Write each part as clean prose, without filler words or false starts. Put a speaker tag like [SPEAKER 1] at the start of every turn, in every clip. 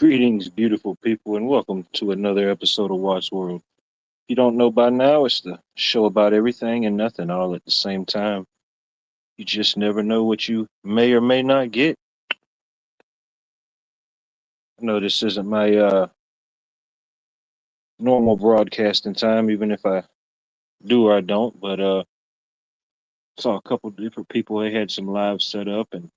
[SPEAKER 1] Greetings, beautiful people, and welcome to another episode of Watts World. If you don't know by now, it's the show about everything and nothing all at the same time. You just never know what you may or may not get. I know this isn't my normal broadcasting time, even if I do or I don't, but saw a couple different people. They had some lives set up and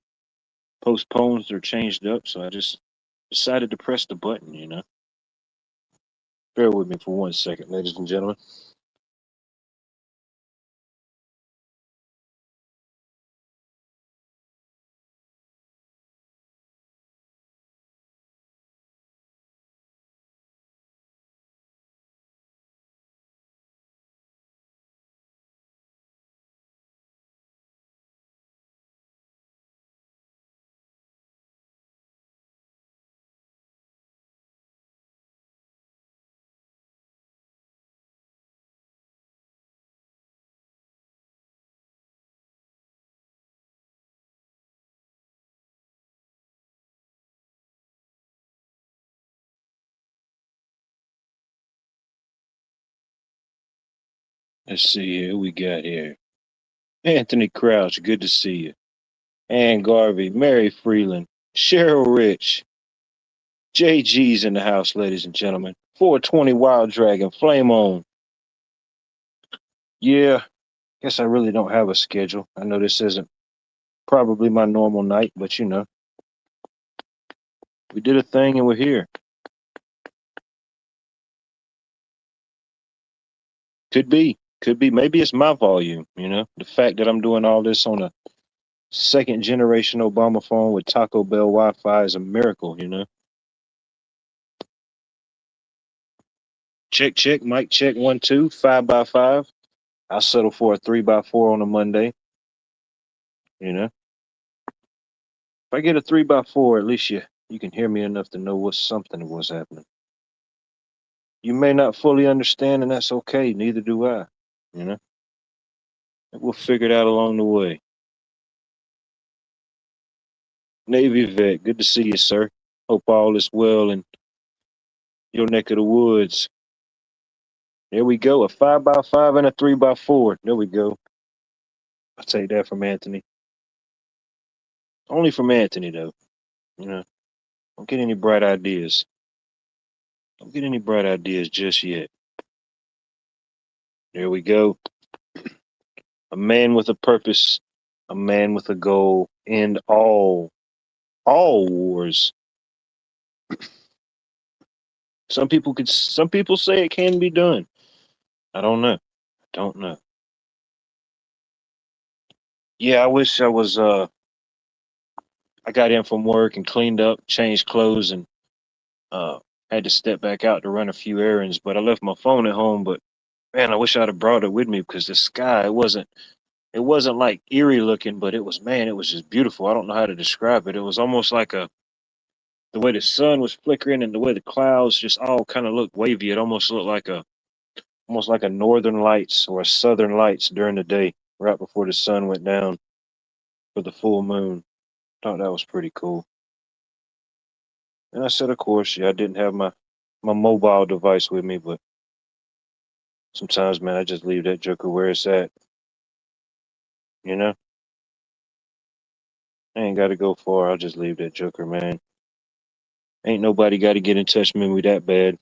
[SPEAKER 1] postponed or changed up, so I just decided to press the button. Bear with me for 1 second, ladies and gentlemen. Let's see here. Who we got here? Anthony Crouch, good to see you. Ann Garvey, Mary Freeland, Cheryl Rich, JG's in the house, ladies and gentlemen. 420 Wild Dragon, Flame On. Yeah, guess I really don't have a schedule. I know this isn't probably my normal night, but we did a thing and we're here. Could be, could be. Maybe it's my volume. The fact that I'm doing all this on a second generation Obama phone with Taco Bell Wi-Fi is a miracle. Check, check, mic check, 1, 2, 5x5. I'll settle for a 3x4 on a Monday. If I get a 3x4, at least you can hear me enough to know what something was happening. You may not fully understand, and that's okay. Neither do I. You know, we'll figure it out along the way. Navy vet, good to see you, sir. Hope all is well in your neck of the woods. There we go, a 5x5 and a 3x4. There we go. I'll take that from Anthony. Only from Anthony, though. Don't get any bright ideas. Don't get any bright ideas just yet. There we go. A man with a purpose, a man with a goal, end all wars. Some people say it can be done. I don't know. Don't know. Yeah, I wish I was I got in from work and cleaned up, changed clothes, and had to step back out to run a few errands, but I left my phone at home. But man, I wish I'd have brought it with me because the sky, it wasn't like eerie looking, but it was just beautiful. I don't know how to describe it. It was almost like the way the sun was flickering and the way the clouds just all kind of looked wavy. It almost looked like a northern lights or a southern lights during the day, right before the sun went down for the full moon. Thought that was pretty cool. And I said, of course, yeah, I didn't have my mobile device with me, but sometimes, man, I just leave that joker where it's at. You know, I ain't got to go far. I'll just leave that joker, man. Ain't nobody got to get in touch with me that bad.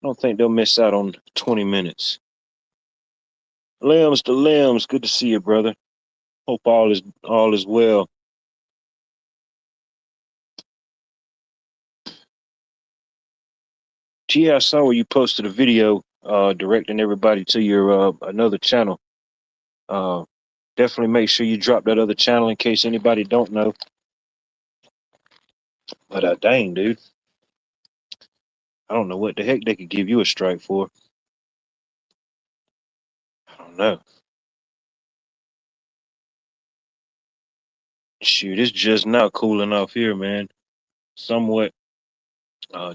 [SPEAKER 1] I don't think they'll miss out on 20 minutes. Limbs to limbs, good to see you, brother. Hope all is well. Gee, I saw where you posted a video directing everybody to your another channel. Uh, Definitely make sure you drop that other channel in case anybody don't know. But dang, dude, I don't know what the heck they could give you a strike for. I don't know. Shoot, it's just now cooling off here, man. Somewhat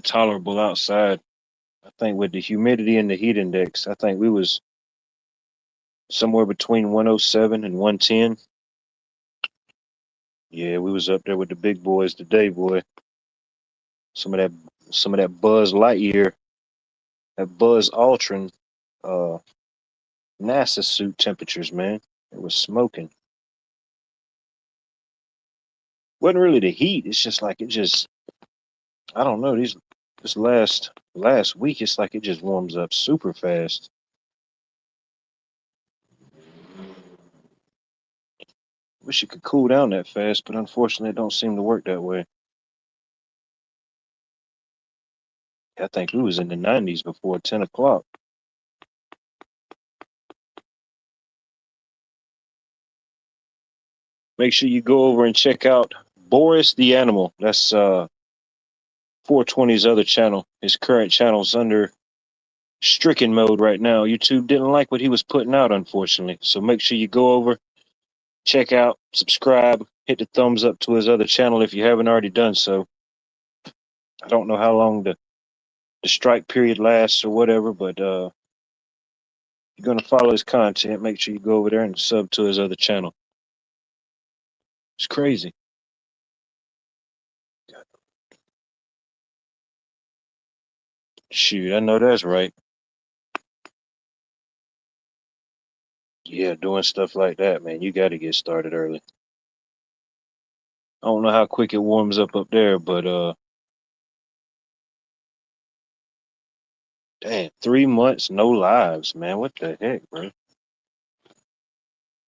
[SPEAKER 1] tolerable outside. I think with the humidity and the heat index, I think we was somewhere between 107 and 110. Yeah, we was up there with the big boys today, boy. Some of that, some of that Buzz Lightyear, that Buzz Aldrin, uh, NASA suit temperatures, man. It was smoking. Wasn't really the heat. It's just like it just, I don't know. This last week, it's like it just warms up super fast. Wish it could cool down that fast, but unfortunately, it don't seem to work that way. I think we was in the 90s before 10 o'clock. Make sure you go over and check out Boris the Animal. That's 420's other channel. His current channel's under stricken mode right now. YouTube didn't like what he was putting out, unfortunately. So make sure you go over, check out, subscribe, hit the thumbs up to his other channel if you haven't already done so. I don't know how long the strike period lasts or whatever, but you're gonna follow his content, make sure you go over there and sub to his other channel. It's crazy. Shoot, I know that's right. Yeah, doing stuff like that, man, you got to get started early. I don't know how quick it warms up there, but damn, 3 months, no lives, man. What the heck, bro? You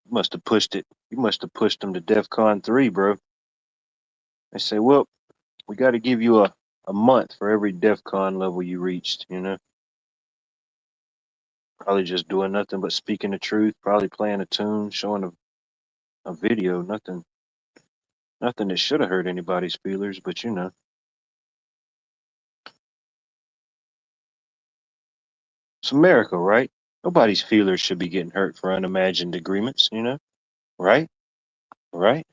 [SPEAKER 1] must have pushed it. You must have pushed them to DEFCON 3, bro. They say, well, we got to give you a month for every DEFCON level you reached, you know? Probably just doing nothing but speaking the truth, probably playing a tune, showing a video, nothing that should have hurt anybody's feelers, but you know. It's America, right? Nobody's feelers should be getting hurt for unimagined agreements, you know? Right? Right?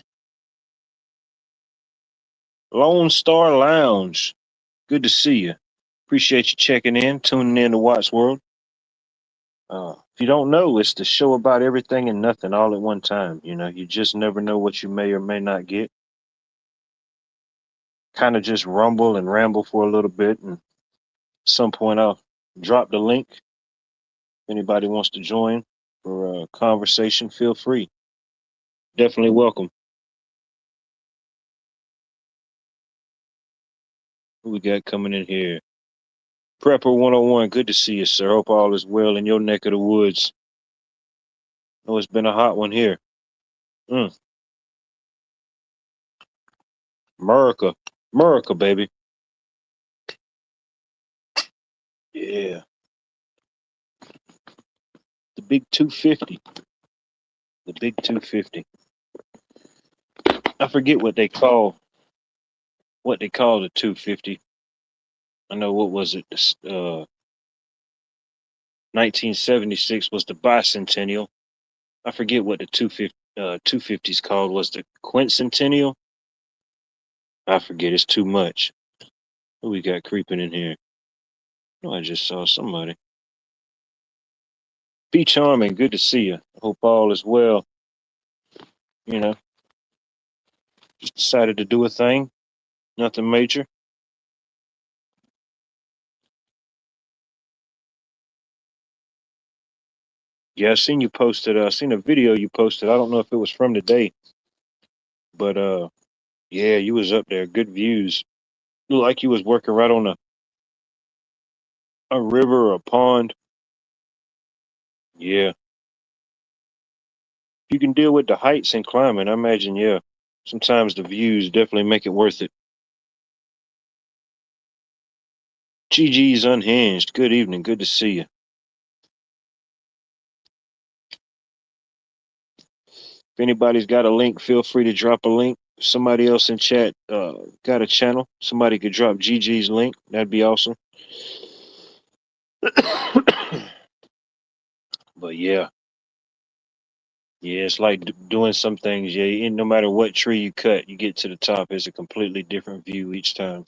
[SPEAKER 1] Lone Star Lounge. Good to see you. Appreciate you checking in, tuning in to Watts World. If you don't know, it's the show about everything and nothing all at one time. You know, you just never know what you may or may not get. Kind of just rumble and ramble for a little bit, and at some point I'll drop the link. If anybody wants to join for a conversation, feel free. Definitely welcome. Who we got coming in here? Prepper 101, good to see you, sir. Hope all is well in your neck of the woods. Oh, it's been a hot one here. Mm. America. America, baby. Yeah. The big 250. The big 250. I forget what they call the 250. I know what was it? 1976 was the bicentennial. I forget what the 250's called. Was the quincentennial? I forget. It's too much. Who we got creeping in here? Oh, I just saw somebody. Be charming. Good to see you. Hope all is well. You know, just decided to do a thing. Nothing major. Yeah, I seen you posted. I seen a video you posted. I don't know if it was from today, but yeah, you was up there. Good views. Looked like you was working right on a river or a pond. Yeah, you can deal with the heights and climbing. I imagine. Yeah, sometimes the views definitely make it worth it. GG's unhinged. Good evening. Good to see you. If anybody's got a link, feel free to drop a link. If somebody else in chat got a channel, somebody could drop GG's link. That'd be awesome. But yeah, yeah, it's like doing some things. Yeah, no matter what tree you cut, you get to the top. It's a completely different view each time.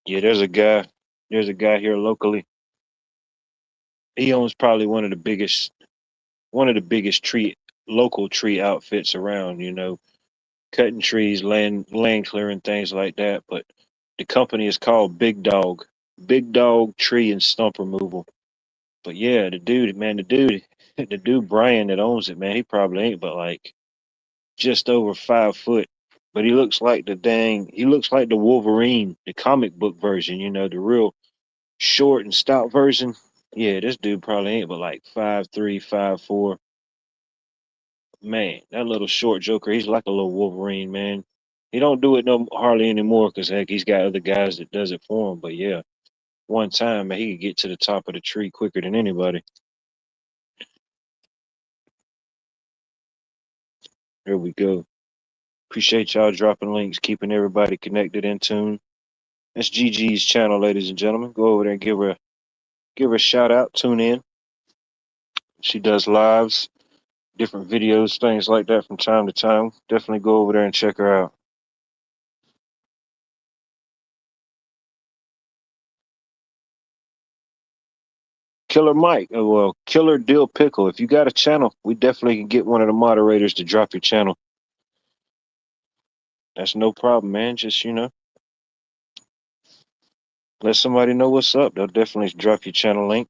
[SPEAKER 1] Yeah, there's a guy. There's a guy here locally. He owns probably one of the biggest. one of the biggest local tree outfits around. Cutting trees, land clearing, things like that. But the company is called Big Dog Tree and Stump Removal. But yeah, the dude Brian that owns it, man, he probably ain't but like just over 5 foot. But he looks like the Wolverine, the comic book version, the real short and stout version. Yeah, this dude probably ain't but like 5'3", 5'4". Man, that little short joker, he's like a little Wolverine, man. He don't do it no hardly anymore because heck, he's got other guys that does it for him. But yeah, one time, man, he could get to the top of the tree quicker than anybody. Here we go. Appreciate y'all dropping links, keeping everybody connected in tune. That's GG's channel, ladies and gentlemen. Go over there and give her a shout out. Tune in. She does lives, different videos, things like that from time to time. Definitely go over there and check her out. Killer Mike, well, Killer Dill Pickle. If you got a channel, we definitely can get one of the moderators to drop your channel. That's no problem, man. Just let somebody know what's up. They'll definitely drop your channel link.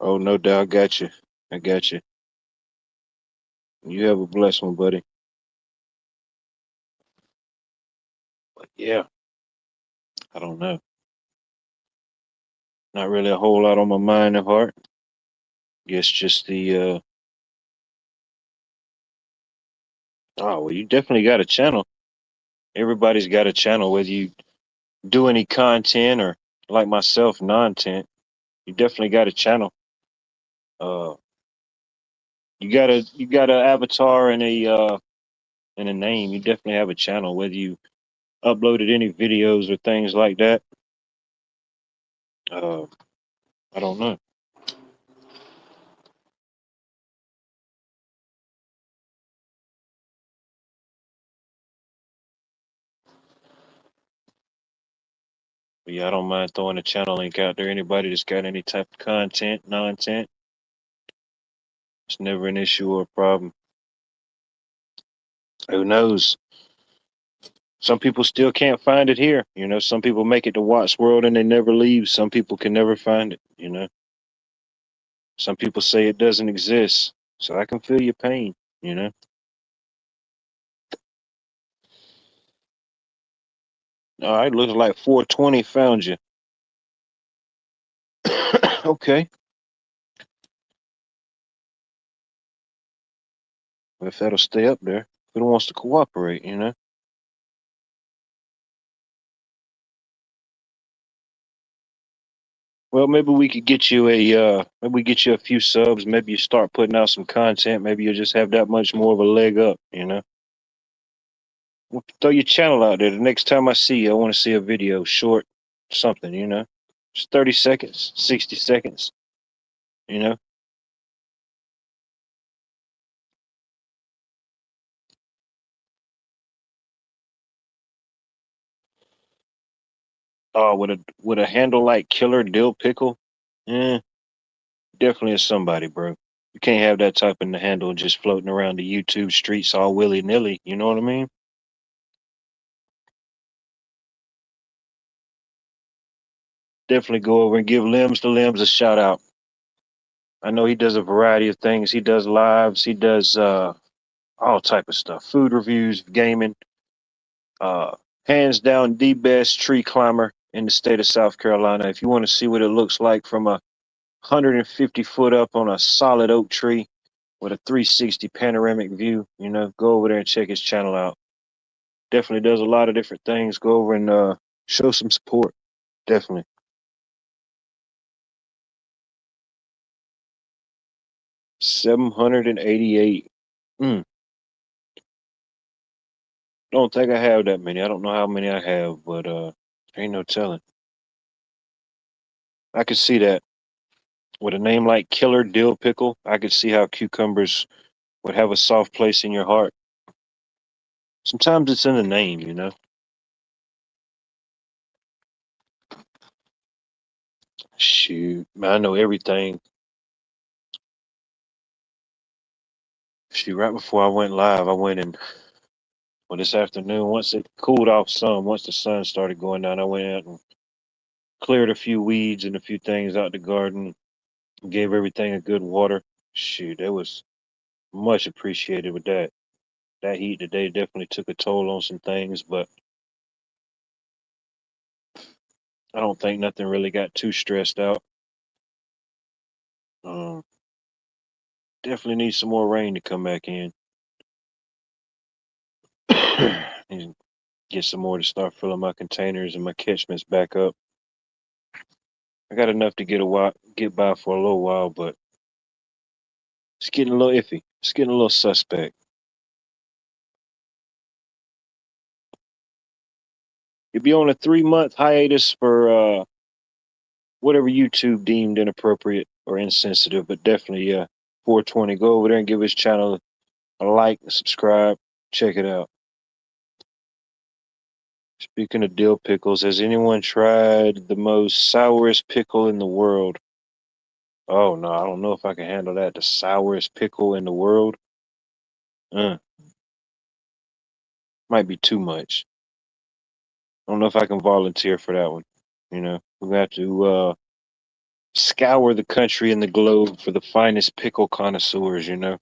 [SPEAKER 1] Oh, no doubt. I got you. I got you. You have a blessed one, buddy. But yeah, I don't know. Not really a whole lot on my mind and heart. Guess just the oh well, you definitely got a channel. Everybody's got a channel, whether you do any content or like myself, non-tent. You definitely got a channel. Uh, you got a avatar and a name. You definitely have a channel, whether you uploaded any videos or things like that. Uh, I don't know. But yeah, I don't mind throwing a channel link out there. Anybody that's got any type of content, non-tent, it's never an issue or a problem. Who knows? Some people still can't find it here. Some people make it to Watts World and they never leave. Some people can never find it. Some people say it doesn't exist. So I can feel your pain, you know. All right, looks like 420 found you. Okay. If that'll stay up there. If it wants to cooperate. Well, maybe we could get you maybe we get you a few subs. Maybe you start putting out some content. Maybe you'll just have that much more of a leg up. Well, throw your channel out there. The next time I see you, I want to see a video, short, something. Just 30 seconds, 60 seconds, you know. With a handle like Killer Dill Pickle, eh, definitely is somebody, bro. You can't have that type in the handle just floating around the YouTube streets all willy nilly. You know what I mean? Definitely go over and give Limbs to Limbs a shout out. I know he does a variety of things. He does lives. He does all type of stuff. Food reviews, gaming. Uh, Hands down the best tree climber in the state of South Carolina. If you want to see what it looks like from 150 foot up on a solid oak tree with a 360 panoramic view, go over there and check his channel out. Definitely does a lot of different things. Go over and show some support. Definitely. 788. Mm, don't think I have that many. I don't know how many I have, but ain't no telling. I could see that. With a name like Killer Dill Pickle, I could see how cucumbers would have a soft place in your heart. Sometimes it's in the name, you know. Shoot, man, I know everything. Shoot, right before I went live, I went in. Well, this afternoon, once it cooled off some, once the sun started going down, I went out and cleared a few weeds and a few things out the garden. Gave everything a good water. Shoot, that was much appreciated with that. That heat today definitely took a toll on some things, but I don't think nothing really got too stressed out. Um, Definitely need some more rain to come back in. And get some more to start filling my containers and my catchments back up. I got enough to get by for a little while, but it's getting a little iffy. It's getting a little suspect. You'll be on a 3 month hiatus for whatever YouTube deemed inappropriate or insensitive, but definitely, yeah, 420. Go over there and give his channel a like and subscribe. Check it out. Speaking of dill pickles, has anyone tried the most sourest pickle in the world? Oh no, I don't know if I can handle that. The sourest pickle in the world? Uh, Might be too much. I don't know if I can volunteer for that one. You know, we have to scour the country and the globe for the finest pickle connoisseurs, you know.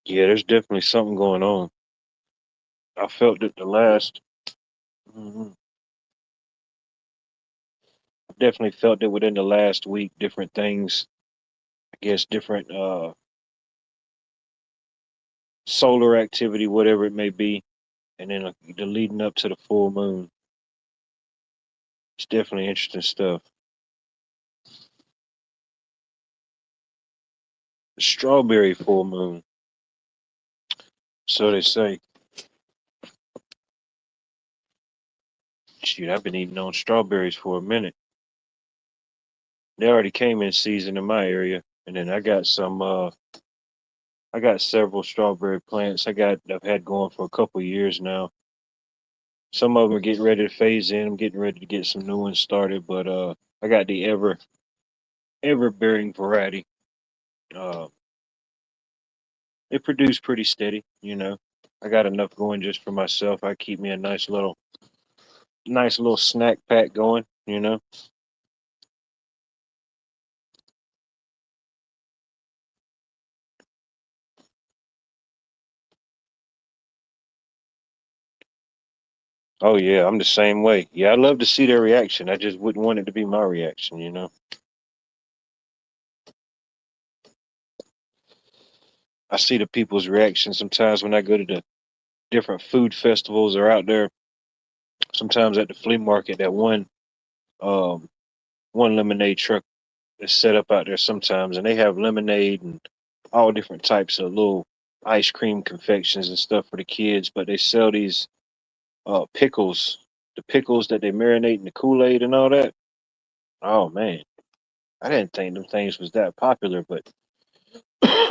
[SPEAKER 1] Yeah, there's definitely something going on. I felt it the last. Mhm. I definitely felt it within the last week. Different things, I guess, different solar activity, whatever it may be, and then the leading up to the full moon. It's definitely interesting stuff. The strawberry full moon, so they say. Shoot, I've been eating on strawberries for a minute. They already came in season in my area, and then I got some. I got several strawberry plants. I've had going for a couple of years now. Some of them are getting ready to phase in. I'm getting ready to get some new ones started, but I got the ever bearing variety. Uh, it produced pretty steady, you know. I got enough going just for myself. I keep me a nice little snack pack going, you know. Oh yeah, I'm the same way. Yeah, I love to see their reaction. I just wouldn't want it to be my reaction, you know. I see the people's reaction sometimes when I go to the different food festivals or out there. Sometimes at the flea market, that um one lemonade truck is set up out there sometimes, and they have lemonade and all different types of little ice cream confections and stuff for the kids. But they sell these pickles, the pickles that they marinate in the Kool-Aid and all that. Oh man, I didn't think them things was that popular, but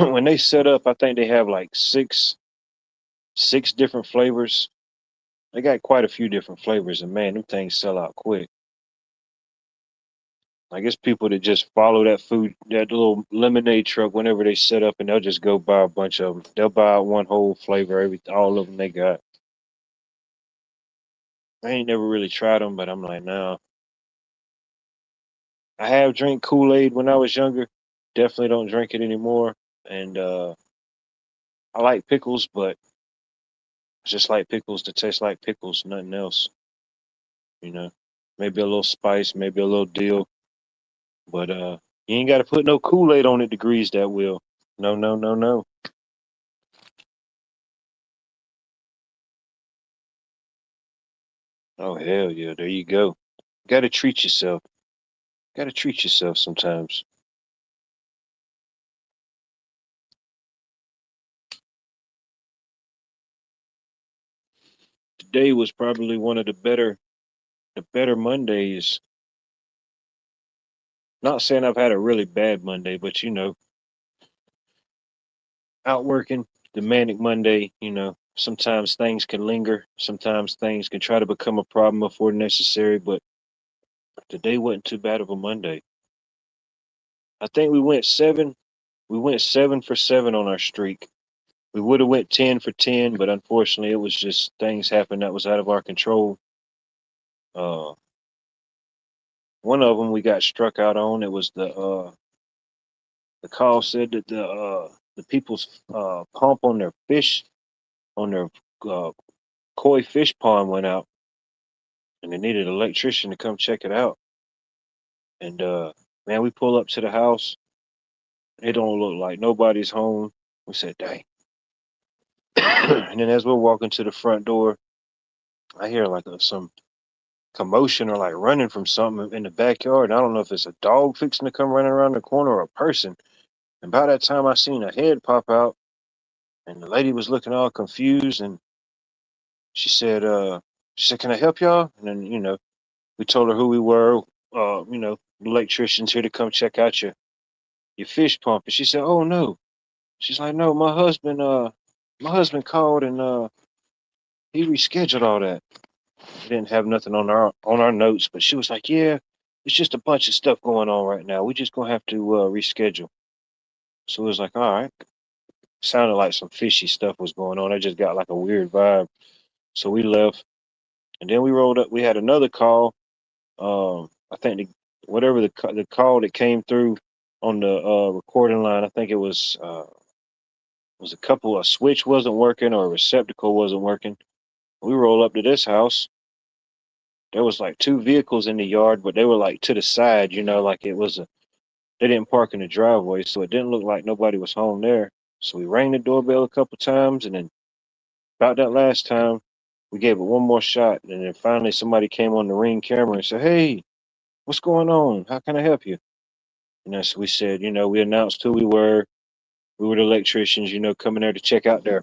[SPEAKER 1] when they set up, I think they have like six different flavors. They got quite a few different flavors, and man, them things sell out quick. I guess people that just follow that little lemonade truck whenever they set up, and they'll just go buy a bunch of them. They'll buy one whole flavor, all of them they got. I ain't never really tried them, but I'm like, no. I have drank Kool Aid when I was younger. Definitely don't drink it anymore. And I like pickles, but just like pickles to taste like pickles, nothing else. You know, maybe a little spice, maybe a little dill, but you ain't got to put no Kool Aid on it to grease that wheel. No, no, no, no. Oh hell yeah, there you go. Got to treat yourself. Got to treat yourself sometimes. today was probably one of the better Mondays. Not saying I've had a really bad Monday, but out working, the manic Monday, sometimes things can linger. Sometimes things can try to become a problem before necessary, but today wasn't too bad of a Monday. I think we went 7 for 7 on our streak. We would have went 10 for 10, but unfortunately it was just things happened that was out of our control. Uh One of them we got struck out on. It was the call said that the people's pump on their fish on their uh, koi fish pond went out, and they needed an electrician to come check it out. And man, we pull up to the house. It don't look like nobody's home. We said, "Dang!" And then as we're walking to the front door, I hear like some commotion or like running from something in the backyard. And I don't know if it's a dog fixing to come running around the corner or a person. And by that time, I seen a head pop out, and the lady was looking all confused. And she said, "Can I help y'all?" And then we told her who we were. Electricians here to come check out your fish pump. And she said, "Oh no." She's like, "No, my husband called and he rescheduled all that." We didn't have nothing on our notes, but she was like, "Yeah, it's just a bunch of stuff going on right now. We just gonna have to reschedule." So it was like, all right. Sounded like some fishy stuff was going on. I just got like a weird vibe. So we left, and then we rolled up. We had another call. I think whatever the call that came through on the recording line. I think it was a couple. A switch wasn't working or a receptacle wasn't working. We roll up to this house. There was like two vehicles in the yard, but they were like to the side. Like it was a. They didn't park in the driveway, so it didn't look like nobody was home there. So we rang the doorbell a couple times, and then about that last time, we gave it one more shot, and then finally somebody came on the Ring camera and said, "Hey, what's going on? How can I help you?" So we said, we announced who we were. We were the electricians, coming there to check out their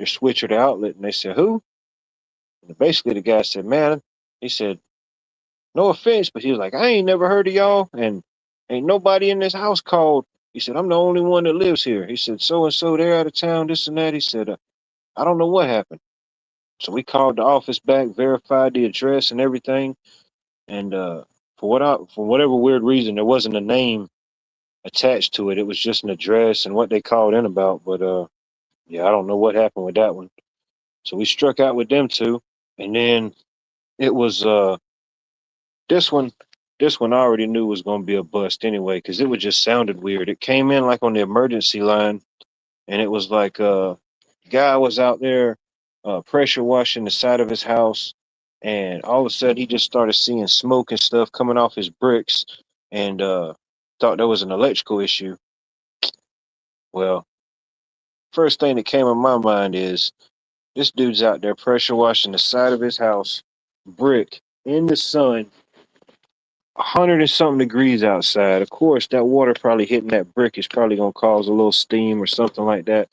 [SPEAKER 1] switch or the outlet. And they said, "Who?" And basically the guy said, "Man," he said, "No offense," but he was like, "I ain't never heard of y'all, and ain't nobody in this house called." He said, "I'm the only one that lives here." He said, "So and so, they're out of town, this and that." He said, "I don't know what happened." So we called the office back, verified the address and everything, and for whatever weird reason, there wasn't a name attached to it. It was just an address and what they called in about. But yeah, I don't know what happened with that one. So we struck out with them two, and then it was this one. This one I already knew was going to be a bust anyway because it was just sounded weird. It came in like on the emergency line, and it was like guy was out there pressure washing the side of his house, and all of a sudden he just started seeing smoke and stuff coming off his bricks, and thought there was an electrical issue. Well, first thing that came in my mind is this dude's out there pressure washing the side of his house, brick in the sun, 100 and something degrees outside. Of course, that water probably hitting that brick is probably gonna cause a little steam or something like that.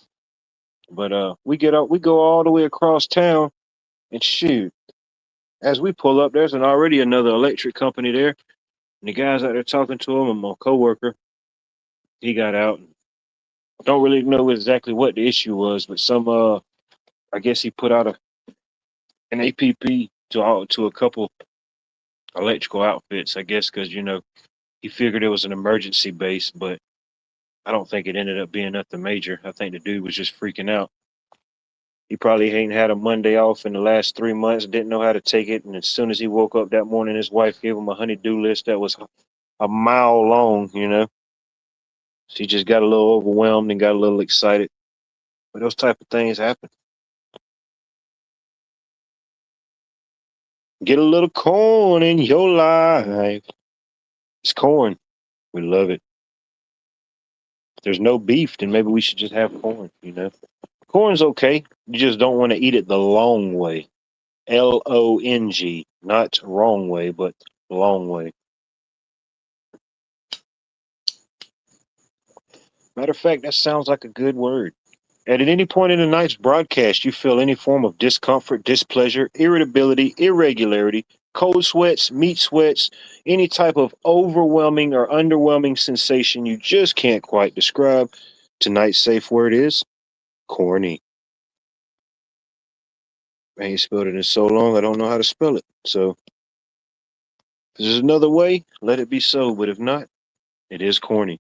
[SPEAKER 1] But we get up, we go all the way across town, and shoot, as we pull up, there's already another electric company there. And the guy's out there talking to him, and my coworker, he got out. Don't really know exactly what the issue was, but I guess he put out an APP to a couple electrical outfits, I guess, because he figured it was an emergency base, but I don't think it ended up being nothing major. I think the dude was just freaking out. He probably ain't had a Monday off in the last 3 months, didn't know how to take it, and as soon as he woke up that morning, his wife gave him a honey-do list that was a mile long. She just got a little overwhelmed and got a little excited. But those type of things happen. Get a little corn in your life. It's corn. We love it. If there's no beef, then maybe we should just have corn. Corn's okay. You just don't want to eat it the long way. LONG. Not wrong way, but long way. Matter of fact, that sounds like a good word. At any point in the night's broadcast, you feel any form of discomfort, displeasure, irritability, irregularity, cold sweats, meat sweats, any type of overwhelming or underwhelming sensation you just can't quite describe, tonight's safe word is corny. I ain't spelled it in so long, I don't know how to spell it. So, if there's another way, let it be so. But if not, it is corny.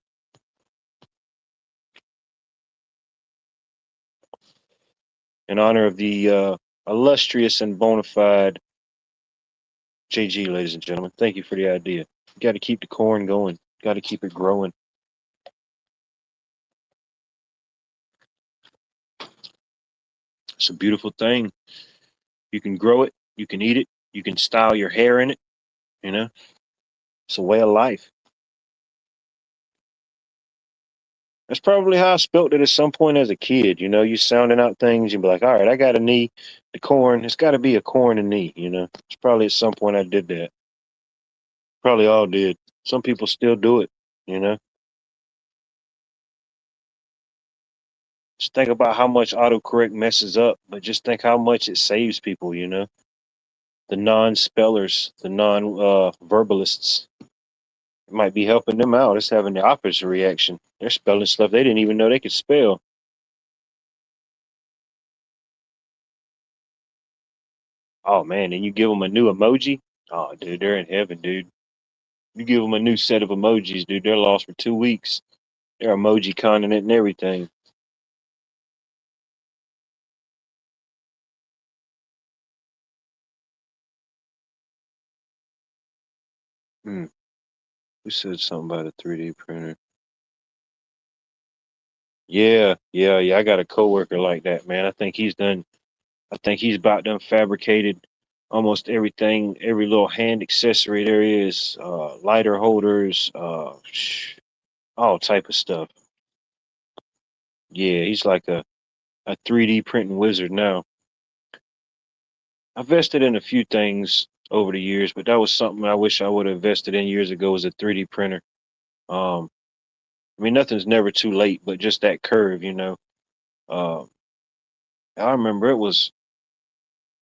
[SPEAKER 1] In honor of the illustrious and bona fide JG, ladies and gentlemen, thank you for the idea. You got to keep the corn going, got to keep it growing. It's a beautiful thing. You can grow it, you can eat it, you can style your hair in it, you know? It's a way of life. That's probably how I spelt it at some point as a kid. You know, you sounding out things, you'd be like, all right, I got a knee, the corn, it's got to be a corn and knee, you know? It's probably at some point I did that. Probably all did. Some people still do it, you know? Just think about how much autocorrect messes up, but just think how much it saves people, you know? The non spellers, the non verbalists. It might be helping them out. It's having the opposite reaction. They're spelling stuff they didn't even know they could spell. Oh man, and you give them a new emoji. Oh, dude, they're in heaven, dude. You give them a new set of emojis, dude. They're lost for 2 weeks. They're emoji continent and everything. Hmm. Who said something about a 3D printer? Yeah. I got a coworker like that, man. I think he's about done fabricated almost everything, every little hand accessory there is, lighter holders, all type of stuff. Yeah, he's like a 3D printing wizard now. I invested in a few things over the years, but that was something I wish I would have invested in years ago was a 3D printer. Um, I mean, nothing's never too late, but just that curve, you know. Uh, I remember it was,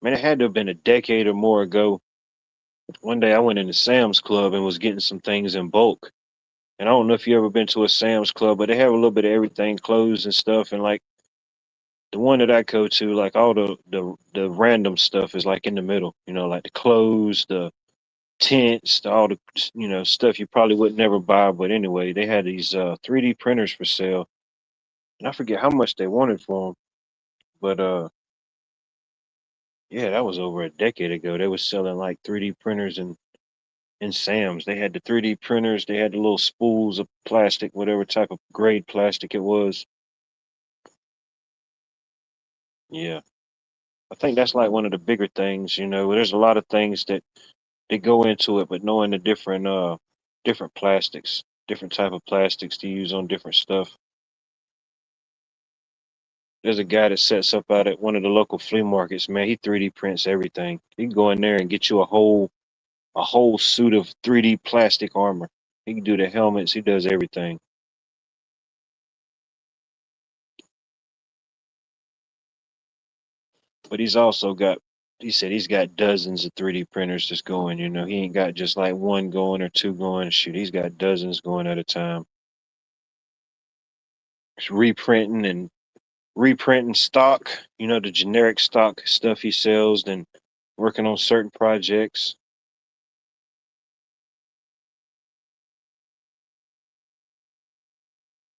[SPEAKER 1] man, it had to have been a decade or more ago. One day I went into Sam's Club and was getting some things in bulk. And I don't know if you ever been to a Sam's Club, but they have a little bit of everything, clothes and stuff. And like the one that I go to, like all the random stuff is like in the middle. You know, like the clothes, the tents, all the stuff you probably would never buy. But anyway, they had these 3D printers for sale, and I forget how much they wanted for them. But yeah, that was over a decade ago. They were selling like 3D printers in Sam's. They had the 3D printers. They had the little spools of plastic, whatever type of grade plastic it was. Yeah. I think that's like one of the bigger things, you know. There's a lot of things that go into it, but knowing the different plastics, different type of plastics to use on different stuff. There's a guy that sets up out at one of the local flea markets, man. He 3D prints everything. He can go in there and get you a whole suit of 3D plastic armor. He can do the helmets, he does everything. But he said he's got dozens of 3D printers just going, you know. He ain't got just like one going or two going. Shoot, he's got dozens going at a time. He's reprinting stock, you know, the generic stock stuff he sells, and working on certain projects.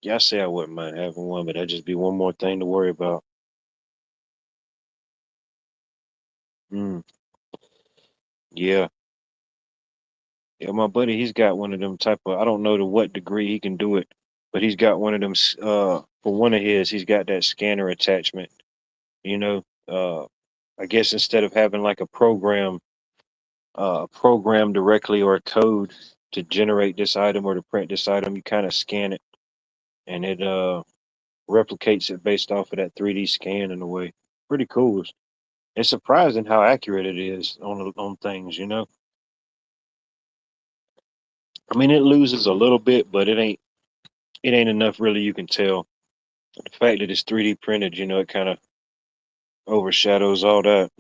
[SPEAKER 1] Yeah, I say I wouldn't mind having one, but that'd just be one more thing to worry about. Mm, yeah. Yeah, my buddy, he's got one of them type of, I don't know to what degree he can do it, but he's got one of them, for one of his, he's got that scanner attachment, you know. I guess instead of having like a program directly or a code to generate this item or to print this item, you kind of scan it and it replicates it based off of that 3D scan in a way. Pretty cool. It's surprising how accurate it is on things, you know. I mean, it loses a little bit, but it ain't enough really. You can tell. The fact that it's 3D printed, it kind of overshadows all that.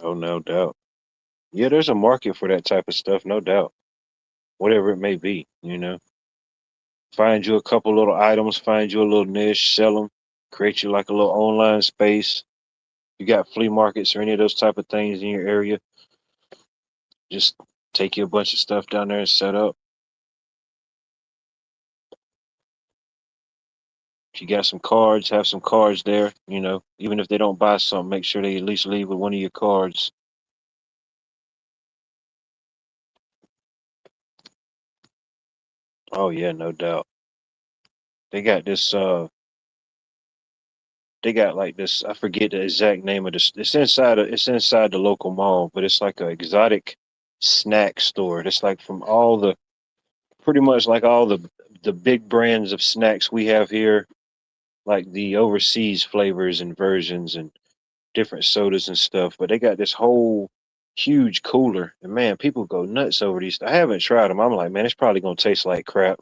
[SPEAKER 1] Oh, no doubt. Yeah, there's a market for that type of stuff, no doubt. Whatever it may be. Find you a couple little items, find you a little niche, sell them, create you like a little online space. You got flea markets or any of those type of things in your area, just take you a bunch of stuff down there and set up. If you got some cards, have some cards there. Even if they don't buy something, make sure they at least leave with one of your cards. Oh yeah, no doubt. They got they got like this, I forget the exact name of this. It's inside the local mall, but it's like a exotic snack store. It's like from all the pretty much like all the big brands of snacks we have here, like the overseas flavors and versions and different sodas and stuff. But they got this whole huge cooler, and man, people go nuts over these. I haven't tried them. I'm like, man, it's probably gonna taste like crap.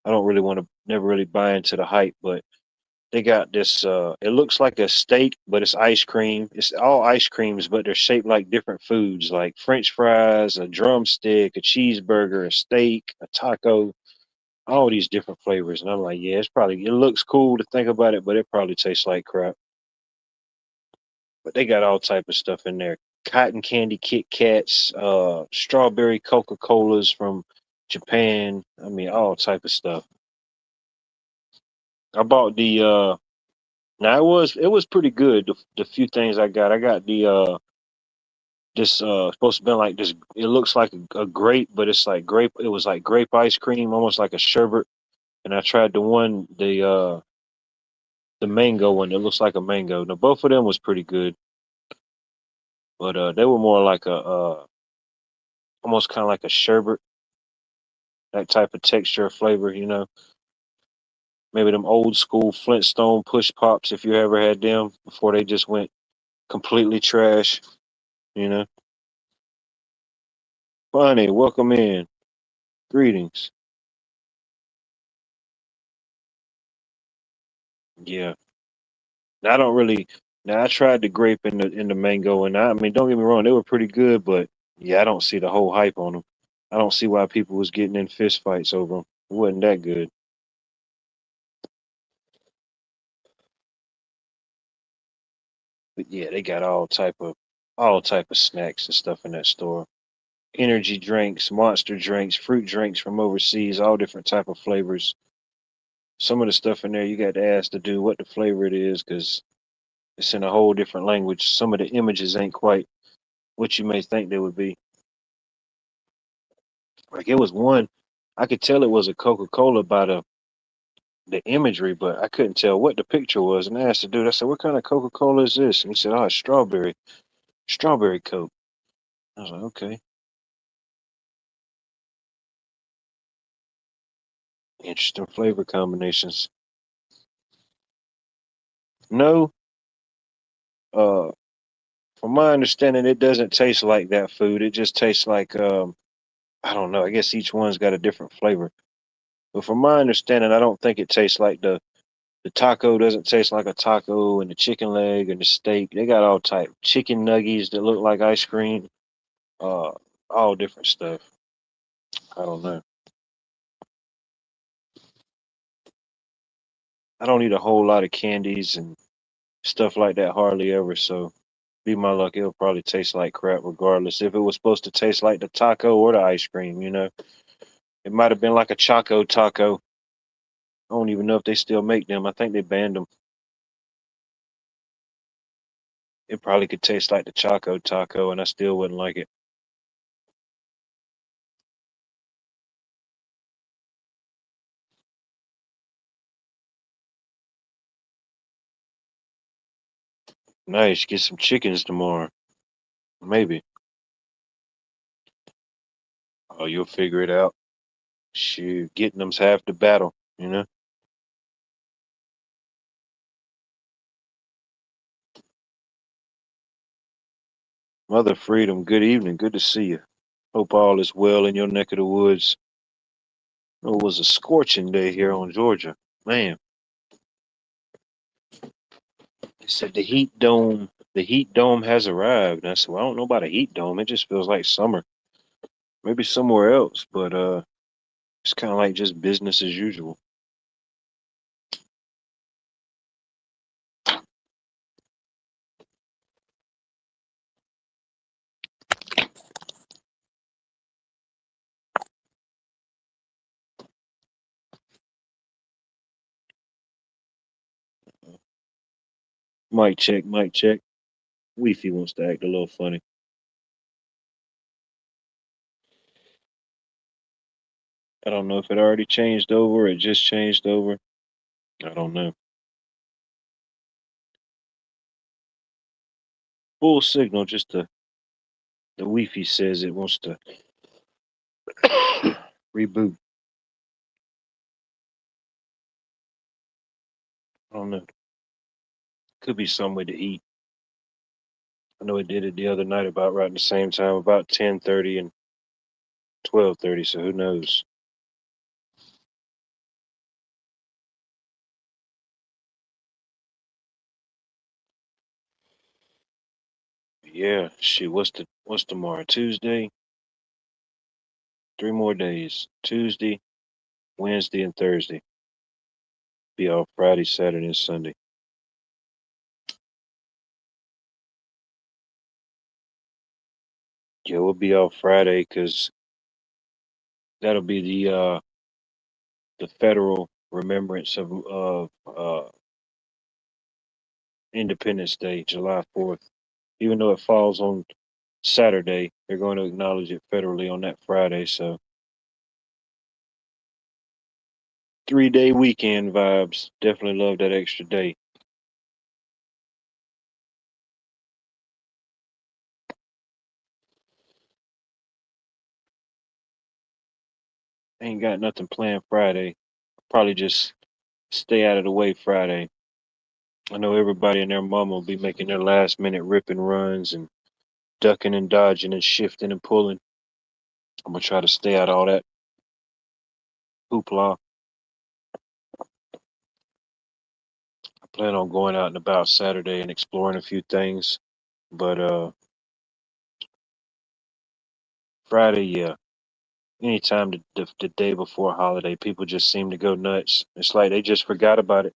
[SPEAKER 1] I don't really want to, never really buy into the hype, but they got this. It looks like a steak, but it's ice cream. It's all ice creams, but they're shaped like different foods, like French fries, a drumstick, a cheeseburger, a steak, a taco, all these different flavors. And I'm like, yeah, it looks cool to think about it, but it probably tastes like crap. But they got all type of stuff in there. Cotton candy Kit Kats, strawberry Coca Colas from Japan. I mean, all type of stuff. I bought the now it was pretty good. The few things I got the this supposed to be like this. It looks like a grape, but it's like grape. It was like grape ice cream, almost like a sherbet. And I tried the mango one. It looks like a mango. Now both of them was pretty good, but they were more like a almost kind of like a sherbet, that type of texture or flavor. Maybe them old school Flintstone push pops if you ever had them before they just went completely trash. You know, Bonnie, welcome in. Greetings. Yeah, now, I don't really. Now I tried the grape and the mango, and I mean, don't get me wrong, they were pretty good, but yeah, I don't see the whole hype on them. I don't see why people was getting in fist fights over them. It wasn't that good. But yeah, they got all type of snacks and stuff in that store. Energy drinks, monster drinks, fruit drinks from overseas, all different type of flavors. Some of the stuff in there you got to ask the dude what the flavor it is because it's in a whole different language. Some of the images ain't quite what you may think they would be. Like it was one, I could tell it was a Coca Cola by the imagery, but I couldn't tell what the picture was. And I asked the dude, I said, "What kind of Coca Cola is this?" And he said, "Oh, it's strawberry Coke." I was like, "Okay, interesting flavor combinations." No, uh, from my understanding, it doesn't taste like that food. It just tastes like I don't know. I guess each one's got a different flavor. But from my understanding, I don't think it tastes like the taco doesn't taste like a taco, and the chicken leg and the steak. They got all type chicken nuggies that look like ice cream. Uh, all different stuff. I don't know. I don't eat a whole lot of candies and stuff like that hardly ever. So be my luck, it'll probably taste like crap regardless. If it was supposed to taste like the taco or the ice cream. It might have been like a Choco taco. I don't even know if they still make them. I think they banned them. It probably could taste like the Choco taco, and I still wouldn't like it. Nice, get some chickens tomorrow. Maybe. Oh, you'll figure it out. Shoot, getting them's half the battle. Mother Freedom, good evening. Good to see you. Hope all is well in your neck of the woods. It was a scorching day here on Georgia. Man, they said the heat dome has arrived. And I said, well, I don't know about a heat dome. It just feels like summer. Maybe somewhere else, but it's kind of like just business as usual. Mic check, mic check. Wi-Fi wants to act a little funny. I don't know if it already changed over or it just changed over. I don't know. Full signal, just the Wi-Fi says it wants to reboot. I don't know. Could be some way to eat. I know it did it the other night about right at the same time, about 10:30 and 12:30. So who knows? Yeah, shit. What's tomorrow? Tuesday. 3 more days. Tuesday, Wednesday, and Thursday. Be off Friday, Saturday, and Sunday. Yeah, we'll be off Friday because that'll be the federal remembrance of Independence Day, July 4th. Even though it falls on Saturday, they're going to acknowledge it federally on that Friday. So 3 day weekend vibes. Definitely love that extra day. Ain't got nothing planned Friday. Probably just stay out of the way Friday. I know everybody and their mama will be making their last minute ripping runs and ducking and dodging and shifting and pulling. I'm gonna try to stay out of all that hoopla. I plan on going out and about Saturday and exploring a few things. But Friday, yeah. Anytime the day before a holiday, people just seem to go nuts. It's like they just forgot about it.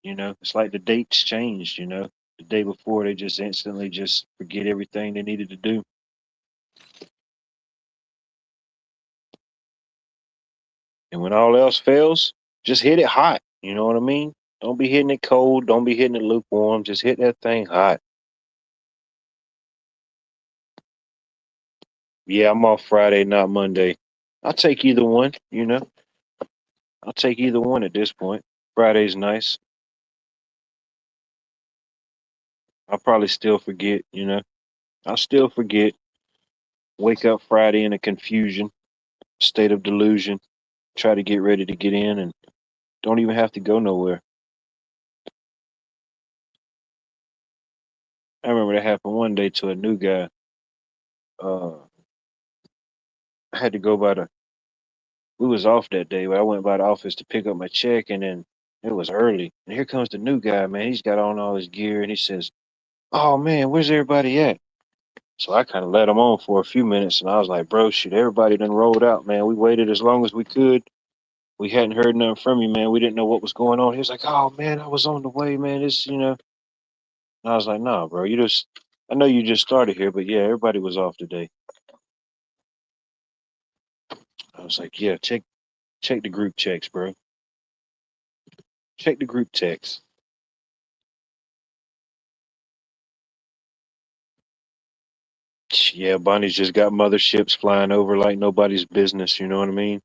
[SPEAKER 1] It's like the dates changed. The day before they just instantly just forget everything they needed to do. And when all else fails, just hit it hot. You know what I mean? Don't be hitting it cold. Don't be hitting it lukewarm. Just hit that thing hot. Yeah, I'm off Friday, not Monday. I'll take either one. I'll take either one at this point. Friday's nice. I'll probably still forget. I'll still forget. Wake up Friday in a confusion, state of delusion, try to get ready to get in and don't even have to go nowhere. I remember that happened one day to a new guy. Uh, I had to go by we was off that day, but I went by the office to pick up my check and then it was early. And here comes the new guy, man. He's got on all his gear and he says, "Oh man, where's everybody at?" So I kind of let him on for a few minutes and I was like, "Bro, shit, everybody done rolled out, man. We waited as long as we could. We hadn't heard nothing from you, man. We didn't know what was going on." He was like, "Oh man, I was on the way, man. This." And I was like, "Nah, bro, I know you just started here, but yeah, everybody was off today." I was like, "Yeah, check the group checks, bro. Check the group text." Yeah, Bonnie's just got motherships flying over like nobody's business. You know what I mean?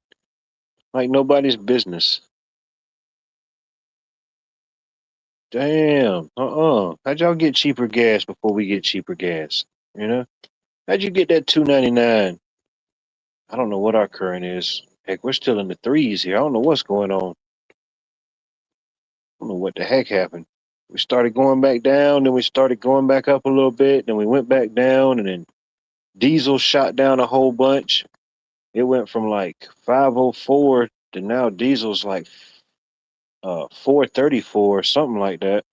[SPEAKER 1] Like nobody's business. Damn. How'd y'all get cheaper gas before we get cheaper gas? You know? How'd you get that 2.99? I don't know what our current is. Heck, we're still in the threes here. I don't know what's going on. I don't know what the heck happened. We started going back down, then we started going back up a little bit, then we went back down, and then Diesel shot down a whole bunch. It went from like 504 to now diesel's like 434, something like that.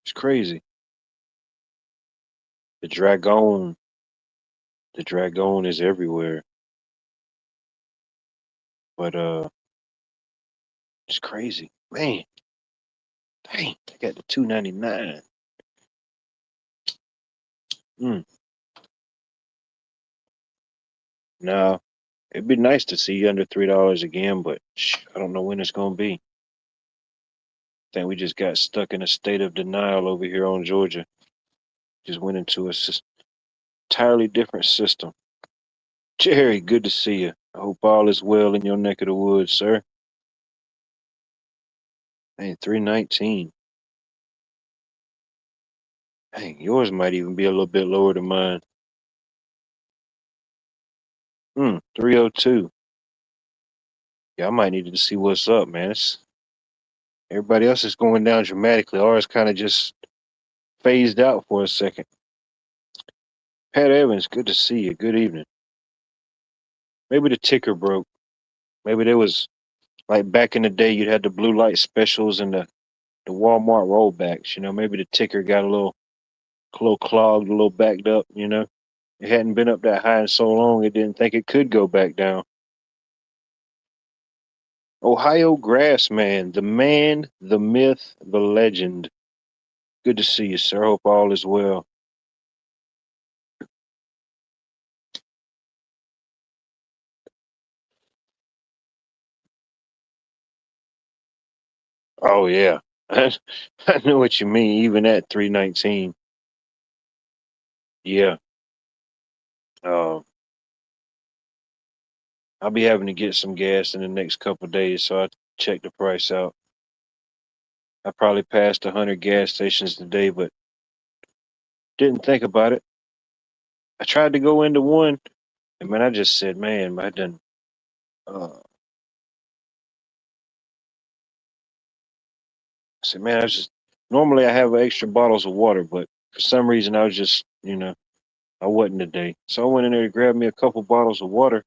[SPEAKER 1] It's crazy. The Dragon, the Dragon is everywhere. But it's crazy. Man, dang, I got the 299. Mm. Now, it'd be nice to see under $3 again, but I don't know when it's gonna be. I think we just got stuck in a state of denial over here on Georgia. Just went into a entirely different system. Jerry, good to see you. I hope all is well in your neck of the woods, sir. Hey, 319. Dang, yours might even be a little bit lower than mine. 302. Yeah, I might need to see what's up, man. Everybody else is going down dramatically. Ours kind of just phased out for a second. Pat Evans, good to see you. Good evening. Maybe the ticker broke. Maybe there was like back in the day you'd had the blue light specials and the Walmart rollbacks, maybe the ticker got a little clogged, a little backed up, It hadn't been up that high in so long it didn't think it could go back down. Ohio Grassman, the man, the myth, the legend. Good to see you, sir. Hope all is well. Oh yeah. I know what you mean, even at 319. Yeah. Uh, I'll be having to get some gas in the next couple of days, so I check the price out. I probably passed 100 gas stations today, but didn't think about it. I tried to go into one, and man, I just said, man, I done. I said, man, I just normally I have extra bottles of water, but for some reason I was just, I wasn't today. So I went in there to grab me a couple bottles of water,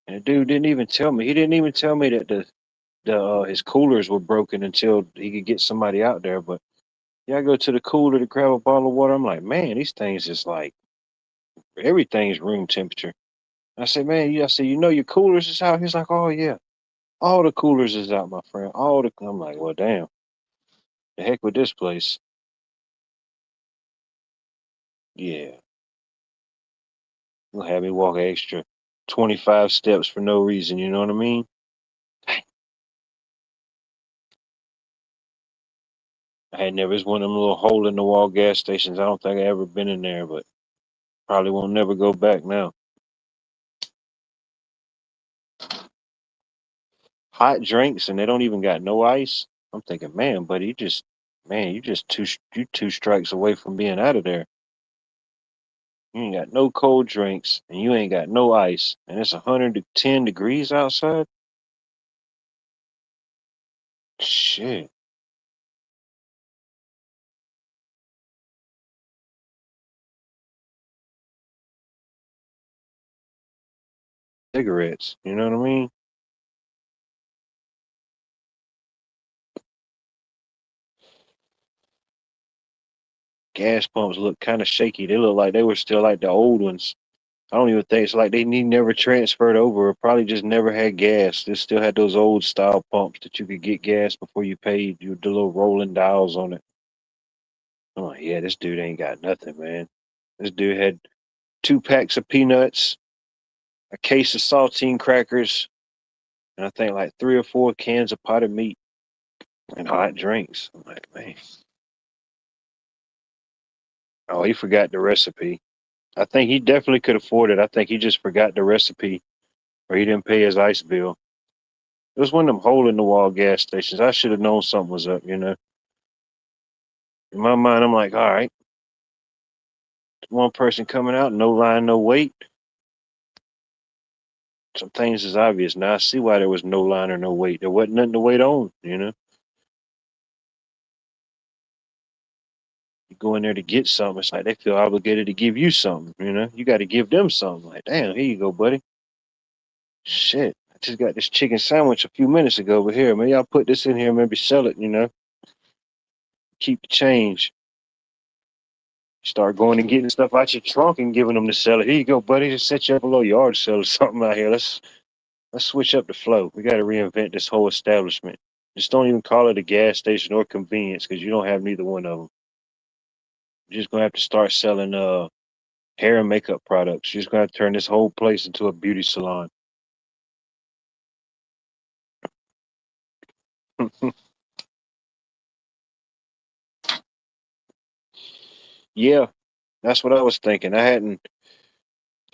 [SPEAKER 1] and the dude didn't even tell me. He didn't even tell me that the his coolers were broken until he could get somebody out there. But yeah, I go to the cooler to grab a bottle of water. I'm like, man, these things just like everything's room temperature. I said, man, I said, your coolers is out. He's like, oh yeah, all the coolers is out, my friend. I'm like, well, damn, the heck with this place. Yeah, you'll have me walk an extra 25 steps for no reason. You know what I mean? I had never. It's one of them little hole in the wall gas stations. I don't think I ever been in there, but probably won't never go back now. Hot drinks and they don't even got no ice. I'm thinking, man, buddy, you just two strikes away from being out of there. You ain't got no cold drinks and you ain't got no ice, and it's 110 degrees outside. Shit, cigarettes. You know what I mean? Gas pumps look kind of shaky. They look like they were still like the old ones. I don't even think it's like they never transferred over, or probably just never had gas. They still had those old style pumps that you could get gas before you paid. You the little rolling dials on it. I'm like, yeah, this dude ain't got nothing, man. This dude had 2 packs of peanuts, a case of saltine crackers, and I think like 3 or 4 cans of potted meat and hot drinks. I'm like, man. Oh, he forgot the recipe. I think he definitely could afford it. I think he just forgot the recipe or he didn't pay his ice bill. It was one of them hole in the wall gas stations. I should have known something was up. In my mind, I'm like, all right, one person coming out, no line, no wait. Some things is obvious. Now I see why there was no line or no wait. There wasn't nothing to wait on. You go in there to get something, it's like they feel obligated to give you something. You got to give them something. Like, damn, here you go, buddy. Shit, I just got this chicken sandwich a few minutes ago over here. Maybe I'll put this in here, maybe sell it. Keep the change. Start going and getting stuff out your trunk and giving them to sell it. Here you go, buddy. Just set you up a little yard sale or something out here. Let's switch up the flow. We got to reinvent this whole establishment. Just don't even call it a gas station or convenience because you don't have neither one of them. You're just gonna have to start selling hair and makeup products. You're just gonna have to turn this whole place into a beauty salon. Yeah, that's what I was thinking. I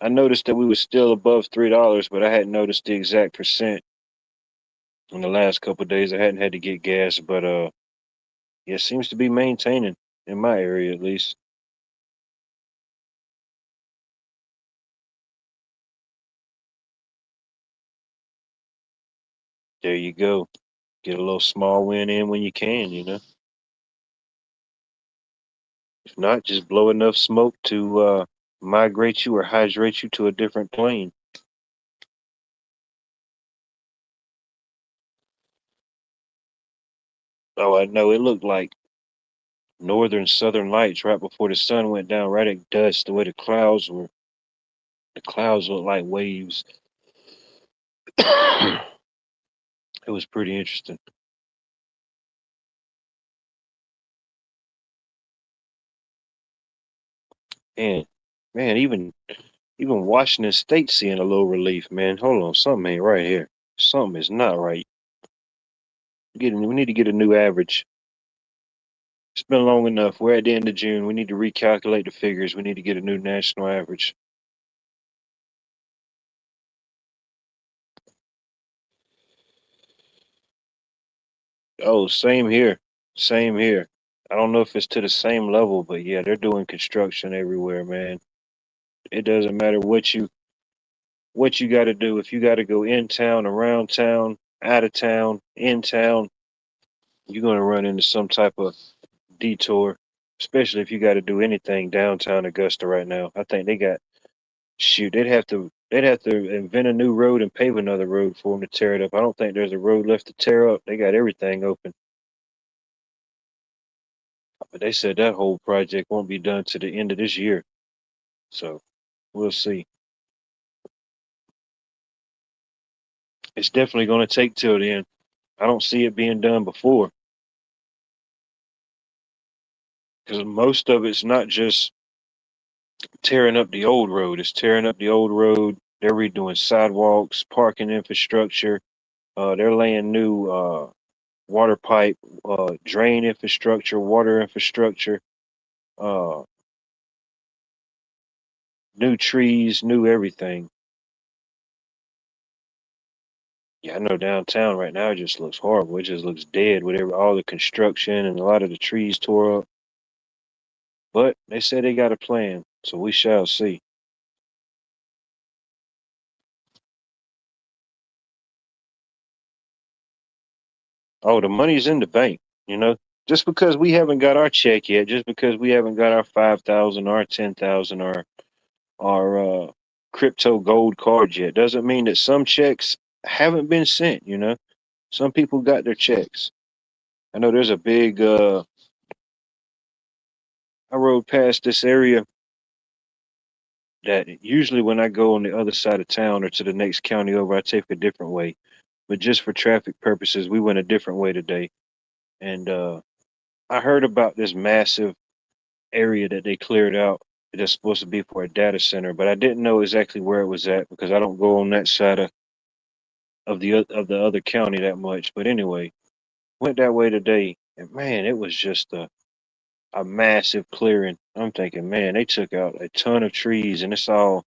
[SPEAKER 1] noticed that we were still above $3, but I hadn't noticed the exact percent in the last couple of days. I hadn't had to get gas, but yeah, it seems to be maintaining in my area at least. There you go. Get a little small win in when you can. If not, just blow enough smoke to migrate you or hydrate you to a different plane. Oh, I know. It looked like northern southern lights right before the sun went down, right at dusk, the way the clouds were. The clouds looked like waves. It was pretty interesting. And man, even Washington State seeing a little relief, man. Hold on, something ain't right here. Something is not right. We need to get a new average. It's been long enough. We're at the end of June. We need to recalculate the figures. We need to get a new national average. Oh, same here. Same here. I don't know if it's to the same level, but yeah, they're doing construction everywhere, man. It doesn't matter what you got to do. If you got to go in town, around town, out of town, in town, you're going to run into some type of detour, especially if you got to do anything downtown Augusta right now. I think they got shoot, they'd have to invent a new road and pave another road for them to tear it up. I don't think there's a road left to tear up. They got everything open. But they said that whole project won't be done to the end of this year. So we'll see. It's definitely going to take till then. I don't see it being done before because most of it's not just tearing up the old road. It's tearing up the old road. They're redoing sidewalks, parking infrastructure. They're laying new water pipe, drain infrastructure, water infrastructure, uh, new trees, new everything. Yeah, I know downtown right now it just looks horrible. It just looks dead with all the construction and a lot of the trees tore up. But they say they got a plan, so we shall see. Oh, the money's in the bank, you know. Just because we haven't got our check yet, just because we haven't got our 5,000, our 10,000, our crypto gold card yet, doesn't mean that some checks haven't been sent. Some people got their checks. I know there's a big I rode past this area that usually when I go on the other side of town or to the next county over, I take a different way. But just for traffic purposes, we went a different way today. And I heard about this massive area that they cleared out that's supposed to be for a data center, but I didn't know exactly where it was at because I don't go on that side of the other county that much. But anyway, went that way today, and man, it was just a massive clearing. I'm thinking, man, they took out a ton of trees, and it's all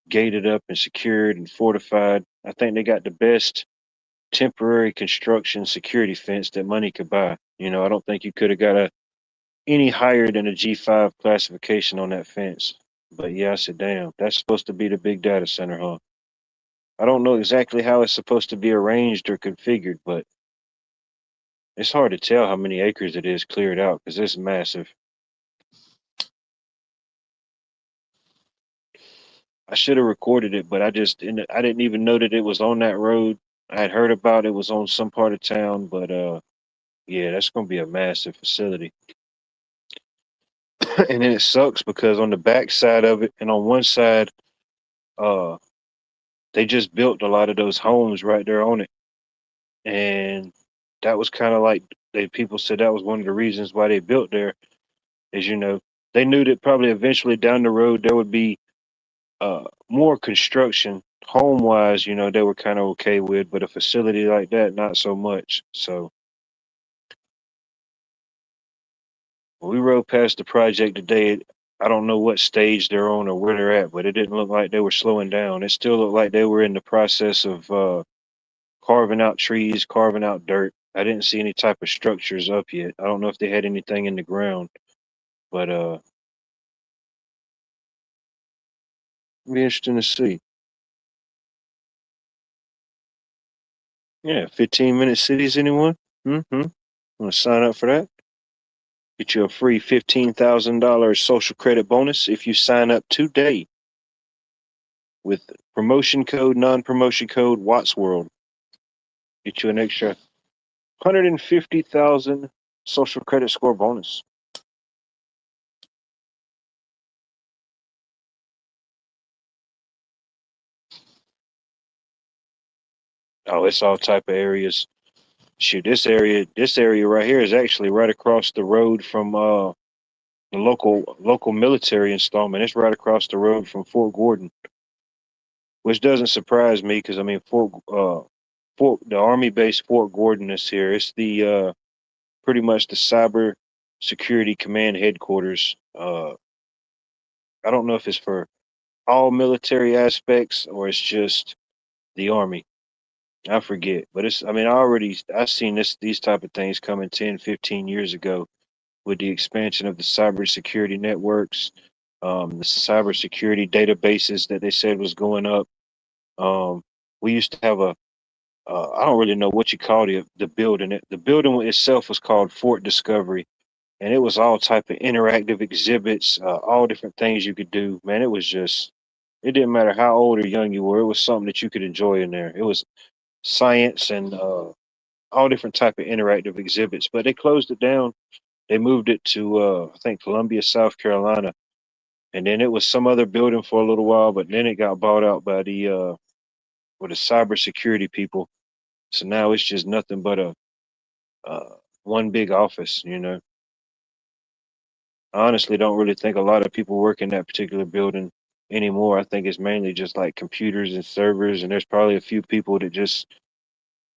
[SPEAKER 1] gated up and secured and fortified. I think they got the best temporary construction security fence that money could buy. I don't think you could have got any higher than a G5 classification on that fence. But yeah, I said, damn, that's supposed to be the big data center, huh? I don't know exactly how it's supposed to be arranged or configured, but it's hard to tell how many acres it is cleared out because it's massive. I should have recorded it, but I didn't even know that it was on that road. I had heard about it was on some part of town, but yeah, that's gonna be a massive facility. And then it sucks because on the back side of it and on one side, uh they just built a lot of those homes right there on it. And that was kind of like they people said that was one of the reasons why they built there is they knew that probably eventually down the road there would be more construction home wise, they were kind of okay with, but a facility like that not so much. So when we rode past the project today, I don't know what stage they're on or where they're at, but it didn't look like they were slowing down. It still looked like they were in the process of carving out trees, carving out dirt. I didn't see any type of structures up yet. I don't know if they had anything in the ground, but it'll be interesting to see. Yeah, 15-minute cities, anyone? Mm-hmm. Want to sign up for that? Get you a free $15,000 social credit bonus if you sign up today with promotion code, non-promotion code Watts World. Get you an extra 150,000 social credit score bonus. Oh, it's all type of areas. Shoot, this area right here is actually right across the road from the local military installment. It's right across the road from Fort Gordon, which doesn't surprise me because I mean the Army base Fort Gordon is here. It's the pretty much the cyber security command headquarters. I don't know if it's for all military aspects or it's just the Army. I forget, but it's, I mean, I seen these type of things coming 10, 15 years ago with the expansion of the cybersecurity networks, the cybersecurity databases that they said was going up. We used to have I don't really know what you call the building. The building itself was called Fort Discovery, and it was all type of interactive exhibits, all different things you could do. Man, it didn't matter how old or young you were. It was something that you could enjoy in there. It was science and all different type of interactive exhibits. But they closed it down. They moved it to I think Columbia, South Carolina, and then it was some other building for a little while. But then it got bought out by the cybersecurity people. So now it's just nothing but a one big office. I honestly don't really think a lot of people work in that particular building anymore. I think it's mainly just like computers and servers, and there's probably a few people that just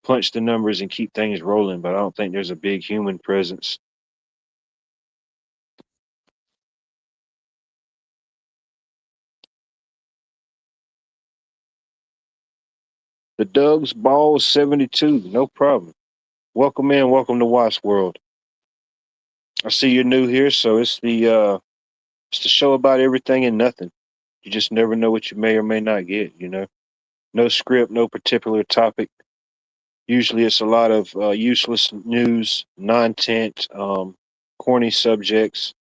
[SPEAKER 1] punch the numbers and keep things rolling, but I don't think there's a big human presence. The Doug's Balls 72, no problem. Welcome in, welcome to Watch World. I see you're new here, so it's the show about everything and nothing. You just never know what you may or may not get. No script, no particular topic. Usually it's a lot of useless news, nontent, corny subjects,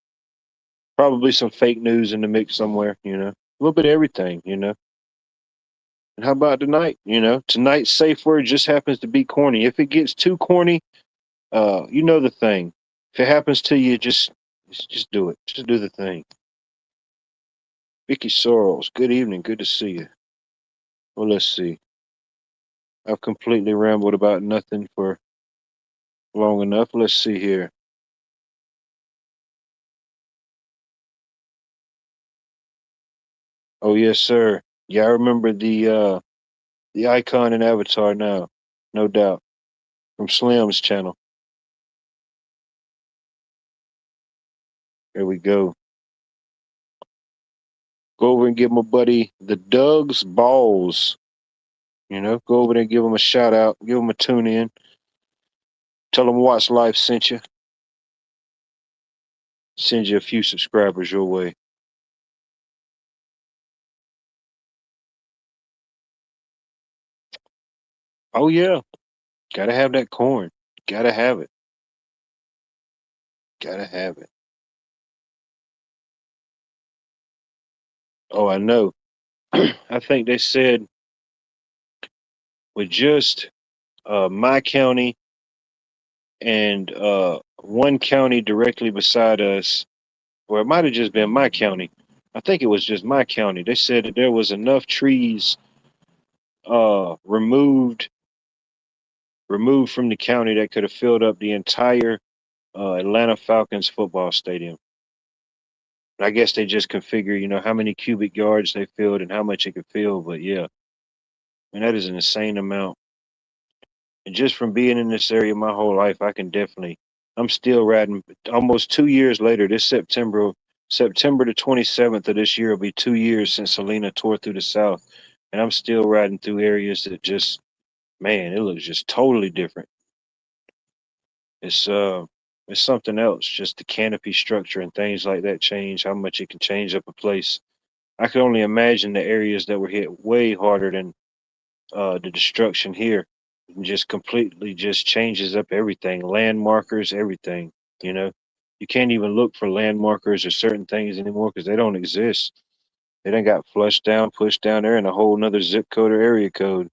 [SPEAKER 1] probably some fake news in the mix somewhere. A little bit of everything. And how about tonight? Tonight's safe word just happens to be corny. If it gets too corny, you know the thing. If it happens to you, just do it. Just do the thing. Vicky Sorrels, good evening. Good to see you. Well, let's see. I've completely rambled about nothing for long enough. Let's see here. Oh yes, sir. Yeah, I remember the icon and avatar now, no doubt. From Slim's channel. There we go. Go over and give my buddy the Doug's Balls. Go over there and give him a shout out, give him a tune in. Tell him Watch Life sent you. Send you a few subscribers your way. Oh yeah. Gotta have that corn. Gotta have it. Gotta have it. Oh, I know. I think they said with just my county and one county directly beside us, or it might have just been my county. I think it was just my county. They said that there was enough trees removed from the county that could have filled up the entire Atlanta Falcons football stadium. I guess they just configure, how many cubic yards they filled and how much it could fill. But yeah, and that is an insane amount. And just from being in this area my whole life, I'm still riding almost 2 years later. This September the 27th of this year will be 2 years since Selena tore through the South. And I'm still riding through areas that just, man, it looks just totally different. It's uh it's something else. Just the canopy structure and things like that change, how much it can change up a place. I could only imagine the areas that were hit way harder than the destruction here. And just completely just changes up everything. Landmarkers, everything, you know. You can't even look for landmarkers or certain things anymore because they don't exist. They done got flushed down, pushed down there in a whole nother zip code or area code.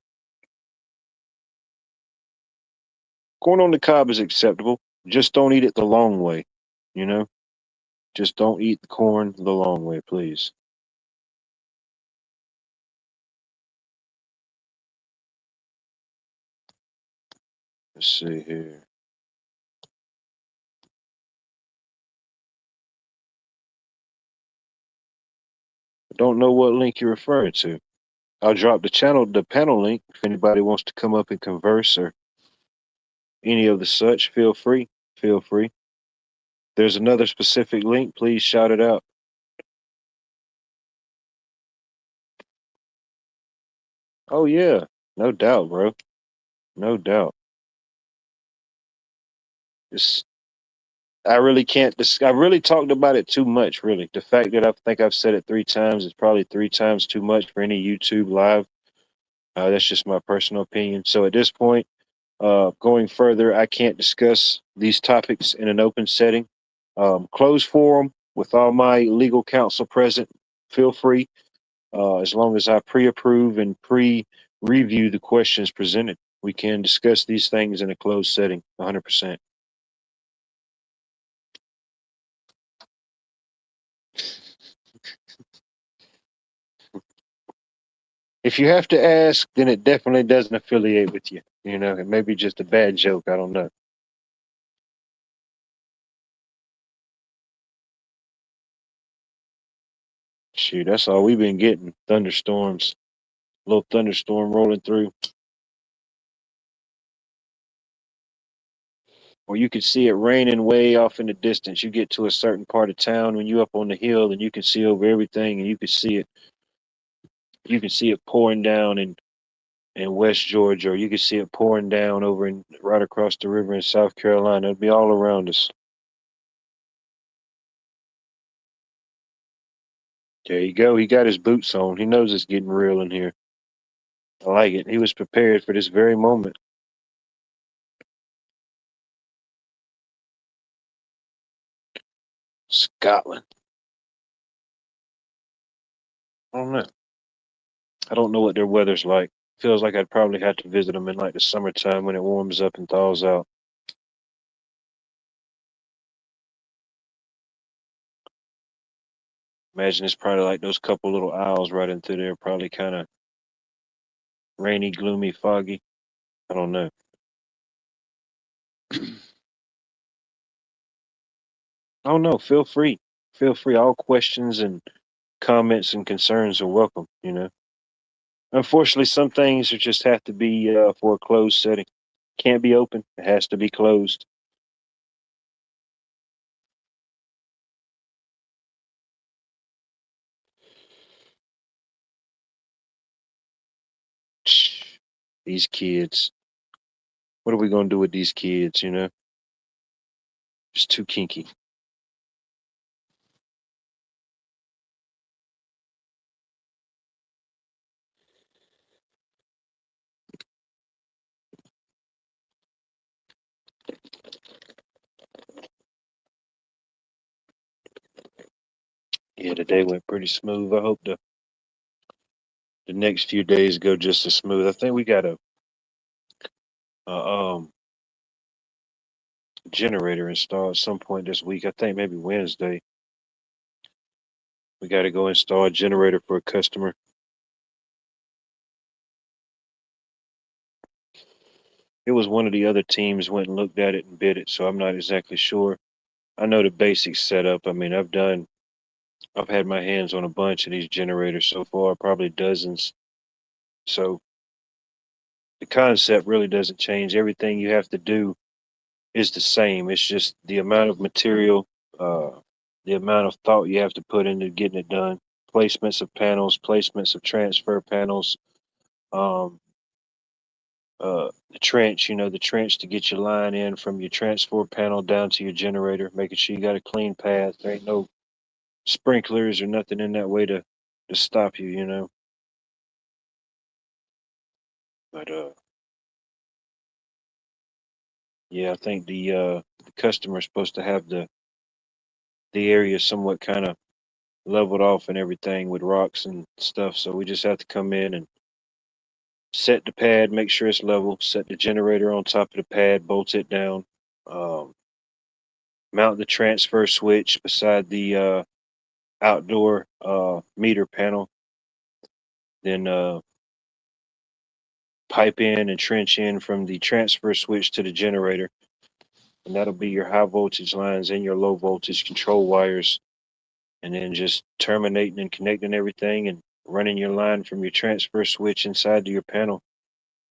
[SPEAKER 1] Corn on the cob is acceptable. Just don't eat it the long way, you know? Just don't eat the corn the long way, please. Let's see here. I don't know what link you're referring to. I'll drop the panel link if anybody wants to come up and converse or any of the such. Feel free. Feel free. There's another specific link. Please shout it out. Oh yeah, no doubt, bro. No doubt. It's I really can't. I really talked about it too much. Really, the fact that I think I've said it 3 times is probably 3 times too much for any YouTube live. That's just my personal opinion. So at this point, going further, I can't discuss these topics in an open setting. Closed forum with all my legal counsel present. Feel free, as long as I pre-approve and pre-review the questions presented. We can discuss these things in a closed setting, 100%. If you have to ask, then it definitely doesn't affiliate with you. It may be just a bad joke. I don't know. Shoot, that's all we've been getting. Thunderstorms, little thunderstorm rolling through. Or you could see it raining way off in the distance. You get to a certain part of town when you up on the hill and you can see over everything and you can see it pouring down in West Georgia, or you can see it pouring down over in right across the river in South Carolina. It'll be all around us. There you go. He got his boots on. He knows it's getting real in here. I like it. He was prepared for this very moment. Scotland. I don't know. I don't know what their weather's like. Feels like I'd probably have to visit them in like the summertime when it warms up and thaws out. Imagine it's probably like those couple little aisles right into there, probably kind of rainy, gloomy, foggy. I don't know. I don't know. Feel free. Feel free. All questions and comments and concerns are welcome. Unfortunately, some things are just have to be for a closed setting. Can't be open. It has to be closed. These kids. What are we gonna do with these kids? It's too kinky. Yeah, the day went pretty smooth. I hope the next few days go just as smooth. I think we got a generator installed at some point this week. I think maybe Wednesday. We got to go install a generator for a customer. It was one of the other teams went and looked at it and bid it, so I'm not exactly sure. I know the basic setup. I mean, I've had my hands on a bunch of these generators so far, probably dozens. So the concept really doesn't change. Everything you have to do is the same. It's just the amount of material, uh, the amount of thought you have to put into getting it done. Placements of panels, placements of transfer panels, um, the trench, the trench to get your line in from your transfer panel down to your generator, making sure you got a clean path. There ain't no sprinklers or nothing in that way to stop you. But yeah, I think the customer is supposed to have the area somewhat kind of leveled off and everything with rocks and stuff. So we just have to come in and set the pad, make sure it's level, set the generator on top of the pad, bolt it down, um, mount the transfer switch beside the outdoor meter panel, then pipe in and trench in from the transfer switch to the generator. And that'll be your high voltage lines and your low voltage control wires. And then just terminating and connecting everything and running your line from your transfer switch inside to your panel,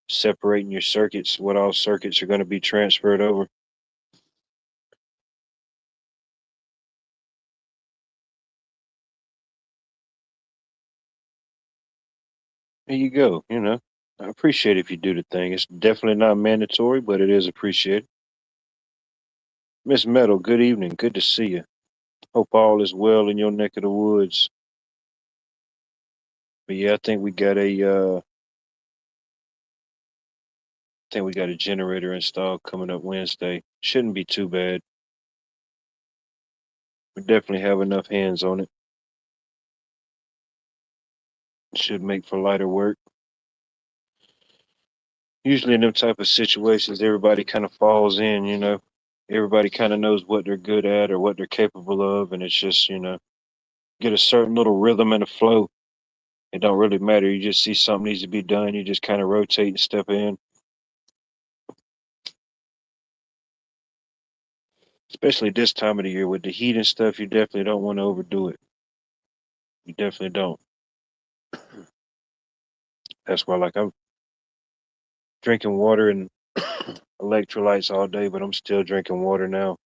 [SPEAKER 1] separating your circuits, what all circuits are going to be transferred over. There you go. I appreciate if you do the thing. It's definitely not mandatory, but it is appreciated. Miss Meadow, good evening. Good to see you. Hope all is well in your neck of the woods. But yeah, I think we got a generator installed coming up Wednesday. Shouldn't be too bad. We definitely have enough hands on it. Should make for lighter work. Usually in them type of situations, everybody kind of falls in. Everybody kind of knows what they're good at or what they're capable of, and it's just, get a certain little rhythm and a flow. It don't really matter. You just see something needs to be done, you just kind of rotate and step in. Especially this time of the year with the heat and stuff, you definitely don't want to overdo it. You definitely don't. That's why, like, I'm drinking water and electrolytes all day, but I'm still drinking water now.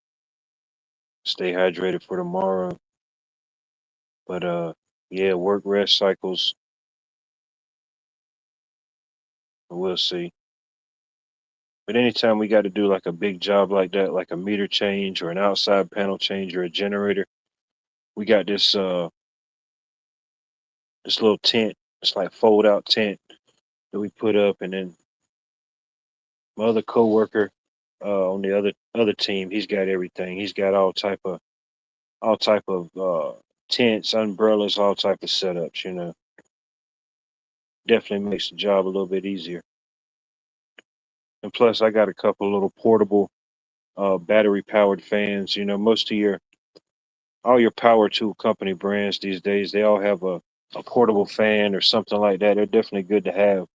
[SPEAKER 1] Stay hydrated for tomorrow. But yeah, work rest cycles. We'll see. But anytime we got to do like a big job like that, like a meter change or an outside panel change or a generator, we got this little tent. It's like fold out tent that we put up, and then my other coworker on the other team, he's got everything. He's got all type of tents, umbrellas, all type of setups. Definitely makes the job a little bit easier. And plus, I got a couple little portable battery powered fans. Most of all your power tool company brands these days, they all have a portable fan or something like that. They're definitely good to have.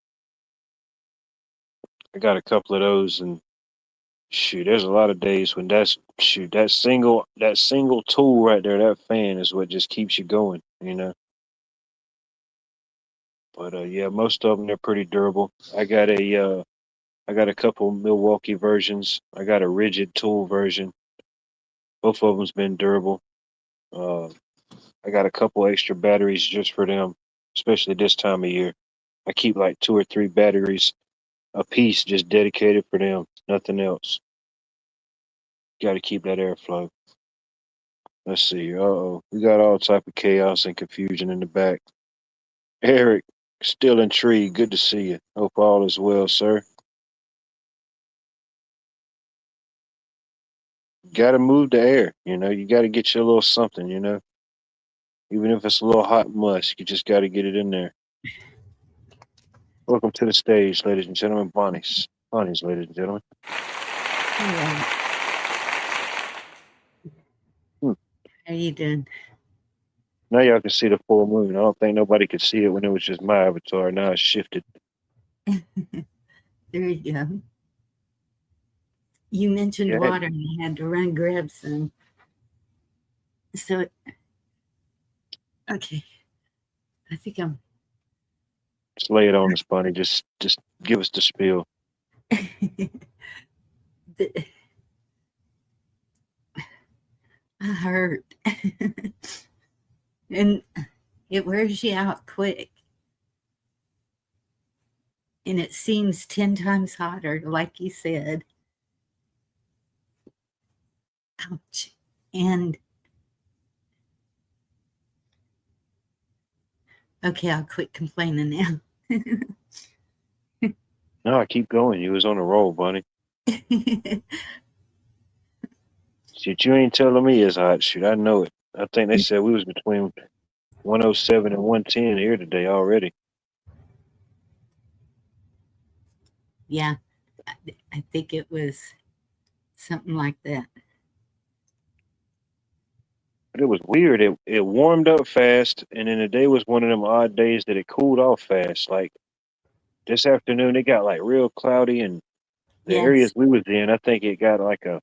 [SPEAKER 1] I got a couple of those, and shoot, there's a lot of days when that single tool right there, that fan is what just keeps you going. But yeah, most of them they're pretty durable. I got a couple Milwaukee versions. I got a rigid tool version. Both of them's been durable. Uh, I got a couple extra batteries just for them, especially this time of year. I keep like two or three batteries a piece just dedicated for them. Nothing else. Got to keep that airflow. Let's see. Uh-oh. We got all type of chaos and confusion in the back. Eric, still intrigued. Good to see you. Hope all is well, sir. Got to move the air. You got to get you a little something. Even if it's a little hot musk, you just got to get it in there. Welcome to the stage, ladies and gentlemen. Bonnie's, ladies and gentlemen.
[SPEAKER 2] Hello.
[SPEAKER 1] Hmm.
[SPEAKER 2] How you doing?
[SPEAKER 1] Now y'all can see the full moon. I don't think nobody could see it when it was just my avatar. Now it's shifted.
[SPEAKER 2] There you go. You mentioned
[SPEAKER 1] Yeah,
[SPEAKER 2] water and I had to run grab some. So, okay. I think I'm.
[SPEAKER 1] just lay it on us, Bonnie. Just give us the spiel.
[SPEAKER 2] I hurt. And it wears you out quick. And it seems 10 times hotter, like you said. Ouch. And okay, I'll quit complaining now.
[SPEAKER 1] No, I keep going. You was on a roll, Bonnie. Shit, you ain't telling me it's hot. Shoot, I know it. I think they said we was between 107 and 110 here today already.
[SPEAKER 2] Yeah, I think it was something like that.
[SPEAKER 1] But it was weird. It warmed up fast, and then the day was one of them odd days that it cooled off fast. Like this afternoon, it got like real cloudy, and the areas
[SPEAKER 2] Yes,
[SPEAKER 1] we was in, I think it got like a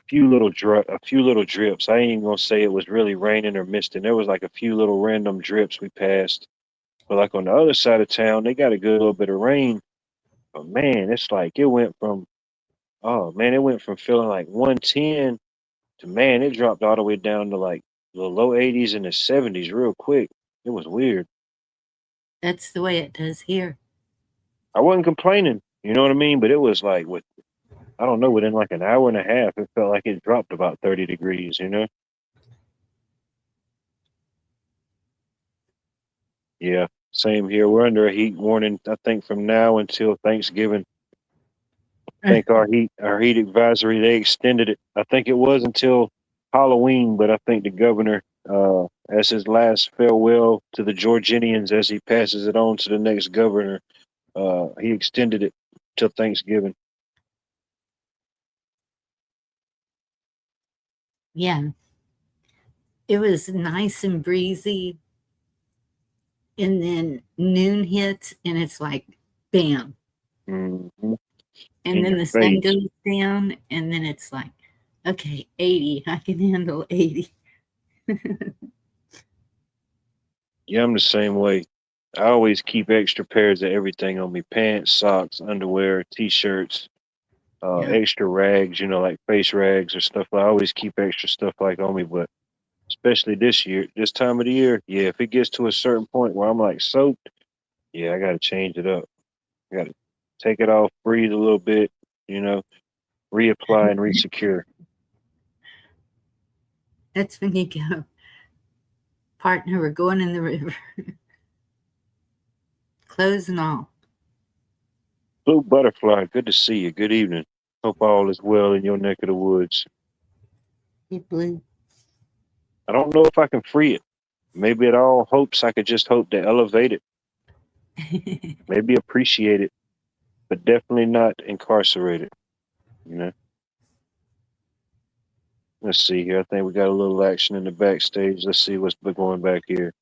[SPEAKER 1] few little drips. I ain't even gonna say it was really raining or misting. There was like a few little random drips we passed. But like on the other side of town, they got a good little bit of rain. But man, it's like it went from feeling like 110 to man, it dropped all the way down to like the low 80s and the 70s real quick. It was weird.
[SPEAKER 2] that's the way it does here.
[SPEAKER 1] I wasn't complaining, you know what I mean? But it was like I don't know, within like an hour and a half, it felt like it dropped about 30 degrees, you know? Yeah, same here. We're under a heat warning, I think, from now until Thanksgiving. I think our heat advisory, they extended it. I think it was until Halloween, but I think the governor, as his last farewell to the Georgians as he passes it on to the next governor, he extended it till Thanksgiving.
[SPEAKER 2] Yeah, it was nice and breezy. And then noon hits, and it's like, bam.
[SPEAKER 1] Mm-hmm.
[SPEAKER 2] And
[SPEAKER 1] In
[SPEAKER 2] then
[SPEAKER 1] your
[SPEAKER 2] the sun
[SPEAKER 1] face.
[SPEAKER 2] goes down, and then it's like, okay, 80. I can handle 80.
[SPEAKER 1] Yeah, I'm the same way. I always keep extra pairs of everything on me: pants, socks, underwear, t-shirts,
[SPEAKER 2] Yeah.
[SPEAKER 1] extra rags, like face rags or stuff. I always keep extra stuff like on me, but especially this time of the year, yeah, if it gets to a certain point where I'm like soaked, yeah, I gotta change it up. I gotta take it off, breathe a little bit, you know, reapply and resecure.
[SPEAKER 2] That's when you go, partner, we're going in the river. Clothes and all.
[SPEAKER 1] Blue butterfly, good to see you. Good evening. Hope all is well in your neck of the woods.
[SPEAKER 2] Hey, Blue.
[SPEAKER 1] I don't know if I can free it. Maybe it all hopes I could just hope to elevate it, maybe appreciate it, but definitely not incarcerate it, you know. Let's see here. I think we got a little action in the backstage. Let's see what's been going back here.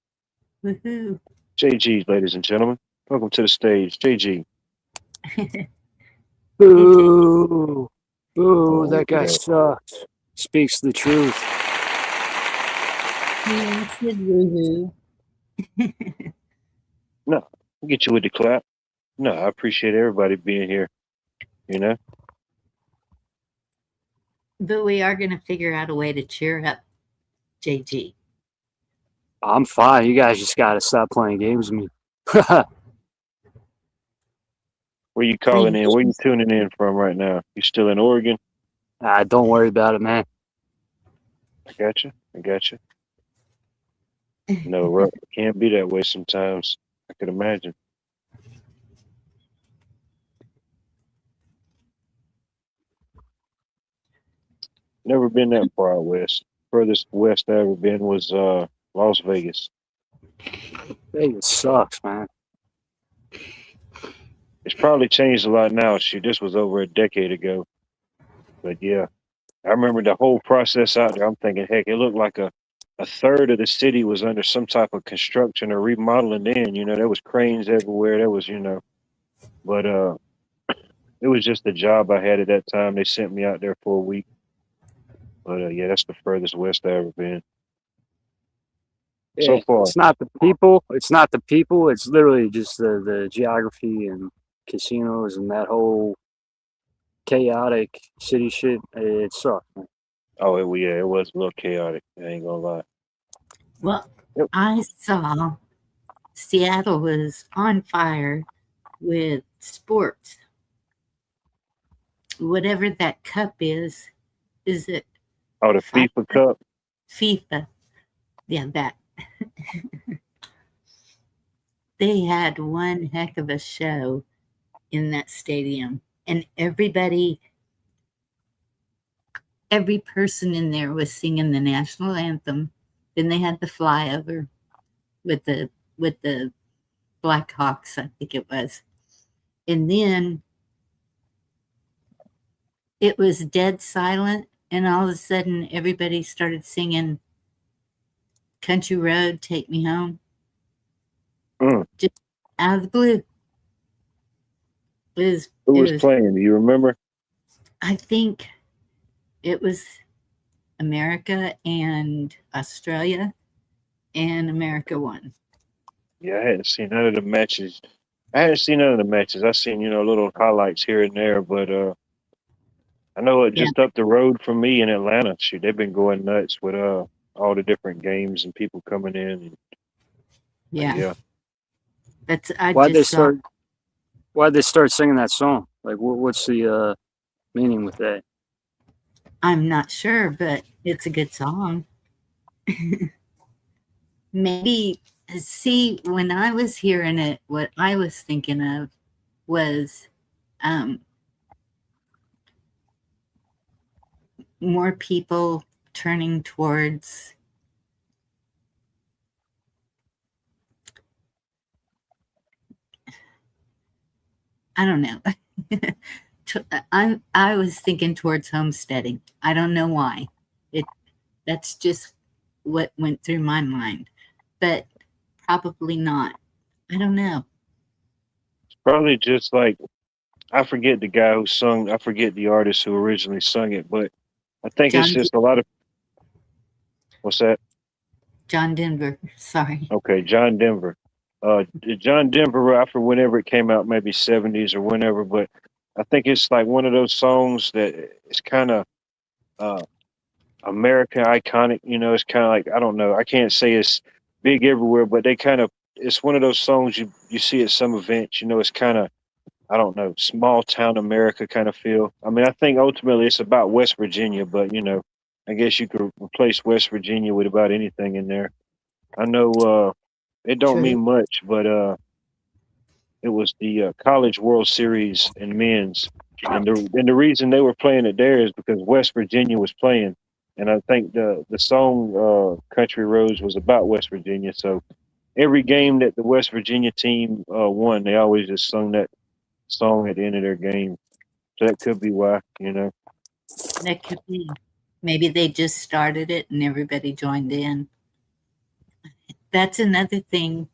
[SPEAKER 2] Woohoo.
[SPEAKER 1] JG, ladies and gentlemen, welcome to the stage. JG.
[SPEAKER 3] Boo! Boo!
[SPEAKER 1] Oh,
[SPEAKER 3] That
[SPEAKER 1] look at
[SPEAKER 3] guy
[SPEAKER 1] that.
[SPEAKER 3] sucks. Speaks the truth.
[SPEAKER 2] Yeah, I said woohoo.
[SPEAKER 1] No, I'll get you with the clap. No, I appreciate everybody being here, you know.
[SPEAKER 2] But we are going to figure out a way to cheer up JG.
[SPEAKER 3] I'm fine. You guys just gotta stop playing games with me.
[SPEAKER 1] Where you calling in? Where you tuning in from right now? You still in Oregon?
[SPEAKER 3] Don't worry about it, man.
[SPEAKER 1] I got you. I got you. No, Ruck, it can't be that way sometimes. I could imagine. Never been that far out west. Furthest west I ever been was Las Vegas.
[SPEAKER 3] Vegas sucks, man.
[SPEAKER 1] It's probably changed a lot now. Shoot, this was over a decade ago. But yeah, I remember the whole process out there. I'm thinking, heck, it looked like a third of the city was under some type of construction or remodeling then. There was cranes everywhere. There was, but it was just a job I had at that time. They sent me out there for a week. But yeah, that's the furthest west I ever been so
[SPEAKER 3] Yeah,
[SPEAKER 1] far.
[SPEAKER 3] it's not the people. It's not the people. It's literally just the geography and casinos and that whole chaotic city shit. It sucked. Man.
[SPEAKER 1] Oh, yeah, it was a little chaotic. I ain't gonna lie.
[SPEAKER 2] Well,
[SPEAKER 1] Yep.
[SPEAKER 2] I saw Seattle was on fire with sports. Whatever that cup is it
[SPEAKER 1] Oh, the FIFA Cup.
[SPEAKER 2] FIFA? Yeah, that. They had one heck of a show in that stadium, and every person in there was singing the national anthem. Then they had the flyover with the Blackhawks, I think it was. And then it was dead silent, and all of a sudden everybody started singing Country Road, Take Me Home. Just out of the blue. Who
[SPEAKER 1] was playing? Do you remember?
[SPEAKER 2] I think it was America and Australia, and America won.
[SPEAKER 1] Yeah, I hadn't seen none of the matches. I've seen little highlights here and there, but I know it
[SPEAKER 2] Yeah.
[SPEAKER 1] just up the road from me in Atlanta. Shoot, they've been going nuts with all the different games and people coming in. And,
[SPEAKER 2] Yeah.
[SPEAKER 1] yeah.
[SPEAKER 2] That's
[SPEAKER 3] Why'd they start singing that song? Like, what's the meaning with that?
[SPEAKER 2] I'm not sure, but it's a good song. Maybe, see, when I was hearing it, what I was thinking of was more people turning towards I don't know. I was thinking towards homesteading. I don't know why. That's just what went through my mind, but probably not. I don't know.
[SPEAKER 1] It's probably just like, I forget the guy who sung, I forget the artist who originally sung it, but I think it's
[SPEAKER 2] John
[SPEAKER 1] just a lot of, what's that?
[SPEAKER 2] John Denver. Sorry.
[SPEAKER 1] Okay, John Denver. John Denver, after whenever it came out, maybe 70s or whenever, but I think it's like one of those songs that it's kind of uh, American iconic. It's kind of like, I don't know. I can't say it's big everywhere, but it's one of those songs you see at some events. It's kind of, I don't know, small town America kind of feel. I mean, I think ultimately it's about West Virginia, but I guess you could replace West Virginia with about anything in there. I know it don't
[SPEAKER 2] True.
[SPEAKER 1] mean much, but it was the College World Series in men's, and the reason they were playing it there is because West Virginia was playing, and I think the song "Country Roads" was about West Virginia. So every game that the West Virginia team won, they always just sung that song at the end of their game. So that could be why.
[SPEAKER 2] That could be. Maybe they just started it and everybody joined in. That's another thing.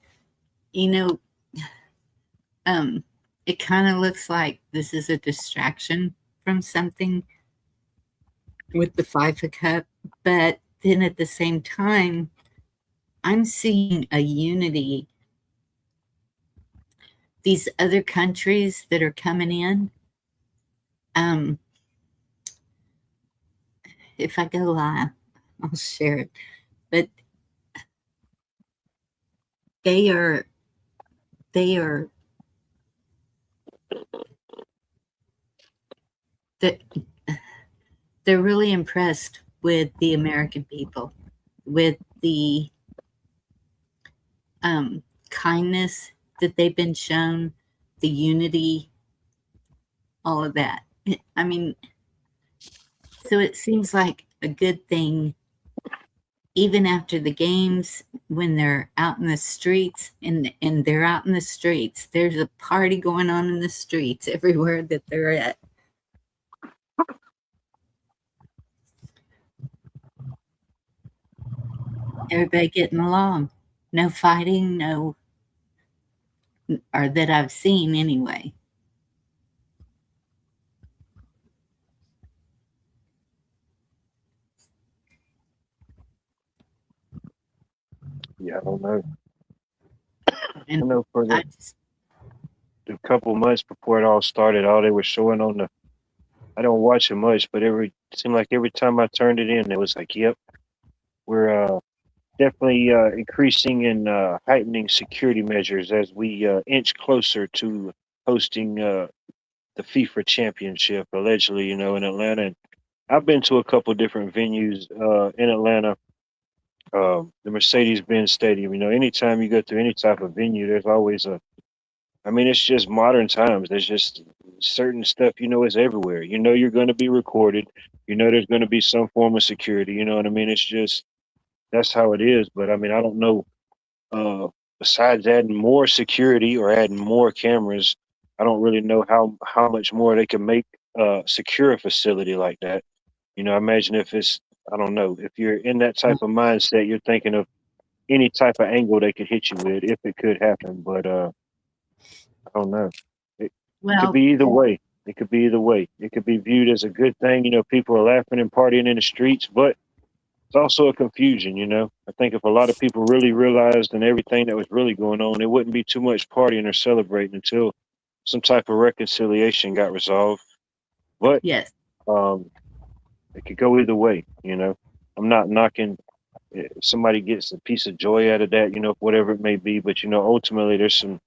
[SPEAKER 2] It kind of looks like this is a distraction from something with the FIFA Cup, but then at the same time, I'm seeing a unity. These other countries that are coming in, if I go live, I'll share it. But they are they're really impressed with the American people, with the kindness that they've been shown, the unity, all of that. I mean, so it seems like a good thing even after the games, when they're out in the streets, and they're out in the streets, there's a party going on in the streets everywhere that they're at. Everybody getting along. No fighting, no, or that I've seen anyway.
[SPEAKER 1] Yeah, I don't know. I
[SPEAKER 2] And
[SPEAKER 1] know for
[SPEAKER 2] I just,
[SPEAKER 1] the couple months before it all started, all they were showing on the. I don't watch it much, but it seemed like every time I turned it in, it was like, "Yep, we're definitely increasing and heightening security measures as we inch closer to hosting the FIFA Championship, allegedly, you know, in Atlanta." And I've been to a couple different venues in Atlanta. The Mercedes-Benz Stadium. You know, anytime you go to any type of venue, there's always a. I mean, it's just modern times. There's just certain stuff. You know, is everywhere. You know, you're going to be recorded. You know, there's going to be some form of security. You know what I mean? It's just that's how it is. But I mean, I don't know. Besides adding more security or adding more cameras, I don't really know how much more they can make secure a facility like that. You know, I imagine if it's I don't know if you're in that type of mindset, you're thinking of any type of angle they could hit you with if it could happen. But I don't know. It could
[SPEAKER 2] well,
[SPEAKER 1] be either way. It could be either way. It could be viewed as a good thing. You know, people are laughing and partying in the streets, but it's also a confusion, you know. I think if a lot of people really realized and everything that was really going on, it wouldn't be too much partying or celebrating until some type of reconciliation got resolved. But
[SPEAKER 2] yes.
[SPEAKER 1] um, it could go either way, you know. I'm not knocking if somebody gets a piece of joy out of that, you know, whatever it may be. But you know, ultimately, there's some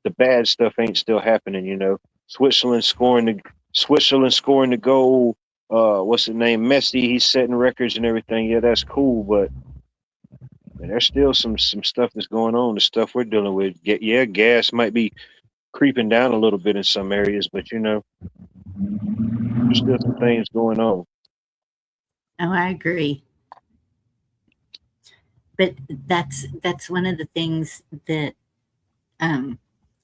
[SPEAKER 1] the bad stuff ain't still happening, you know. Switzerland scoring the Switzerland scoring the goal. What's the name? Messi. He's setting records and everything. Yeah, that's cool, but man, there's still some stuff that's going on. The stuff we're dealing with. Yeah, gas might be creeping down a little bit in some areas, but you know, there's still some things going on.
[SPEAKER 2] Oh, I agree. But that's one of the things that um,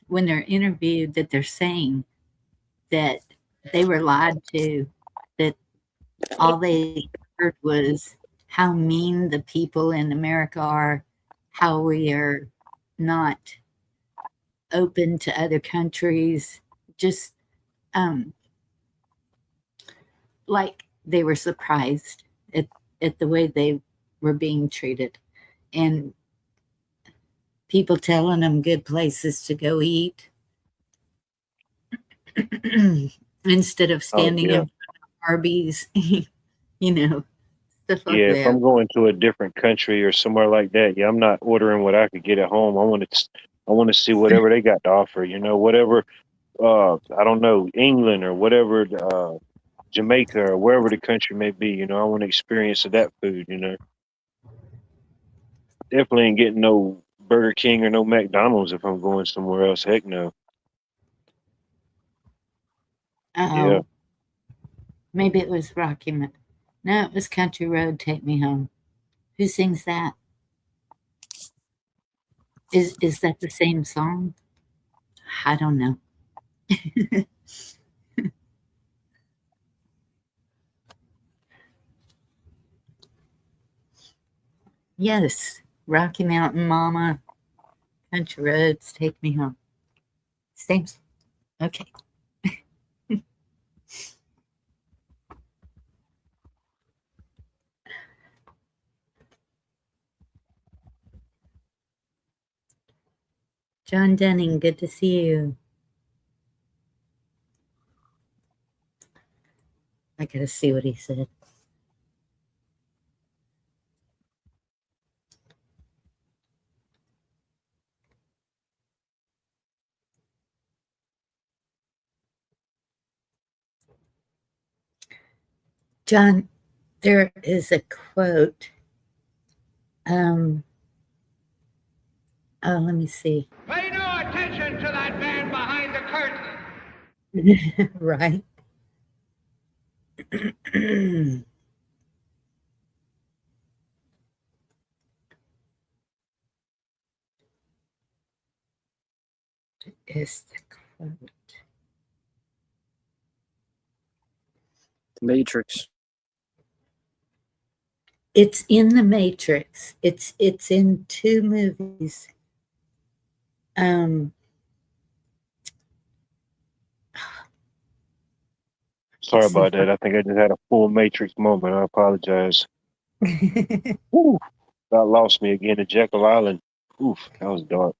[SPEAKER 2] when they're interviewed, that they're saying that they were lied to, that all they heard was how mean the people in America are, how we are not open to other countries, just um, like they were surprised at the way they were being treated, and people telling them good places to go eat instead of
[SPEAKER 1] Oh
[SPEAKER 2] standing
[SPEAKER 1] yeah,
[SPEAKER 2] in Arby's, you know, stuff like
[SPEAKER 1] yeah. If
[SPEAKER 2] that.
[SPEAKER 1] I'm going to a different country or somewhere like that, yeah, I'm not ordering what I could get at home. I want to see whatever they got to offer. You know, whatever. I don't know, England or whatever. Jamaica or wherever the country may be. You know, I want to experience of that food. You know, definitely ain't getting no Burger King or no McDonald's if I'm going somewhere else. Heck no. Yeah,
[SPEAKER 2] Oh, maybe it was Rocky Mountain. No, it was Country Road, Take Me Home. Who sings that? Is that the same song? I don't know. Yes, Rocky Mountain Mama, Country Roads, Take Me Home. Same. Okay. John Denning, good to see you. I gotta see what he said. John, there is a quote. Oh, let me see.
[SPEAKER 4] Pay no attention to that man behind the curtain.
[SPEAKER 2] Right. is the quote?
[SPEAKER 3] Matrix.
[SPEAKER 2] It's in the Matrix. It's in 2 movies.
[SPEAKER 1] Sorry about that. I think I just had a full Matrix moment. I apologize. Ooh, that lost me again at Jekyll Island. Oof, that was dark.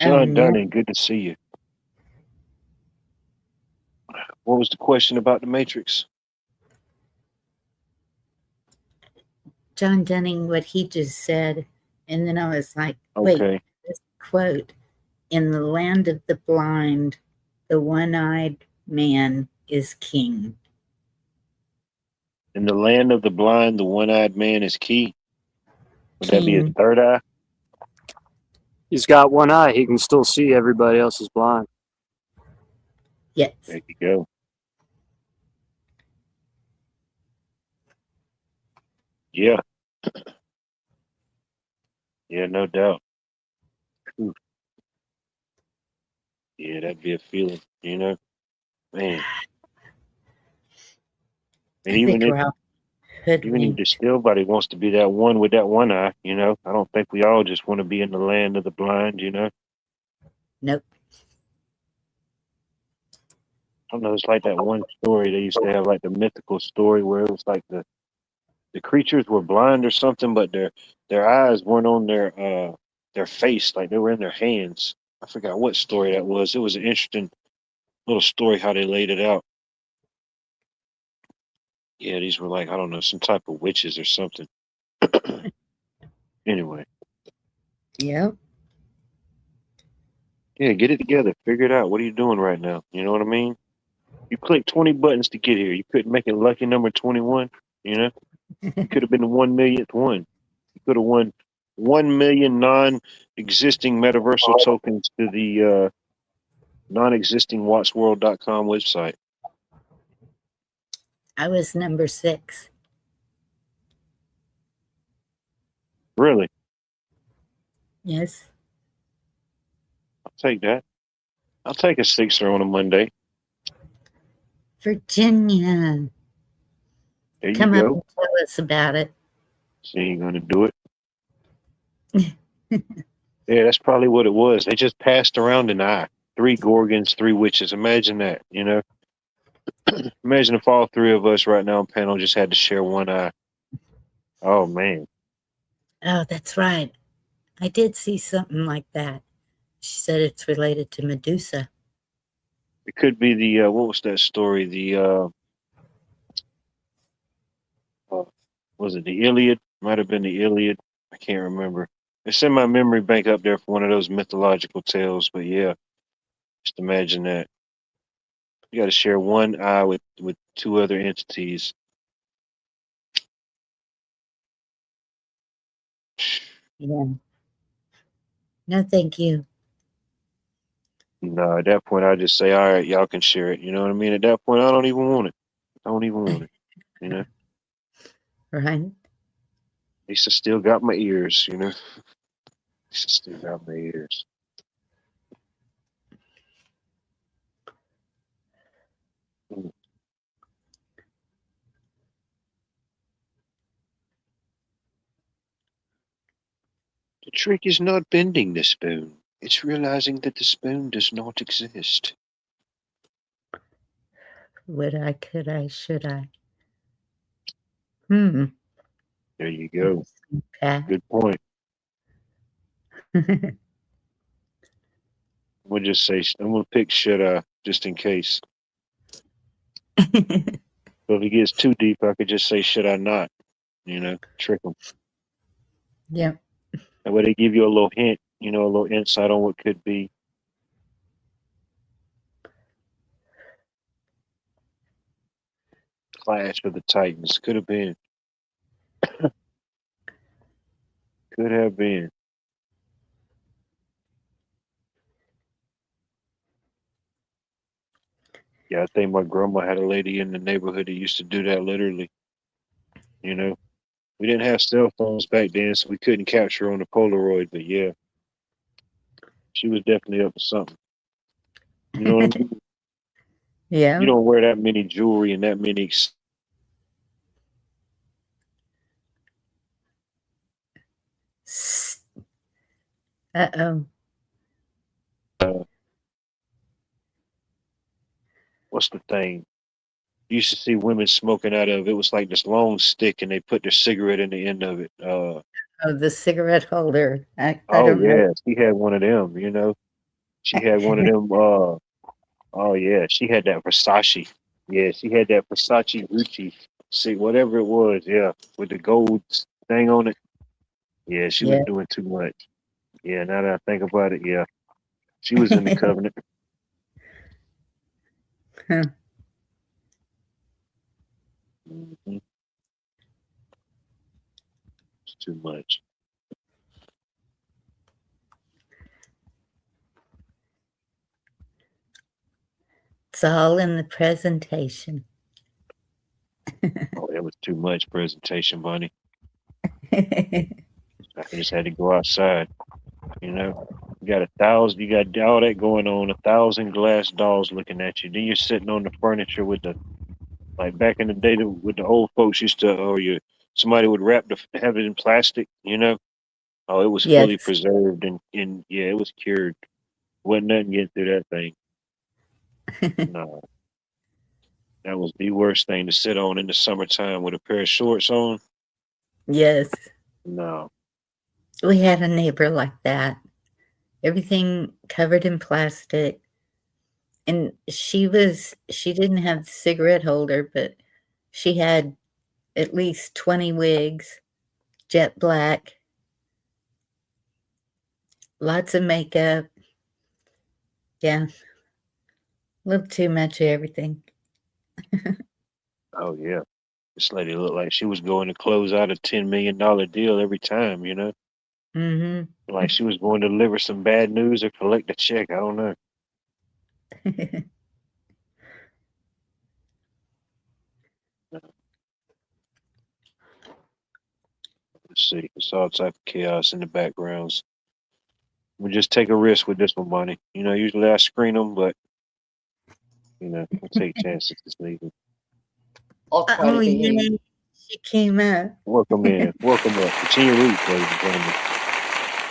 [SPEAKER 1] John
[SPEAKER 2] no.
[SPEAKER 1] Dunning, good to see you. What was the question about the Matrix?
[SPEAKER 2] John Dunning, what he just said, and then I was like, wait,
[SPEAKER 1] Okay.
[SPEAKER 2] this quote, in the land of the blind, the one-eyed man is king.
[SPEAKER 1] In the land of the blind, the one-eyed man is key. Would that be his
[SPEAKER 2] King.
[SPEAKER 1] third eye?
[SPEAKER 3] He's got one eye. He can still see. Everybody else is blind.
[SPEAKER 2] Yes.
[SPEAKER 1] There you go. Yeah. Yeah, no doubt. Oof. Yeah, that'd be a feeling, you know? Man. And
[SPEAKER 2] I think
[SPEAKER 1] even
[SPEAKER 2] we're all
[SPEAKER 1] if
[SPEAKER 2] hoodwinked.
[SPEAKER 1] the still body wants to be that one with that one eye, you know? I don't think we all just want to be in the land of the blind, you know?
[SPEAKER 2] Nope.
[SPEAKER 1] I don't know, it's like that one story they used to have, like the mythical story where it was like the creatures were blind or something, but their eyes weren't on their face, like they were in their hands. I forgot what story that was. It was an interesting little story how they laid it out. Yeah, these were like, I don't know, some type of witches or something. Anyway,
[SPEAKER 2] Yep.
[SPEAKER 1] yeah, get it together, figure it out. What are you doing right now? You know what I mean? You clicked 20 buttons to get here. You couldn't make it lucky number 21, you know? You could have been the 1 millionth one. You could have won 1 million non-existing metaversal tokens to the non-existing wattsworld.com website.
[SPEAKER 2] I was number 6.
[SPEAKER 1] Really?
[SPEAKER 2] Yes.
[SPEAKER 1] I'll take that. I'll take a 6er on a Monday.
[SPEAKER 2] Virginia.
[SPEAKER 1] There you
[SPEAKER 2] Come up
[SPEAKER 1] go.
[SPEAKER 2] and tell us about it.
[SPEAKER 1] She ain't gonna do it. Yeah, that's probably what it was. They just passed around an eye. 3 Gorgons, 3 witches. Imagine that, you know? Imagine if all 3 of us right now on panel just had to share one eye. Oh, man.
[SPEAKER 2] Oh, that's right. I did see something like that. She said it's related to Medusa.
[SPEAKER 1] It could be the, what was that story? The, was it the Iliad? Might have been the Iliad. I can't remember. It's in my memory bank up there for one of those mythological tales, but yeah, just imagine that. You got to share one eye with 2 other entities.
[SPEAKER 2] Yeah. No, thank you.
[SPEAKER 1] No, at that point, I just say, all right, y'all can share it. You know what I mean? At that point, I don't even want it. I don't even want it. You know? At
[SPEAKER 2] Right?
[SPEAKER 1] least I still got my ears, you know? At least I still got my ears. The trick is not bending the spoon. It's realizing that the spoon does not exist.
[SPEAKER 2] Would I, could I, should I? Hmm.
[SPEAKER 1] There you go.
[SPEAKER 2] Pat.
[SPEAKER 1] Good point. We'll just say, I'm going to pick should I, just in case. So if it gets too deep, I could just say, should I not? You know, trick them.
[SPEAKER 2] Yep.
[SPEAKER 1] That way they give you a little hint, you know, a little insight on what could be. Clash of the Titans. Could have been. Could have been. Yeah, I think my grandma had a lady in the neighborhood that used to do that literally. You know, we didn't have cell phones back then, so we couldn't capture her on the Polaroid, but yeah, she was definitely up to something. You know what I mean?
[SPEAKER 2] Yeah.
[SPEAKER 1] You don't wear that many jewelry and that many.
[SPEAKER 2] Uh-oh.
[SPEAKER 1] What's the thing? You used to see women smoking out of it. Was like this long stick, and they put their cigarette in the end of it.
[SPEAKER 2] Oh, the cigarette holder. I
[SPEAKER 1] Oh
[SPEAKER 2] don't know.
[SPEAKER 1] yeah, she had one of them. You know, she had one of them. Oh yeah, she had that Versace. Yeah, she had that Versace Gucci. See, whatever it was. Yeah, with the gold thing on it. Yeah, she was
[SPEAKER 2] Yeah.
[SPEAKER 1] doing too much. Yeah, now that I think about it, yeah, she was in the covenant.
[SPEAKER 2] Huh.
[SPEAKER 1] Mhm. It's too much.
[SPEAKER 2] It's all in the presentation.
[SPEAKER 1] Oh, that was too much presentation, Bunny. I just had to go outside. You know, you got 1,000, you got all that going on, 1,000 glass dolls looking at you. Then you're sitting on the furniture with the, like back in the day, with the old folks used to, or somebody would have it in plastic, you know? Oh, it was
[SPEAKER 2] Yes.
[SPEAKER 1] fully preserved and yeah, it was cured. Wasn't nothing getting through that thing. No, that was the worst thing to sit on in the summertime with a pair of shorts on.
[SPEAKER 2] Yes.
[SPEAKER 1] No.
[SPEAKER 2] We had a neighbor like that. Everything covered in plastic. And she didn't have the cigarette holder, but she had at least 20 wigs, jet black, lots of makeup. Yeah, a little too much of everything.
[SPEAKER 1] Oh yeah. This lady looked like she was going to close out a $10 million deal every time, you know?
[SPEAKER 2] Mm-hmm.
[SPEAKER 1] Like she was going to deliver some bad news or collect a check. I don't know. Let's see. It's all type of chaos in the backgrounds. We just take a risk with this one, Bonnie. You know, usually I screen them, but you know, we'll take chances this evening.
[SPEAKER 5] I'll try
[SPEAKER 2] Oh,
[SPEAKER 5] to behave.
[SPEAKER 2] yay. She came up.
[SPEAKER 1] Welcome in. Welcome up. Virginia Root, ladies and gentlemen.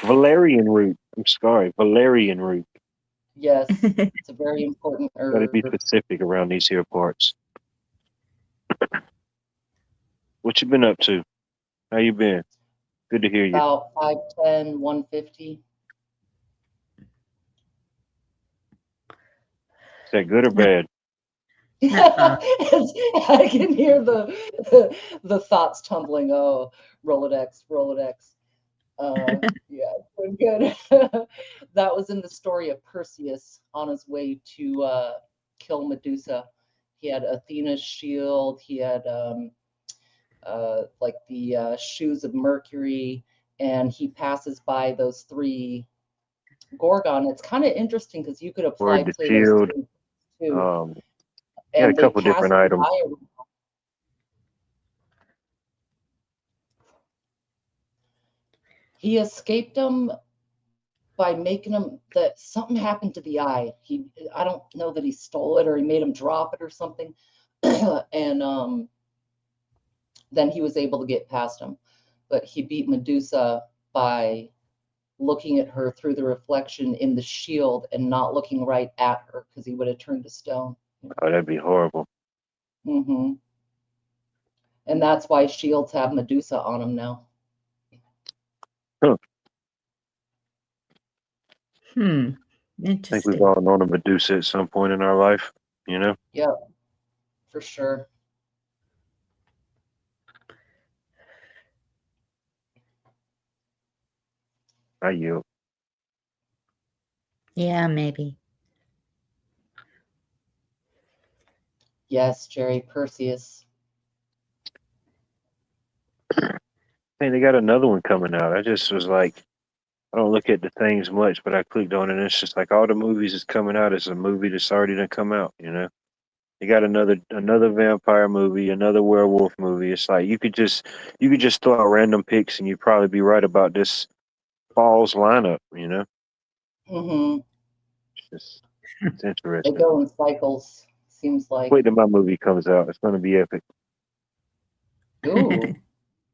[SPEAKER 1] Valerian root. I'm sorry, Valerian root.
[SPEAKER 5] Yes, it's a very important
[SPEAKER 1] Got to be
[SPEAKER 5] herb.
[SPEAKER 1] specific around these here parts. What you been up to? How you been? Good to hear you.
[SPEAKER 5] About 5'10", 150.
[SPEAKER 1] Is that good or bad?
[SPEAKER 5] I can hear the thoughts tumbling. Oh, Rolodex, Rolodex. Yeah, good. That was in the story of Perseus on his way to kill Medusa. He had Athena's shield. He had like the shoes of Mercury, and he passes by those three Gorgon. It's kind of interesting because you could apply
[SPEAKER 1] Word the
[SPEAKER 5] Plato's
[SPEAKER 1] shield.
[SPEAKER 5] theory too,
[SPEAKER 1] Yeah, a
[SPEAKER 5] and they
[SPEAKER 1] couple
[SPEAKER 5] pass
[SPEAKER 1] different
[SPEAKER 5] him
[SPEAKER 1] items.
[SPEAKER 5] by. He escaped them by making him that something happened to the eye. I don't know that he stole it or he made him drop it or something, and then he was able to get past him. But he beat Medusa by looking at her through the reflection in the shield and not looking right at her because he would have turned to stone.
[SPEAKER 1] Oh, that'd be horrible.
[SPEAKER 5] Mm-hmm. And that's why shields have Medusa on them now.
[SPEAKER 1] Huh. I think
[SPEAKER 2] Interesting.
[SPEAKER 1] we've all known a Medusa at some point in our life, you know?
[SPEAKER 5] Yep, for sure.
[SPEAKER 1] I yield.
[SPEAKER 2] Yeah, maybe.
[SPEAKER 5] Yes, Jerry, Perseus.
[SPEAKER 1] Hey, they got another one coming out. I just was like, I don't look at the things much, but I clicked on it and it's just like all the movies that's coming out is a movie that's already done come out, you know? You got another vampire movie, another werewolf movie. It's like you could just throw out random picks and you'd probably be right about this fall's lineup, you know?
[SPEAKER 5] Mm-hmm.
[SPEAKER 1] It's just It's
[SPEAKER 5] They
[SPEAKER 1] interesting.
[SPEAKER 5] go in cycles, seems like.
[SPEAKER 1] Wait till my movie comes out. It's going to be epic.
[SPEAKER 5] Ooh.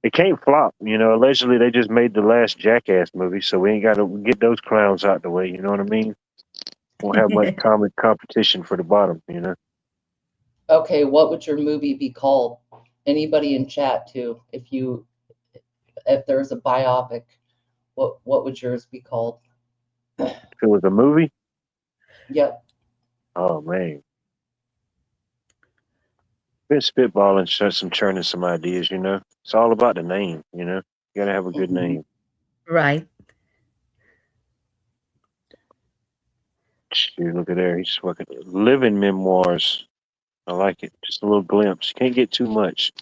[SPEAKER 1] It can't flop. You know, allegedly they just made the last Jackass movie, so we ain't got to get those clowns out the way. You know what I mean? Won't have much comic competition for the bottom. You know.
[SPEAKER 5] Okay, what would your movie be called? Anybody in chat too. If there's a biopic, what would yours be called?
[SPEAKER 1] If it was a movie,
[SPEAKER 5] Yep.
[SPEAKER 1] oh man, been spitballing, some churning some ideas. You know, it's all about the name. You know, you gotta have a good
[SPEAKER 5] Mhm.
[SPEAKER 1] name.
[SPEAKER 2] Right.
[SPEAKER 1] Shoot, look at there. He's fucking living memoirs. I like it. Just a little glimpse. Can't get too much.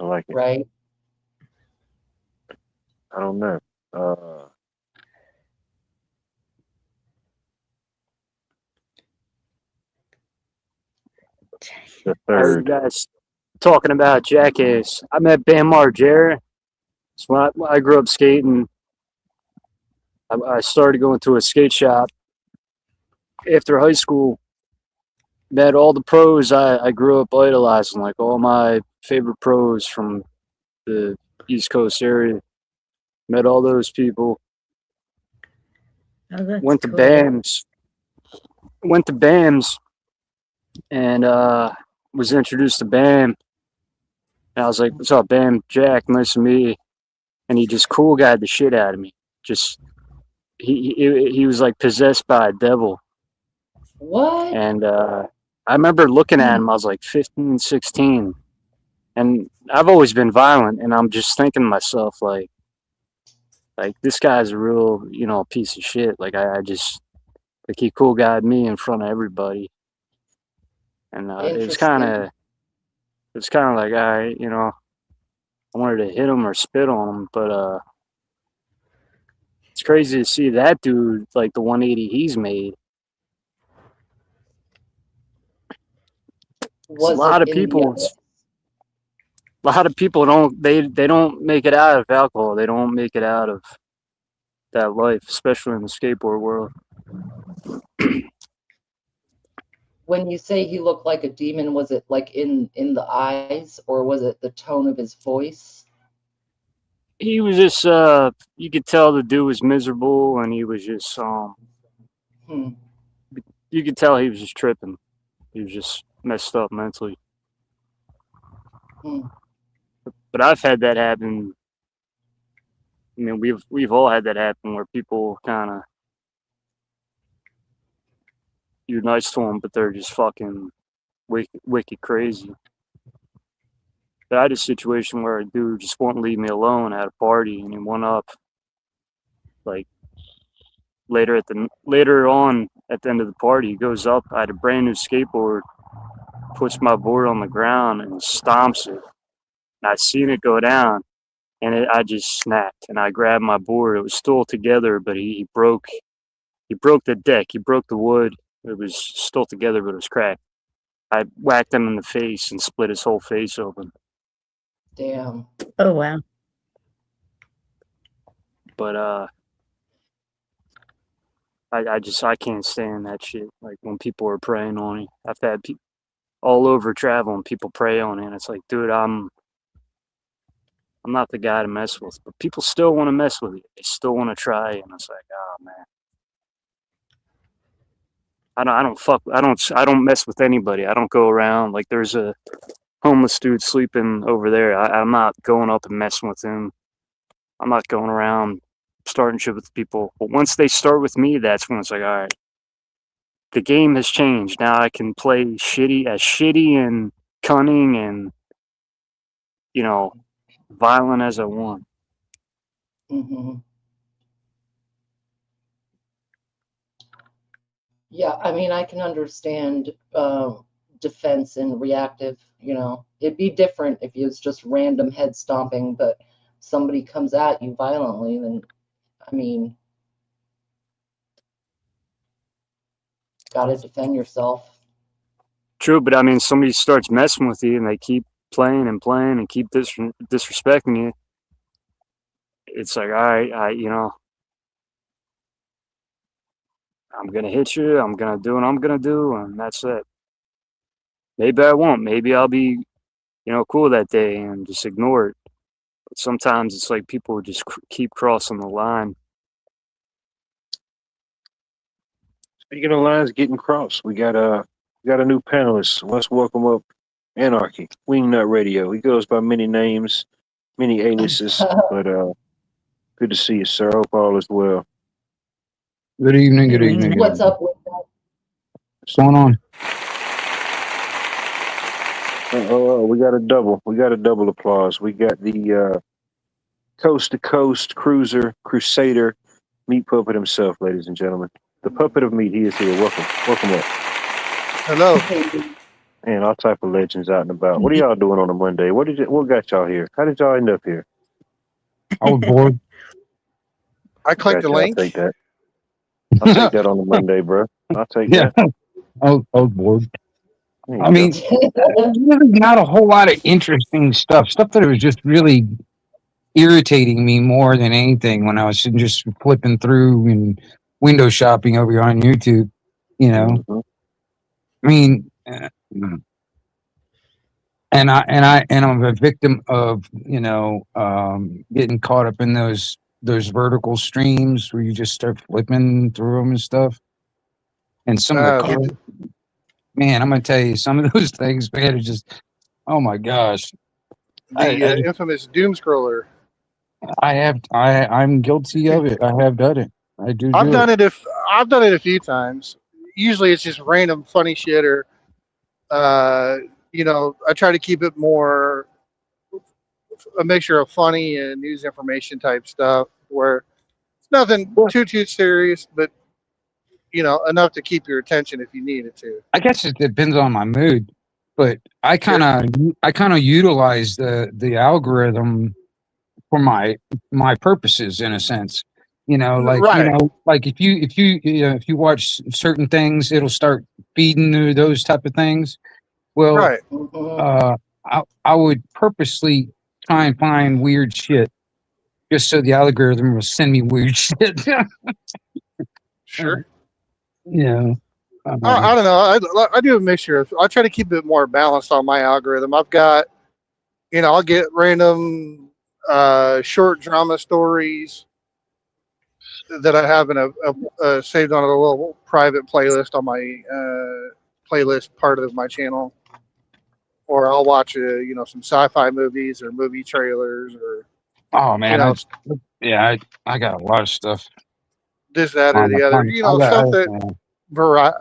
[SPEAKER 1] I like it.
[SPEAKER 5] Right.
[SPEAKER 1] I don't know. Uh, the
[SPEAKER 3] I heard you
[SPEAKER 1] third.
[SPEAKER 3] guys talking about Jackass. I met Bam Margera. So when I grew up skating, I started going to a skate shop after high school. Met all the pros I grew up idolizing, like all my favorite pros from the East Coast area. Met all those people.
[SPEAKER 2] Oh, that's
[SPEAKER 3] Went to
[SPEAKER 2] cool.
[SPEAKER 3] BAMS. Went to BAMS and was introduced to Bam. And I was like, "What's up, Bam? Jack, nice to meet you." And he just cool guyed the shit out of me. Just he was like possessed by a devil.
[SPEAKER 5] What?
[SPEAKER 3] And I remember looking at him. I was like 15, 16, and I've always been violent. And I'm just thinking to myself, like this guy's a real, piece of shit. Like I just like he cool guyed me in front of everybody. And
[SPEAKER 5] Interesting.
[SPEAKER 3] it was kind of like, all right, I wanted to hit him or spit on him, but it's crazy to see that dude, like the 180 he's made. 'Cause
[SPEAKER 5] Was it in the evidence?
[SPEAKER 3] a lot of people they don't make it out of alcohol. They don't make it out of that life, especially in the skateboard world.
[SPEAKER 5] When you say he looked like a demon, was it like in the eyes, or was it the tone of his voice?
[SPEAKER 3] He was just you could tell the dude was miserable, and he was just
[SPEAKER 5] Hmm.
[SPEAKER 3] you could tell he was just tripping. He was just messed up mentally.
[SPEAKER 5] Hmm.
[SPEAKER 3] But I've had that happen. I mean, we've all had that happen where people kind of you're nice to them, but they're just fucking wicked crazy. But I had a situation where a dude just wouldn't leave me alone at a party, and he went up like later on at the end of the party. He goes up. I had a brand new skateboard, puts my board on the ground and stomps it. And I seen it go down, and I just snapped. And I grabbed my board. It was still together, but he broke the deck. He broke the wood. It was still together, but it was cracked. I whacked him in the face and split his whole face open.
[SPEAKER 5] Damn.
[SPEAKER 2] Oh, wow.
[SPEAKER 3] But I can't stand that shit. Like when people are preying on you. I've had people all over travel and people prey on you, and it's like, dude, I'm not the guy to mess with. But people still want to mess with you. They still want to try, and it's like, oh man. I don't mess with anybody. I don't go around like there's a homeless dude sleeping over there. I'm not going up and messing with him. I'm not going around starting shit with people. But once they start with me, that's when it's like, all right, the game has changed. Now I can play shitty and cunning and violent as I want.
[SPEAKER 5] Hmm. Yeah, I mean, I can understand defense and reactive. It'd be different if it was just random head stomping, but somebody comes at you violently, then, I mean, gotta defend yourself.
[SPEAKER 3] True, but I mean, somebody starts messing with you and they keep playing and playing and keep disrespecting you. It's like, all right, I'm gonna hit you. I'm gonna do what I'm gonna do, and that's it. Maybe I won't. Maybe I'll be, cool that day and just ignore it. But sometimes it's like people just keep crossing the line.
[SPEAKER 1] Speaking of lines getting crossed, we got a new panelist. Let's welcome up Anarchy, Wingnut Radio. He goes by many names, many aliases, but good to see you, sir. Hope all is well.
[SPEAKER 6] Good evening. Good evening.
[SPEAKER 5] What's up with that?
[SPEAKER 6] What's going on?
[SPEAKER 1] We got a double. We got a double applause. We got the coast to coast cruiser crusader meat puppet himself, ladies and gentlemen. The puppet of meat. He is here. Welcome up.
[SPEAKER 7] Hello.
[SPEAKER 1] Man, all type of legends out and about. What are y'all doing on a Monday? What got y'all here? How did y'all end up here?
[SPEAKER 6] I was bored.
[SPEAKER 7] I clicked the
[SPEAKER 1] Gotcha,
[SPEAKER 7] link.
[SPEAKER 1] I'll take that. I'll take that on a Monday, bro. I'll take
[SPEAKER 6] Yeah,
[SPEAKER 1] that.
[SPEAKER 6] I was bored.
[SPEAKER 1] There you
[SPEAKER 6] I mean, there's really not a whole lot of interesting stuff. Stuff that was just really irritating me more than anything when I was just flipping through and window shopping over here on YouTube.
[SPEAKER 1] go. Mhm.
[SPEAKER 6] I mean, and I'm a victim of getting caught up in those vertical streams where you just start flipping through them and stuff. And some of the cars, man, I'm gonna tell you, some of those things, man, are just, oh my gosh.
[SPEAKER 7] The infamous doom scroller.
[SPEAKER 6] I'm guilty of it. I have done it. I do.
[SPEAKER 7] I've done it a few times. Usually it's just random funny shit or I try to keep it more a mixture of funny and news information type stuff where it's nothing too serious, but enough to keep your attention if you need it to.
[SPEAKER 6] I guess it depends on my mood, but I kind of utilize the algorithm for my purposes in a sense.
[SPEAKER 7] Right.
[SPEAKER 6] Like if you watch certain things, it'll start feeding you those type of things. Well,
[SPEAKER 7] Right.
[SPEAKER 6] I would purposely try and find weird shit just so the algorithm will send me weird shit.
[SPEAKER 7] Sure.
[SPEAKER 6] I
[SPEAKER 7] I don't know. I do a mixture. I try to keep it more balanced on my algorithm. I've got, I'll get random short drama stories that I have in a saved on a little private playlist on my playlist part of my channel, or I'll watch some sci-fi movies or movie trailers or
[SPEAKER 6] oh man, I got a lot of stuff.
[SPEAKER 7] this, that, or the other. Stuff that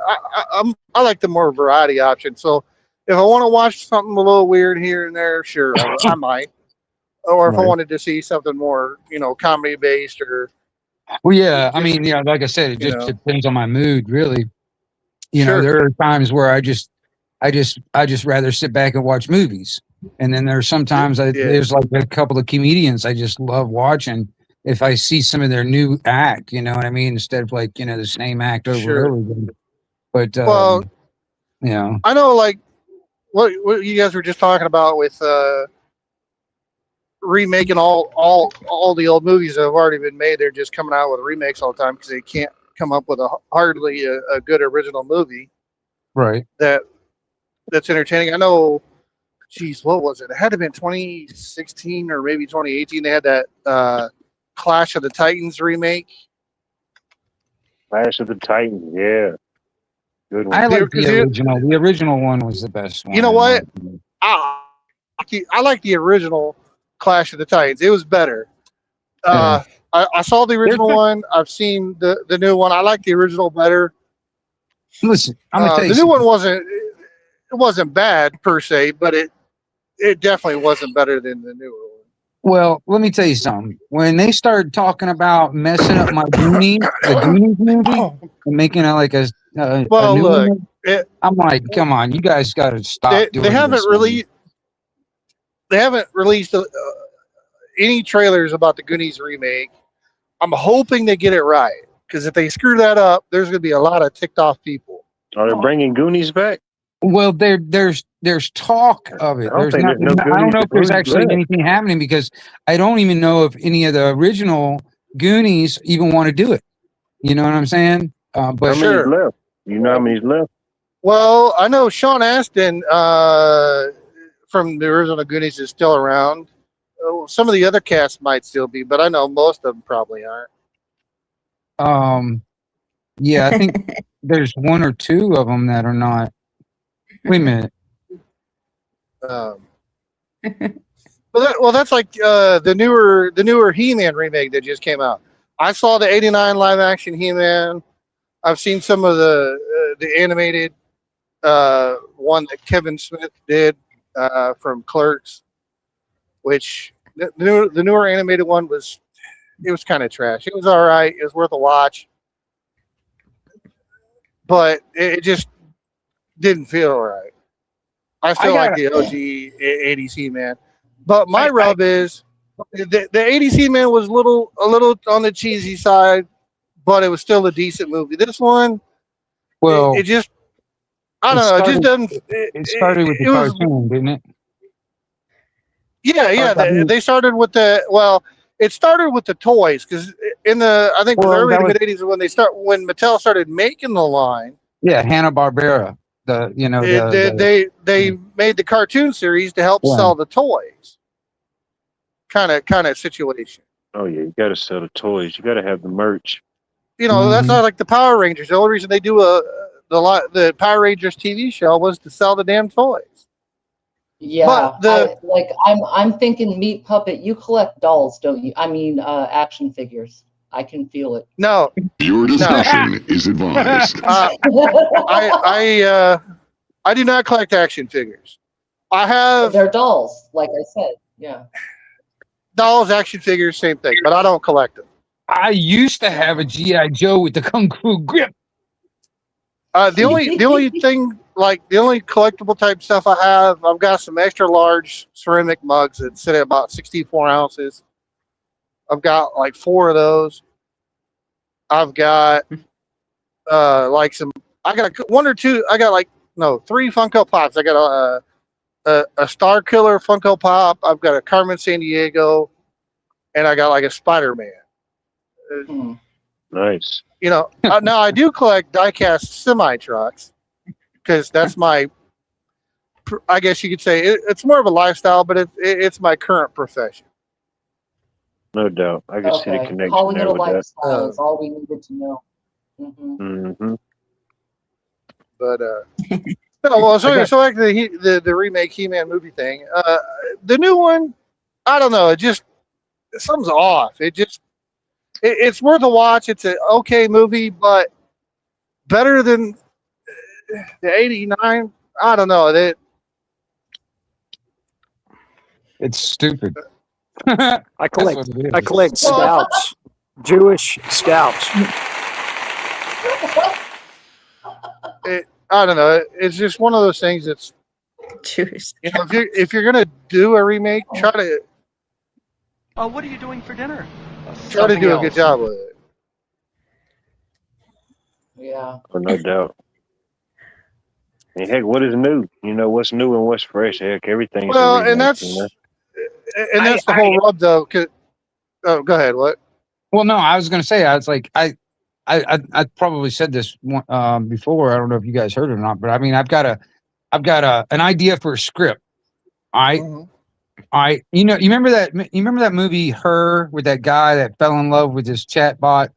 [SPEAKER 7] I like the more variety option. So if I want to watch something a little weird here and there, sure, I might. Or if I wanted to see something more, comedy based or.
[SPEAKER 6] Well, yeah, I mean, like I said, it just depends on my mood, really.
[SPEAKER 7] Sure.
[SPEAKER 6] There are times where I just rather sit back and watch movies, and then there's sometimes there's like a couple of comedians I just love watching. If I see some of their new act, you know what I mean, instead of like the same act over and over again. But
[SPEAKER 7] I know like what you guys were just talking about with remaking all the old movies that have already been made. They're just coming out with remakes all the time because they can't come up with hardly a good original movie.
[SPEAKER 6] Right.
[SPEAKER 7] That's entertaining. I know. Geez, what was it? It had to have been 2016 or maybe 2018. They had that Clash of the Titans remake.
[SPEAKER 1] Clash of the Titans, yeah. Good one.
[SPEAKER 6] I like the original. The original one was the best one.
[SPEAKER 7] You know what? I like the original Clash of the Titans. It was better. I saw the original one. I've seen the new one. I like the original better.
[SPEAKER 6] Listen, I'm gonna tell you
[SPEAKER 7] the new one wasn't bad per se, but it definitely wasn't better than the newer one.
[SPEAKER 6] Well, let me tell you something. When they started talking about messing up my Goonies, the Goonies movie, and making it like a new one, I'm like, come on, you guys got to stop doing this.
[SPEAKER 7] They haven't released any trailers about the Goonies remake. I'm hoping they get it right, because if they screw that up, there's going to be a lot of ticked off people.
[SPEAKER 1] Are they bringing Goonies back?
[SPEAKER 6] Well, there's talk of it. I don't know if there's actually anything happening, because I don't even know if any of the original Goonies even want to do it. You know what I'm saying?
[SPEAKER 1] How
[SPEAKER 6] But
[SPEAKER 1] many's
[SPEAKER 7] Sure.
[SPEAKER 1] left? You know how many's left?
[SPEAKER 7] Well, I know Sean Astin from the original Goonies is still around. Some of the other cast might still be, but I know most of them probably aren't.
[SPEAKER 6] yeah, I think there's one or two of them that are not. Wait a minute.
[SPEAKER 7] Um, well, that's like the newer He-Man remake that just came out. I saw the '89 live action He-Man. I've seen some of the animated one that Kevin Smith did from Clerks, which the newer animated one was kind of trash. It was all right. It was worth a watch, but it just didn't feel right. I still like the OG '80s He-Man, but my rub is the '80s He-Man was a little on the cheesy side, but it was still a decent movie. This one,
[SPEAKER 6] Well,
[SPEAKER 7] it just I don't know. It just doesn't.
[SPEAKER 6] it started with the
[SPEAKER 7] was
[SPEAKER 6] cartoon, didn't it?
[SPEAKER 7] yeah.
[SPEAKER 6] I mean-
[SPEAKER 7] They started with it started with the toys because in the I think
[SPEAKER 6] Well,
[SPEAKER 7] the early
[SPEAKER 6] that
[SPEAKER 7] to
[SPEAKER 6] was-
[SPEAKER 7] mid '80s when Mattel started making the line.
[SPEAKER 6] Yeah, Hanna-Barbera.
[SPEAKER 7] They made the cartoon series to help
[SPEAKER 6] Yeah.
[SPEAKER 7] sell the toys. Kind of situation.
[SPEAKER 1] Oh yeah, you gotta sell the toys. You gotta have the merch.
[SPEAKER 7] That's
[SPEAKER 6] Mhm.
[SPEAKER 7] not like the Power Rangers. The only reason they do the Power Rangers TV show was to sell the damn toys.
[SPEAKER 5] Yeah,
[SPEAKER 7] But
[SPEAKER 5] I'm thinking Meat Puppet. You collect dolls, don't you? I mean, action figures. I can feel it.
[SPEAKER 7] No,
[SPEAKER 8] Your discretion is advised.
[SPEAKER 7] I do not collect action figures. I have
[SPEAKER 5] They're dolls, like I said. Yeah.
[SPEAKER 7] dolls, action figures, same thing, but I don't collect them.
[SPEAKER 6] I used to have a GI Joe with the Kung Fu grip.
[SPEAKER 7] The only thing, like the only collectible type stuff I've got some extra large ceramic mugs that sit at about 64 ounces. I've got like 4 of those. I've got like I got 1 or 2. I got 3 Funko Pops. I got a Star Killer Funko Pop. I've got a Carmen Sandiego, and I got like a Spider-Man.
[SPEAKER 5] Hmm.
[SPEAKER 1] Nice.
[SPEAKER 7] Now I do collect diecast semi trucks because that's my. I guess you could say it's more of a lifestyle, but it's my current profession.
[SPEAKER 1] No doubt. I can see the
[SPEAKER 5] Okay.
[SPEAKER 1] connection
[SPEAKER 5] Calling it
[SPEAKER 1] there
[SPEAKER 5] a
[SPEAKER 1] with that.
[SPEAKER 5] lifestyle is all we needed to know. Hmm.
[SPEAKER 1] Mm-hmm.
[SPEAKER 7] But no, well, so like the remake He-Man movie thing, the new one, I don't know. It just something's off. It's worth a watch. It's an okay movie, but better than the '89. I don't know.
[SPEAKER 6] It's stupid.
[SPEAKER 3] I
[SPEAKER 6] That's
[SPEAKER 3] collect
[SPEAKER 6] what it is.
[SPEAKER 3] I collect scalps, Jewish scalps.
[SPEAKER 7] I don't know. It's just one of those things that's
[SPEAKER 2] Jewish.
[SPEAKER 7] if you're gonna do a remake, try to
[SPEAKER 9] What are you doing for dinner?
[SPEAKER 7] do a good job with it.
[SPEAKER 5] Yeah.
[SPEAKER 1] Oh, no doubt. And heck, what is new? What's new and what's fresh? Heck, everything's.
[SPEAKER 7] Well,
[SPEAKER 1] a remake,
[SPEAKER 7] and that's the whole rub, though. Oh, go ahead. What?
[SPEAKER 6] Well, no, I was going to say, I was like, I probably said this before. I don't know if you guys heard it or not, but I mean, I've got an idea for a script.
[SPEAKER 7] Mhm.
[SPEAKER 6] You remember that movie Her with that guy that fell in love with this chat bot?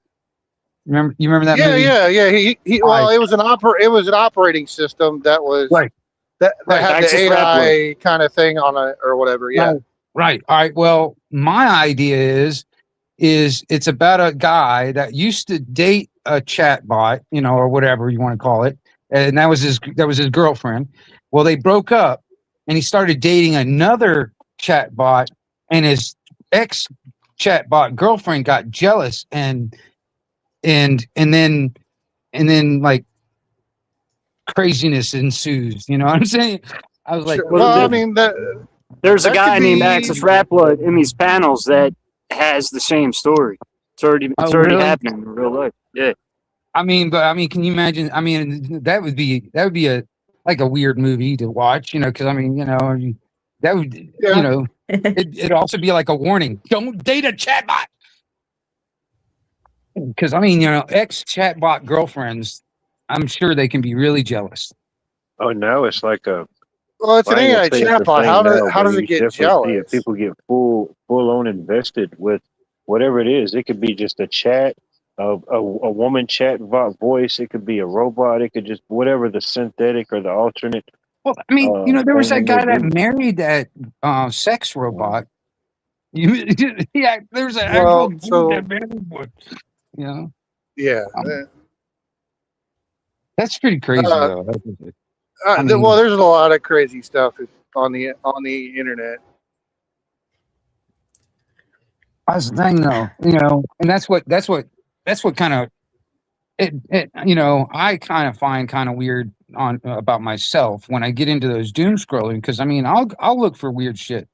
[SPEAKER 6] You remember that movie?
[SPEAKER 7] Yeah. Well, it was an operating system that was
[SPEAKER 6] Right.
[SPEAKER 7] that
[SPEAKER 3] Right,
[SPEAKER 7] had
[SPEAKER 3] Access
[SPEAKER 7] the AI
[SPEAKER 3] Rapid.
[SPEAKER 7] kind of thing on it or whatever. Yeah.
[SPEAKER 6] Right. All right. Well, my idea is it's about a guy that used to date a chat bot, or whatever you want to call it, and that was his girlfriend. Well, they broke up, and he started dating another chat bot, and his ex chat bot girlfriend got jealous, and then like craziness ensues. You know what I'm saying? I was like,
[SPEAKER 7] Sure.
[SPEAKER 3] well,
[SPEAKER 7] Well, I
[SPEAKER 3] the-
[SPEAKER 7] mean
[SPEAKER 3] There's a
[SPEAKER 7] That
[SPEAKER 3] guy
[SPEAKER 7] could
[SPEAKER 3] named
[SPEAKER 7] be-
[SPEAKER 3] Axis Raploid in these panels that has the same story. It's already
[SPEAKER 6] Oh,
[SPEAKER 3] already
[SPEAKER 6] really?
[SPEAKER 3] happening in real life. Yeah.
[SPEAKER 6] can you imagine? I mean, that would be a weird movie to watch, because that would,
[SPEAKER 7] Yeah.
[SPEAKER 6] it'd also be like a warning: don't date a chatbot. Because I mean, ex chatbot girlfriends, I'm sure they can be really jealous.
[SPEAKER 1] Oh, now it's like a.
[SPEAKER 7] Well, it's
[SPEAKER 1] Well,
[SPEAKER 7] an
[SPEAKER 1] I ain't gonna
[SPEAKER 7] AI
[SPEAKER 1] say it's a
[SPEAKER 7] chatbot.
[SPEAKER 1] thing now,
[SPEAKER 7] How
[SPEAKER 1] but
[SPEAKER 7] does it
[SPEAKER 1] you
[SPEAKER 7] get
[SPEAKER 1] definitely see it.
[SPEAKER 7] jealous?
[SPEAKER 1] People get full on invested with whatever it is. It could be just a chat, a woman chat voice. It could be a robot. It could just whatever the synthetic or the alternate
[SPEAKER 6] Well, I mean, there was
[SPEAKER 1] thing
[SPEAKER 6] that
[SPEAKER 1] that
[SPEAKER 6] guy
[SPEAKER 1] may
[SPEAKER 6] that
[SPEAKER 1] be.
[SPEAKER 6] married that sex robot. Yeah, there's an actual
[SPEAKER 7] Well,
[SPEAKER 6] dude that married one. You know,
[SPEAKER 7] yeah.
[SPEAKER 6] that's pretty crazy
[SPEAKER 7] Uh,
[SPEAKER 6] though. I
[SPEAKER 7] well,
[SPEAKER 6] mean,
[SPEAKER 7] there's a lot of crazy stuff on the internet.
[SPEAKER 6] that's the thing though. And that's what kind of it. I kind of find kind of weird on about myself when I get into those doom scrolling because I mean, I'll look for weird shit.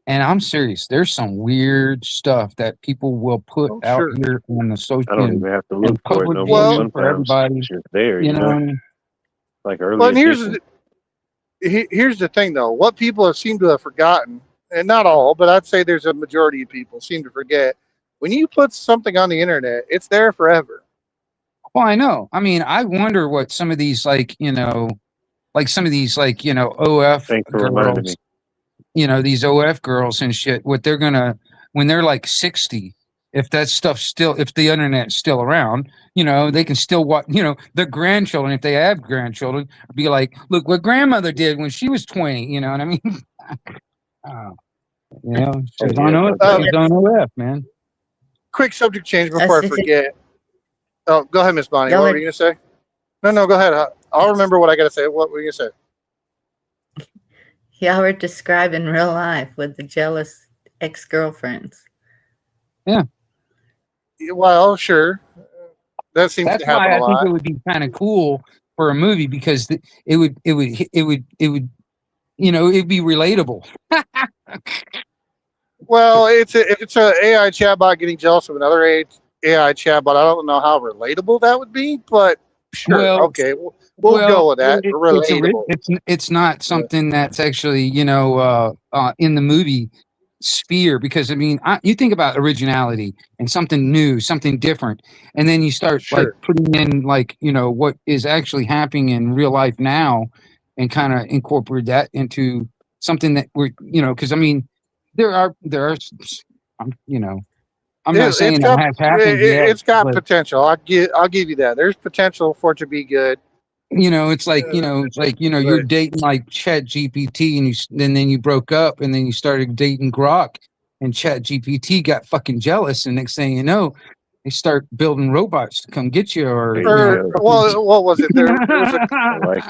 [SPEAKER 6] And I'm serious. There's some weird stuff that people will put
[SPEAKER 7] Oh,
[SPEAKER 6] out
[SPEAKER 7] sure.
[SPEAKER 6] here on the social
[SPEAKER 1] I don't even have to
[SPEAKER 6] in
[SPEAKER 1] look for it
[SPEAKER 6] public
[SPEAKER 1] no more.
[SPEAKER 7] Well,
[SPEAKER 6] view for
[SPEAKER 1] Sometimes
[SPEAKER 6] everybody.
[SPEAKER 1] it's just there,
[SPEAKER 6] You
[SPEAKER 1] you
[SPEAKER 6] know,
[SPEAKER 1] know, like
[SPEAKER 7] Well,
[SPEAKER 1] early
[SPEAKER 7] and
[SPEAKER 1] edition.
[SPEAKER 7] here's the thing though. What people have seemed to have forgotten, and not all, but I'd say there's a majority of people seem to forget. When you put something on the internet, it's there forever.
[SPEAKER 6] well, I know. I mean, I wonder what some of these like some of these OF
[SPEAKER 1] Thanks for reminding me.
[SPEAKER 6] girls, these OF girls and shit, what they're gonna when they're like 60, if that stuff if the internet's still around, they can still watch, their grandchildren, if they have grandchildren, be like, look what grandmother did when she was 20, you know what I mean?
[SPEAKER 1] Oh,
[SPEAKER 6] She's
[SPEAKER 1] yeah,
[SPEAKER 7] Uh,
[SPEAKER 6] she's on OF, man.
[SPEAKER 7] Quick subject change
[SPEAKER 2] Us
[SPEAKER 7] before I
[SPEAKER 2] is it-
[SPEAKER 7] forget. Oh, go ahead, Miss Bonnie.
[SPEAKER 2] Y'all
[SPEAKER 7] What
[SPEAKER 2] are-
[SPEAKER 7] were you gonna say? No, go ahead. I'll remember what I gotta say. What were you gonna say?
[SPEAKER 2] Y'all were describing real life with the jealous ex-girlfriends.
[SPEAKER 7] Well, sure. That seems
[SPEAKER 6] That's
[SPEAKER 7] to happen
[SPEAKER 6] why
[SPEAKER 7] a
[SPEAKER 6] I think
[SPEAKER 7] lot.
[SPEAKER 6] it would be kind of cool for a movie because it'd be relatable.
[SPEAKER 7] Well, if it's a AI chatbot getting jealous of another AI chatbot, I don't know how relatable that would be, but sure,
[SPEAKER 6] Well,
[SPEAKER 7] okay, we'll go with that.
[SPEAKER 6] it's
[SPEAKER 7] Relatable.
[SPEAKER 6] it's not something that's actually in the movie sphere because I mean you think about originality and something new, something different, and then you start like
[SPEAKER 7] Sure.
[SPEAKER 6] putting in what is actually happening in real life now, and kind of incorporate that into something that we're because I mean there are I'm not saying that has happened yet,
[SPEAKER 7] It's got
[SPEAKER 6] but
[SPEAKER 7] potential. I'll give you that. There's potential for it to be good.
[SPEAKER 6] it's like you're
[SPEAKER 7] But
[SPEAKER 6] dating like Chat GPT and then you broke up and then you started dating Grok and Chat GPT got fucking jealous and next thing you know they start building robots to come get you or
[SPEAKER 1] There you go.
[SPEAKER 7] well, what was it? There was
[SPEAKER 1] I like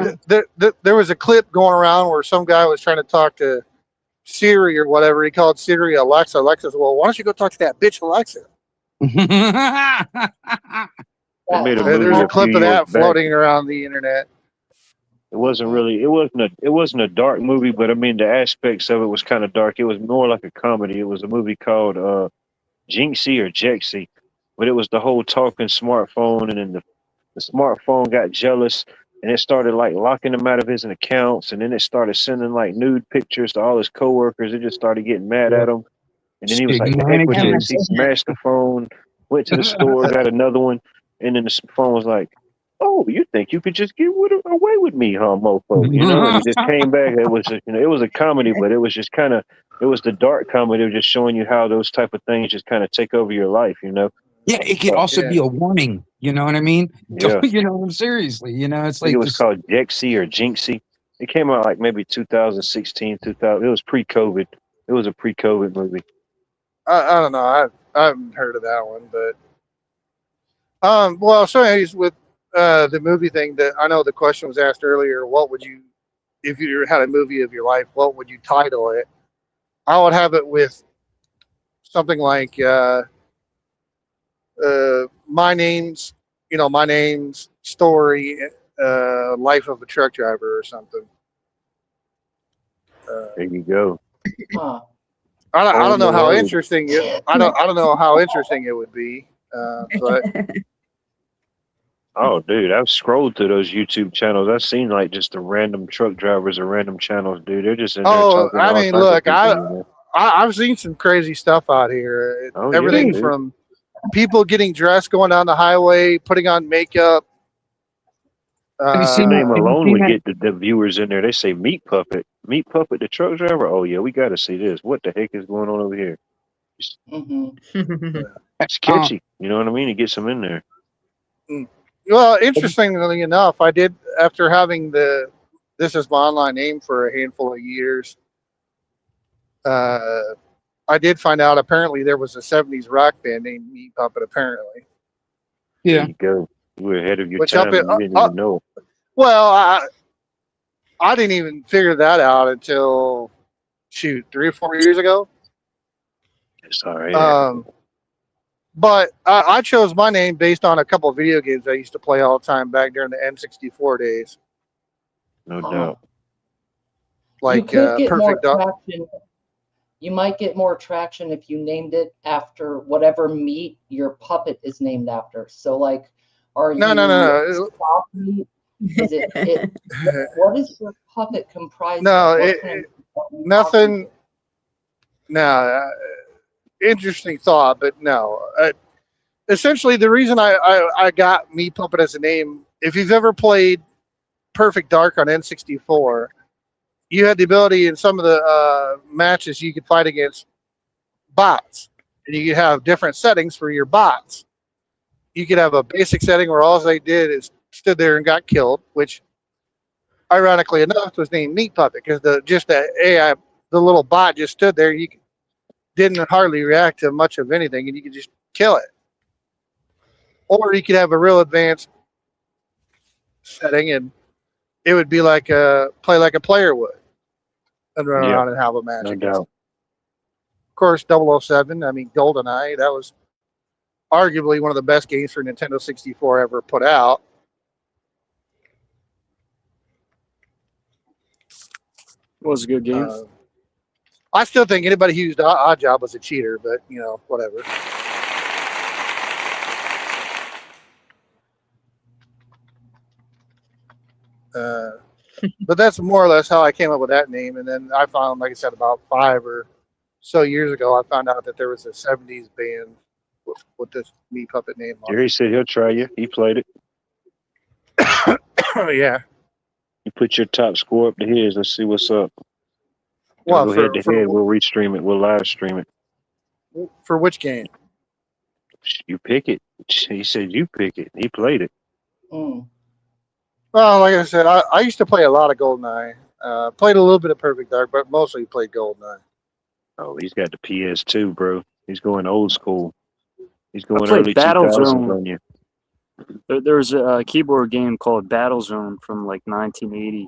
[SPEAKER 1] it.
[SPEAKER 7] there was a clip going around where some guy was trying to talk to Siri or whatever. He called Siri Alexa. Alexa said, well, why don't you go talk to that bitch Alexa?
[SPEAKER 1] They made a
[SPEAKER 5] There's
[SPEAKER 1] movie
[SPEAKER 7] There's a
[SPEAKER 1] a
[SPEAKER 7] clip
[SPEAKER 1] few
[SPEAKER 7] of
[SPEAKER 1] years
[SPEAKER 7] that
[SPEAKER 1] back.
[SPEAKER 7] floating around the internet.
[SPEAKER 1] It wasn't a dark movie, but I mean the aspects of it was kind of dark. It was more like a comedy. It was a movie called Jinxie or Jexie, but it was the whole talking smartphone, and then the smartphone got jealous and it started like locking him out of his accounts, and then it started sending like nude pictures to all his coworkers. It just started getting mad at him, and then he was like, the heck with this. He smashed the phone, went to the store, got another one, and then the phone was like, oh, you think you could just get away with me, huh, mofo? You know, and he just came back. It was it was a comedy, but it was just kind of it was the dark comedy of just showing you how those type of things just kind of take over your life, you know.
[SPEAKER 6] Yeah, it could also be a warning. You know what I mean?
[SPEAKER 1] Yeah.
[SPEAKER 6] Seriously. It's
[SPEAKER 1] I
[SPEAKER 6] like
[SPEAKER 1] think it was called Jexie or Jinxie. It came out like maybe 2016, 2000. It was pre-COVID. It was a pre-COVID movie.
[SPEAKER 7] I don't know. I haven't heard of that one, but well, so anyways, with the movie thing, that I know the question was asked earlier. What would you, if you had a movie of your life, what would you title it? I would have it with something like my name's story, life of a truck driver or something.
[SPEAKER 1] There you go.
[SPEAKER 5] Huh.
[SPEAKER 7] I don't know how
[SPEAKER 1] road.
[SPEAKER 7] interesting it. I don't know how interesting it would be, but
[SPEAKER 1] Oh, dude, I've scrolled through those YouTube channels. I've seen like just the random truck drivers or random channels, dude. They're just in there talking.
[SPEAKER 7] I
[SPEAKER 1] all
[SPEAKER 7] mean,
[SPEAKER 1] types of
[SPEAKER 7] look,
[SPEAKER 1] people, you know?
[SPEAKER 7] I've seen some crazy stuff out here.
[SPEAKER 1] Oh, yeah,
[SPEAKER 7] Everything
[SPEAKER 1] dude.
[SPEAKER 7] from people getting dressed, going down the highway, putting on makeup.
[SPEAKER 6] Have you
[SPEAKER 1] The
[SPEAKER 6] seen
[SPEAKER 1] name
[SPEAKER 6] Have you
[SPEAKER 1] alone
[SPEAKER 6] seen
[SPEAKER 1] would
[SPEAKER 6] that?
[SPEAKER 1] get the viewers in there. They say Meat Puppet. Meat Puppet, the truck driver? Oh, yeah, we got to see this. What the heck is going on over here? It's, it's catchy. You know what I mean? It gets them in there.
[SPEAKER 7] Well, interestingly enough, I did, after having this is my online name for a handful of years, I did find out apparently there was a 70s rock band named Meat Puppet, apparently.
[SPEAKER 1] There
[SPEAKER 6] Yeah.
[SPEAKER 1] you go. You were ahead of your
[SPEAKER 7] Which up
[SPEAKER 1] time
[SPEAKER 7] in,
[SPEAKER 1] and you didn't even know.
[SPEAKER 7] well, I didn't even figure that out until, shoot, 3 or 4 years ago.
[SPEAKER 1] It's all right.
[SPEAKER 7] But I chose my name based on a couple of video games I used to play all the time back during the N64 days.
[SPEAKER 1] No doubt.
[SPEAKER 7] Like
[SPEAKER 5] you could get more
[SPEAKER 7] Perfect Dog.
[SPEAKER 5] traction. You might get more traction if you named it after whatever meat your puppet is named after. So, like, are
[SPEAKER 7] No,
[SPEAKER 5] you
[SPEAKER 7] no, no.
[SPEAKER 5] soft meat? Is it what is your puppet comprised
[SPEAKER 7] No,
[SPEAKER 5] of?
[SPEAKER 7] nothing. No, interesting thought, but no. Essentially, the reason I got Meat Puppet as a name, if you've ever played Perfect Dark on N64, you had the ability in some of the matches you could fight against bots, and you could have different settings for your bots. You could have a basic setting where all they did is stood there and got killed, which, ironically enough, was named Meat Puppet because the AI, the little bot, just stood there. You didn't hardly react to much of anything, and you could just kill it. Or you could have a real advanced setting, and it would be like play like a player would, and run around and have a match.
[SPEAKER 1] No doubt.
[SPEAKER 7] Of course, 007. I mean, GoldenEye. That was arguably one of the best games for Nintendo 64 ever put out.
[SPEAKER 3] It was a good game.
[SPEAKER 7] I still think anybody who used Oddjob was a cheater, but whatever. But that's more or less how I came up with that name. And then I found, like I said, about 5 or so years ago, I found out that there was a 70s band with this Meat Puppet name on
[SPEAKER 1] Jerry said he'll try you. He played it.
[SPEAKER 7] it. Yeah.
[SPEAKER 1] You put your top score up to his. Let's see what's up.
[SPEAKER 7] Well,
[SPEAKER 1] Go head to head. We'll restream it. We'll live stream it.
[SPEAKER 7] For which game?
[SPEAKER 1] You pick it. He said you pick it. He played it.
[SPEAKER 7] Well, like I said, I used to play a lot of GoldenEye. Played a little bit of Perfect Dark, but mostly played GoldenEye.
[SPEAKER 1] Oh, he's got the PS2, bro. He's going old school. He's
[SPEAKER 3] I
[SPEAKER 1] going
[SPEAKER 3] played
[SPEAKER 1] early 2000s
[SPEAKER 3] Battlezone.
[SPEAKER 1] on you.
[SPEAKER 3] There was a keyboard game called Battlezone from like 1980.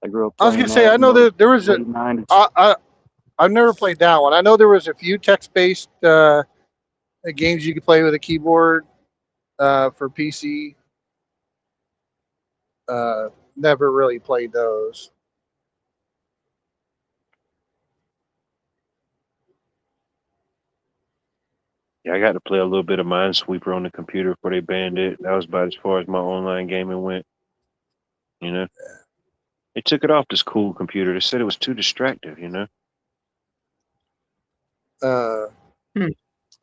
[SPEAKER 3] I grew up.
[SPEAKER 7] I was
[SPEAKER 3] playing
[SPEAKER 7] gonna say,
[SPEAKER 3] that
[SPEAKER 7] I know
[SPEAKER 3] in the
[SPEAKER 7] that there was
[SPEAKER 3] late 90s.
[SPEAKER 7] I've never played that one. I know there was a few text-based games you could play with a keyboard for PC. Never really played those.
[SPEAKER 1] Yeah, I got to play a little bit of Minesweeper on the computer before they banned it. That was about as far as my online gaming went. They took it off this cool computer. They said it was too distracting,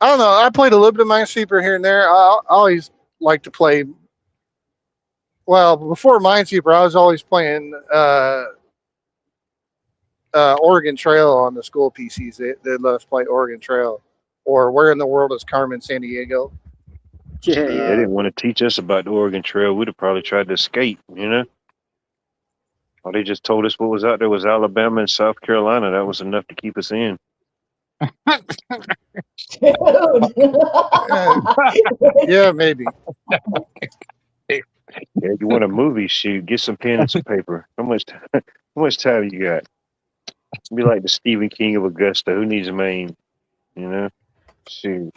[SPEAKER 7] I don't know. I played a little bit of Minesweeper here and there. I always like to play. Well, before Minesweeper, I was always playing Oregon Trail on the school PCs. They let us play Oregon Trail, or Where in the World is Carmen Sandiego?
[SPEAKER 3] Yeah,
[SPEAKER 1] They didn't want to teach us about the Oregon Trail. We'd have probably tried to escape, Or they just told us what was out there was Alabama and South Carolina. That was enough to keep us in.
[SPEAKER 7] Yeah, maybe.
[SPEAKER 1] Yeah, you want a movie shoot? Get some pen and some paper. How much time you got? Be like the Stephen King of Augusta. Who needs a Maine? Shoot.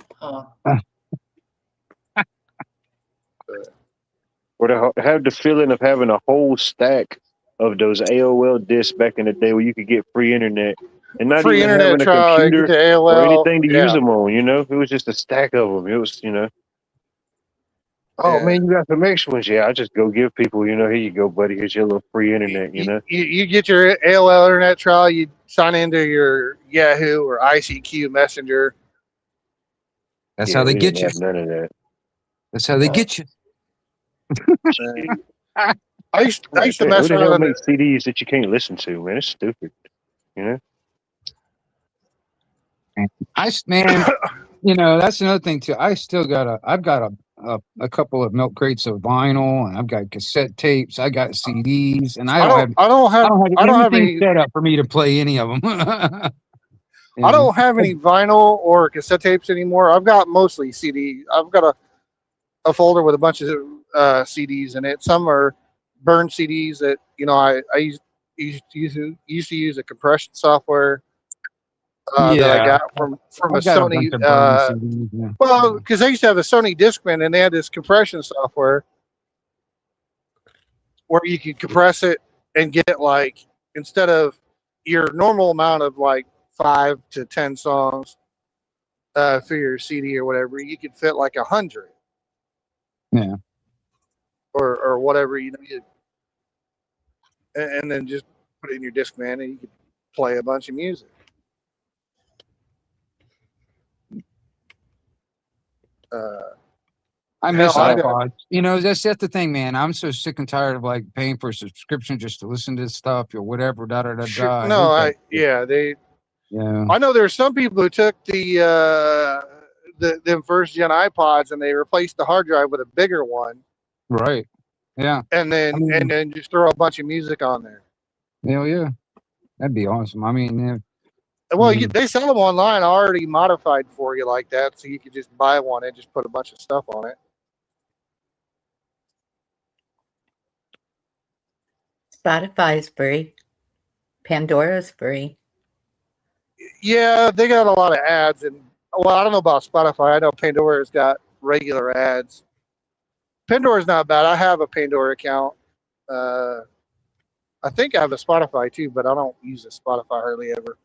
[SPEAKER 1] Or to have the feeling of having a whole stack of those AOL discs back in the day where you could get free internet and not
[SPEAKER 7] Free
[SPEAKER 1] even
[SPEAKER 7] internet
[SPEAKER 1] having a
[SPEAKER 7] trial,
[SPEAKER 1] computer
[SPEAKER 7] get the AOL,
[SPEAKER 1] or anything to
[SPEAKER 7] yeah.
[SPEAKER 1] use them on. It was just a stack of them. It was, Oh
[SPEAKER 7] Yeah.
[SPEAKER 1] man, you got some extra ones. Yeah, I just go give people, here you go, buddy. Here's your little free internet.
[SPEAKER 7] You get your AOL internet trial, you sign into your Yahoo or ICQ Messenger.
[SPEAKER 6] That's
[SPEAKER 1] Yeah,
[SPEAKER 6] how they
[SPEAKER 1] we
[SPEAKER 6] get
[SPEAKER 1] didn't
[SPEAKER 6] you.
[SPEAKER 1] have none of that.
[SPEAKER 6] That's how they get you.
[SPEAKER 7] I used to
[SPEAKER 1] Who
[SPEAKER 7] mess
[SPEAKER 1] the hell
[SPEAKER 7] around.
[SPEAKER 1] makes CDs that you can't listen to, man? It's stupid. You know?
[SPEAKER 6] Man, that's another thing too. I've got a couple of milk crates of vinyl, and I've got cassette tapes. I got CDs, and I don't have anything
[SPEAKER 7] any
[SPEAKER 6] set up for me to play any of them.
[SPEAKER 7] I don't have any vinyl or cassette tapes anymore. I've got mostly CD. I've got a folder with a bunch of CDs in it. Some are burned CDs that I used to use a compression software that I got from a
[SPEAKER 6] I've got a
[SPEAKER 7] Sony.
[SPEAKER 6] bunch of burned CDs, yeah.
[SPEAKER 7] Well, because I used to have a Sony Discman, and they had this compression software where you could compress it and get like, instead of your normal amount of like 5 to 10 songs for your CD or whatever, you could fit like 100.
[SPEAKER 6] Yeah.
[SPEAKER 7] Or whatever, and then just put it in your Discman, and you could play a bunch of music.
[SPEAKER 6] I miss
[SPEAKER 7] hell, I got-
[SPEAKER 6] iPods. That's the thing, man. I'm so sick and tired of like paying for a subscription just to listen to this stuff or whatever. Da da da
[SPEAKER 7] Sure.
[SPEAKER 6] da.
[SPEAKER 7] No,
[SPEAKER 6] Yeah.
[SPEAKER 7] I know there's some people who took the first gen iPods and they replaced the hard drive with a bigger one,
[SPEAKER 6] Right. Yeah.
[SPEAKER 7] and then just throw a bunch of music on there.
[SPEAKER 6] Hell yeah. That'd be awesome. I mean, yeah.
[SPEAKER 7] Well, they sell them online already modified for you like that, so you could just buy one and just put a bunch of stuff on it.
[SPEAKER 2] Spotify's free. Pandora's free.
[SPEAKER 7] Yeah, they got a lot of ads, and well, I don't know about Spotify. I know Pandora's got regular ads. Pandora's not bad. I have a Pandora account. I think I have a Spotify too, but I don't use a Spotify hardly ever.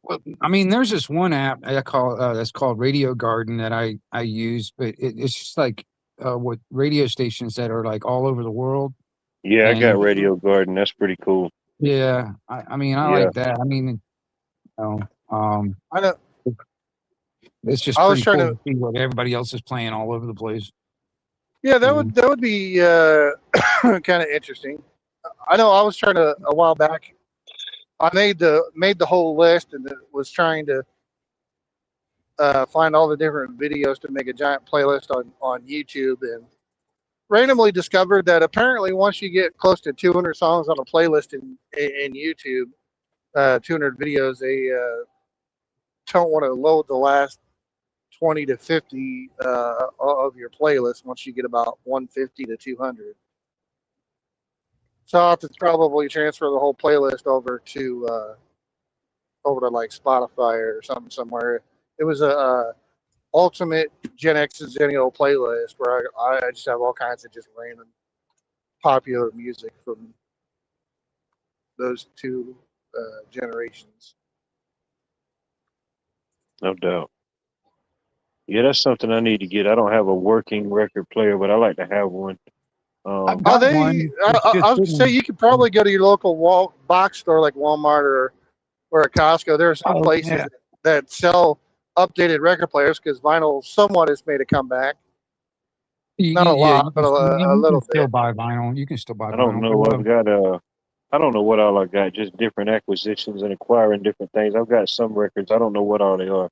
[SPEAKER 6] Well, I mean, there's this one app I call that's called Radio Garden that I use, but it's just like with radio stations that are like all over the world.
[SPEAKER 1] Yeah, I got Radio Garden. That's pretty cool.
[SPEAKER 6] Yeah, I mean, I like that. I mean,
[SPEAKER 7] I know.
[SPEAKER 6] It's just
[SPEAKER 7] I was
[SPEAKER 6] pretty
[SPEAKER 7] trying
[SPEAKER 6] cool to see what everybody else is playing all over the place.
[SPEAKER 7] Yeah, that would be kind of interesting. I know I was trying to a while back. I made the whole list and was trying to find all the different videos to make a giant playlist on YouTube, and randomly discovered that apparently once you get close to 200 songs on a playlist in YouTube, 200 videos, they don't want to load the last 20 to 50 of your playlist once you get about 150 to 200. So I'll have to probably transfer the whole playlist over to like Spotify or something somewhere. It was a ultimate Gen X Zennial playlist where I just have all kinds of just random popular music from those two generations.
[SPEAKER 1] No doubt. Yeah, that's something I need to get. I don't have a working record player, but I like to have one.
[SPEAKER 7] I was gonna say you could probably go to your local box store like Walmart or a Costco. There are some places that sell updated record players because vinyl somewhat has made a comeback. Not a lot, but a little bit.
[SPEAKER 6] Still buy vinyl. You can still buy vinyl.
[SPEAKER 1] I don't know. I've got I don't know what all I got. Just different acquisitions and acquiring different things. I've got some records. I don't know what all they are,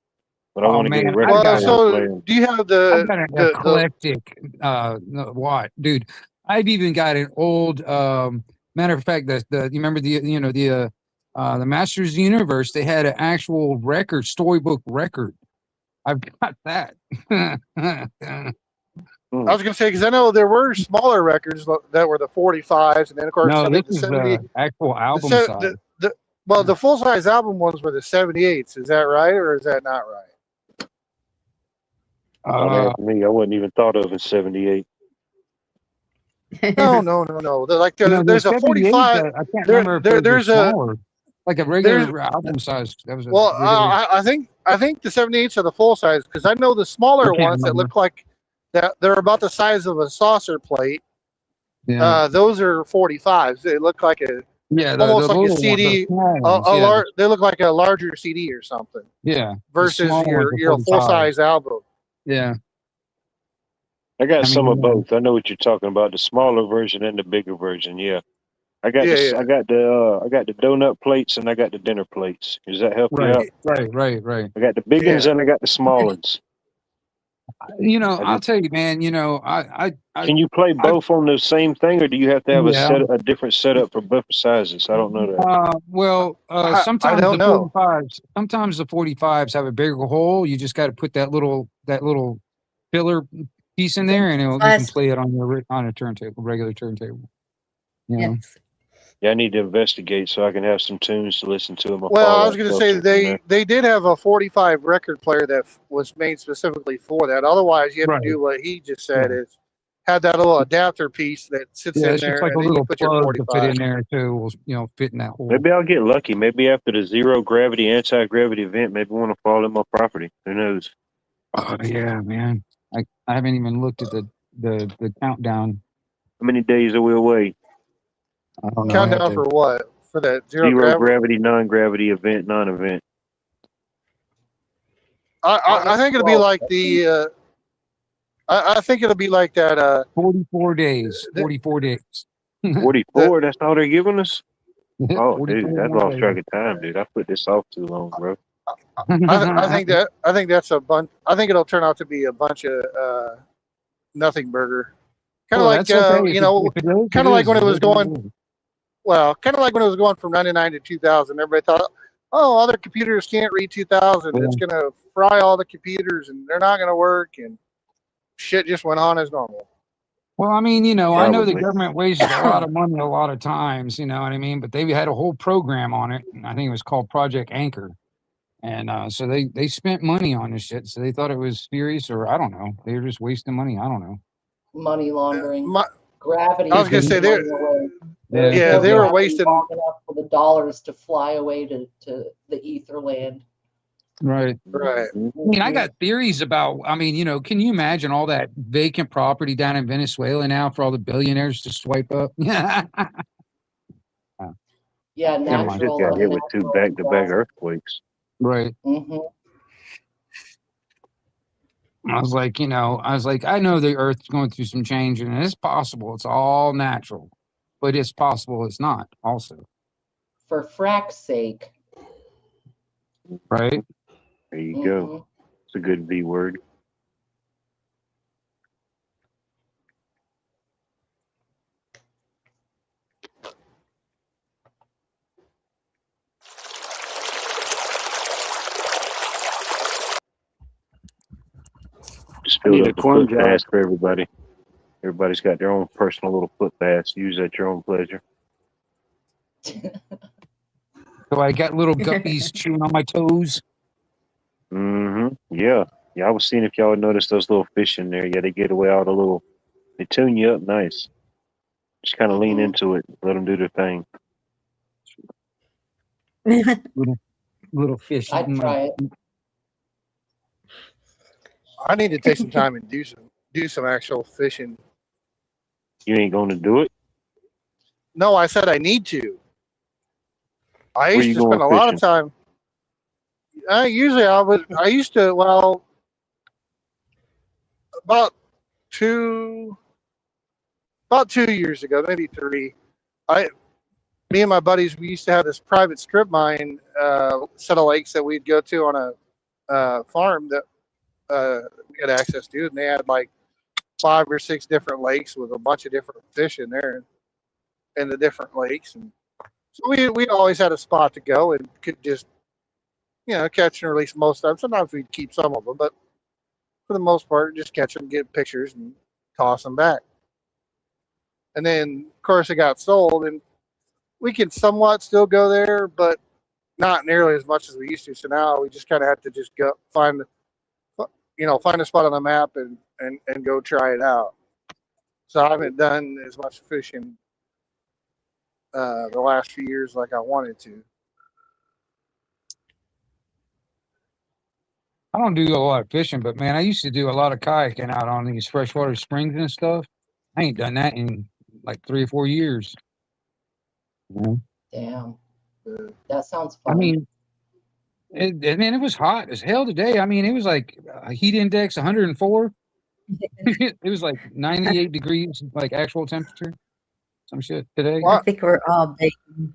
[SPEAKER 1] but I want to get a record player.
[SPEAKER 7] So do you have
[SPEAKER 6] I've got an eclectic what, dude? I've even got an old matter of fact, you remember the Masters of the Universe, they had an actual record, storybook record. I've got that.
[SPEAKER 7] I was gonna say, because I know there were smaller records that were the 45s, and then of course
[SPEAKER 6] this
[SPEAKER 7] the
[SPEAKER 6] is
[SPEAKER 7] 78
[SPEAKER 6] the actual album size.
[SPEAKER 7] The full size album ones were the 78s. Is that right, or is that not right?
[SPEAKER 1] Me, I wasn't even thought of in '78.
[SPEAKER 7] No. Like there's a 45.
[SPEAKER 6] I can't remember.
[SPEAKER 7] There's
[SPEAKER 6] a like a regular album size. That was
[SPEAKER 7] I think the 78s are the full size, because I know the smaller ones that look like that they're about the size of a saucer plate.
[SPEAKER 6] Yeah.
[SPEAKER 7] Those are 45s. They look like almost like a CD. They look like a larger CD or something.
[SPEAKER 6] Yeah.
[SPEAKER 7] Versus your full size album.
[SPEAKER 6] Yeah.
[SPEAKER 1] I got
[SPEAKER 6] I
[SPEAKER 1] some
[SPEAKER 6] mean,
[SPEAKER 1] of both. I know what you're talking about, the smaller version and the bigger version. Yeah. I got
[SPEAKER 7] Yeah,
[SPEAKER 1] the
[SPEAKER 7] yeah.
[SPEAKER 1] I got the donut plates and I got the dinner plates. Does that help you out?
[SPEAKER 6] right.
[SPEAKER 1] I got the big ones
[SPEAKER 7] Yeah.
[SPEAKER 1] and I got the small ones.
[SPEAKER 6] You know,
[SPEAKER 1] I
[SPEAKER 6] I'll
[SPEAKER 1] just,
[SPEAKER 6] tell you, man. You know,
[SPEAKER 1] can you play
[SPEAKER 6] I
[SPEAKER 1] both on the same thing, or do you have to have
[SPEAKER 6] yeah.
[SPEAKER 1] a different setup for both sizes? I don't know that.
[SPEAKER 6] Well,
[SPEAKER 7] I don't know.
[SPEAKER 6] sometimes the 45s have a bigger hole. You just got to put that little filler piece in there, and you can
[SPEAKER 2] Plus,
[SPEAKER 6] play it on on a turntable, regular turntable. You know.
[SPEAKER 2] yes.
[SPEAKER 1] Yeah, I need to investigate so I can have some tunes to listen to in my
[SPEAKER 7] Well, I was
[SPEAKER 1] Fallout
[SPEAKER 7] going to say
[SPEAKER 1] shelter from there.
[SPEAKER 7] they did have a 45 record player that was made specifically for that. Otherwise, you have
[SPEAKER 6] Right.
[SPEAKER 7] to do what he just said is have that little adapter piece that sits
[SPEAKER 6] Yeah,
[SPEAKER 7] in
[SPEAKER 6] it's just
[SPEAKER 7] there,
[SPEAKER 6] like a
[SPEAKER 7] and then you
[SPEAKER 6] little
[SPEAKER 7] put your
[SPEAKER 6] plug to fit
[SPEAKER 7] 45.
[SPEAKER 6] in there too. Will fit in that hole.
[SPEAKER 1] Maybe I'll get lucky. Maybe after the zero gravity, anti gravity event, maybe I want to fall in my property. Who knows?
[SPEAKER 6] Oh yeah, man. I haven't even looked at the countdown.
[SPEAKER 1] How many days are we away?
[SPEAKER 6] I don't know. I have
[SPEAKER 7] Countdown
[SPEAKER 6] to.
[SPEAKER 7] for what? For that zero
[SPEAKER 1] Zero
[SPEAKER 7] gravity?
[SPEAKER 1] gravity, non gravity event, non event.
[SPEAKER 7] I think it'll be like the. I think it'll be like that.
[SPEAKER 6] 44 days.
[SPEAKER 7] The,
[SPEAKER 6] 44 days.
[SPEAKER 1] 44, that's all they're giving us? Oh,
[SPEAKER 6] 44
[SPEAKER 1] dude, I
[SPEAKER 6] more
[SPEAKER 1] lost track
[SPEAKER 6] days.
[SPEAKER 1] of time, dude. I put this off too long, bro.
[SPEAKER 7] I think that's a bunch. I think it'll turn out to be a bunch of nothing burger. Kind of
[SPEAKER 6] Well,
[SPEAKER 7] like
[SPEAKER 6] that's okay.
[SPEAKER 7] you know,
[SPEAKER 6] If it is,
[SPEAKER 7] kind
[SPEAKER 6] it
[SPEAKER 7] of like
[SPEAKER 6] is.
[SPEAKER 7] when it
[SPEAKER 6] It
[SPEAKER 7] was
[SPEAKER 6] is what
[SPEAKER 7] going.
[SPEAKER 6] it is.
[SPEAKER 7] Well, kind of like when it was going from 99 to 2000. Everybody thought, oh, other computers can't read 2000.
[SPEAKER 6] Yeah.
[SPEAKER 7] It's going to fry all the computers and they're not going to work. And shit just went on as normal.
[SPEAKER 6] Well, I mean, you know, I know the
[SPEAKER 1] Probably.
[SPEAKER 6] government wasted a lot of money a lot of times, you know what I mean? But they had a whole program on it. And I think it was called Project Anchor. And so they spent money on this shit. So they thought it was serious, or I don't know. They were just wasting money. I don't know.
[SPEAKER 5] Money laundering.
[SPEAKER 7] My,
[SPEAKER 5] Gravity.
[SPEAKER 7] I was going to say,
[SPEAKER 5] is money away.
[SPEAKER 6] Yeah,
[SPEAKER 5] There's
[SPEAKER 7] yeah,
[SPEAKER 5] no
[SPEAKER 7] they were
[SPEAKER 5] gravity
[SPEAKER 7] wasting.
[SPEAKER 5] long enough for the dollars to fly away to the ether land.
[SPEAKER 6] Right.
[SPEAKER 7] Right.
[SPEAKER 6] I mean, I got theories about, I mean, you know, can you imagine all that vacant property down in Venezuela now for all the billionaires to swipe up?
[SPEAKER 5] Yeah,
[SPEAKER 1] Yeah, we just
[SPEAKER 5] natural.
[SPEAKER 1] got hit with 2 back-to-back earthquakes.
[SPEAKER 6] Right.
[SPEAKER 5] Mm-hmm.
[SPEAKER 6] I was like, you know, I know the earth's going through some change and it's possible. It's all natural, but it's possible it's not also.
[SPEAKER 5] For frack's sake.
[SPEAKER 6] Right.
[SPEAKER 1] There you go. It's a good V word. Just
[SPEAKER 3] I need
[SPEAKER 1] filled
[SPEAKER 3] a
[SPEAKER 1] up the
[SPEAKER 3] corn
[SPEAKER 1] foot bass
[SPEAKER 3] jack.
[SPEAKER 1] for everybody. Everybody's got their own personal little foot bass. Use at your own pleasure.
[SPEAKER 6] So I got little guppies chewing on my toes.
[SPEAKER 1] Yeah. Yeah, I was seeing if y'all would notice those little fish in there. Yeah, they get away all the little, they tune you up nice. Just kind of lean into it. Let them do their thing.
[SPEAKER 6] Little fish.
[SPEAKER 5] I'd try it.
[SPEAKER 7] I need to take some time and do some actual fishing.
[SPEAKER 1] You ain't going to do it?
[SPEAKER 7] No, I said I need to. I
[SPEAKER 1] Where
[SPEAKER 7] used
[SPEAKER 1] you
[SPEAKER 7] to
[SPEAKER 1] going
[SPEAKER 7] spend a lot of
[SPEAKER 1] fishing?
[SPEAKER 7] time. I used to, well, about 2 years ago, maybe 3. Me and my buddies, we used to have this private strip mine set of lakes that we'd go to on a farm that we had access to, and they had like 5 or 6 different lakes with a bunch of different fish in there, in the different lakes, and so we always had a spot to go and could just, you know, catch and release most of them. Sometimes we'd keep some of them, but for the most part, just catch them, get pictures, and toss them back. And then, of course, it got sold, and we can somewhat still go there, but not nearly as much as we used to. So now we just kind of have to just go find a spot on the map and go try it out. So I haven't done as much fishing the last few years like I wanted to.
[SPEAKER 6] I don't do a lot of fishing, but man, I used to do a lot of kayaking out on these freshwater springs and stuff. I ain't done that in like 3 or 4 years.
[SPEAKER 5] Damn. That sounds fun.
[SPEAKER 6] I mean, Man, it was hot as hell today. I mean, it was like a heat index 104. It was like 98 degrees, like actual temperature. Some shit today.
[SPEAKER 2] I think we're all baking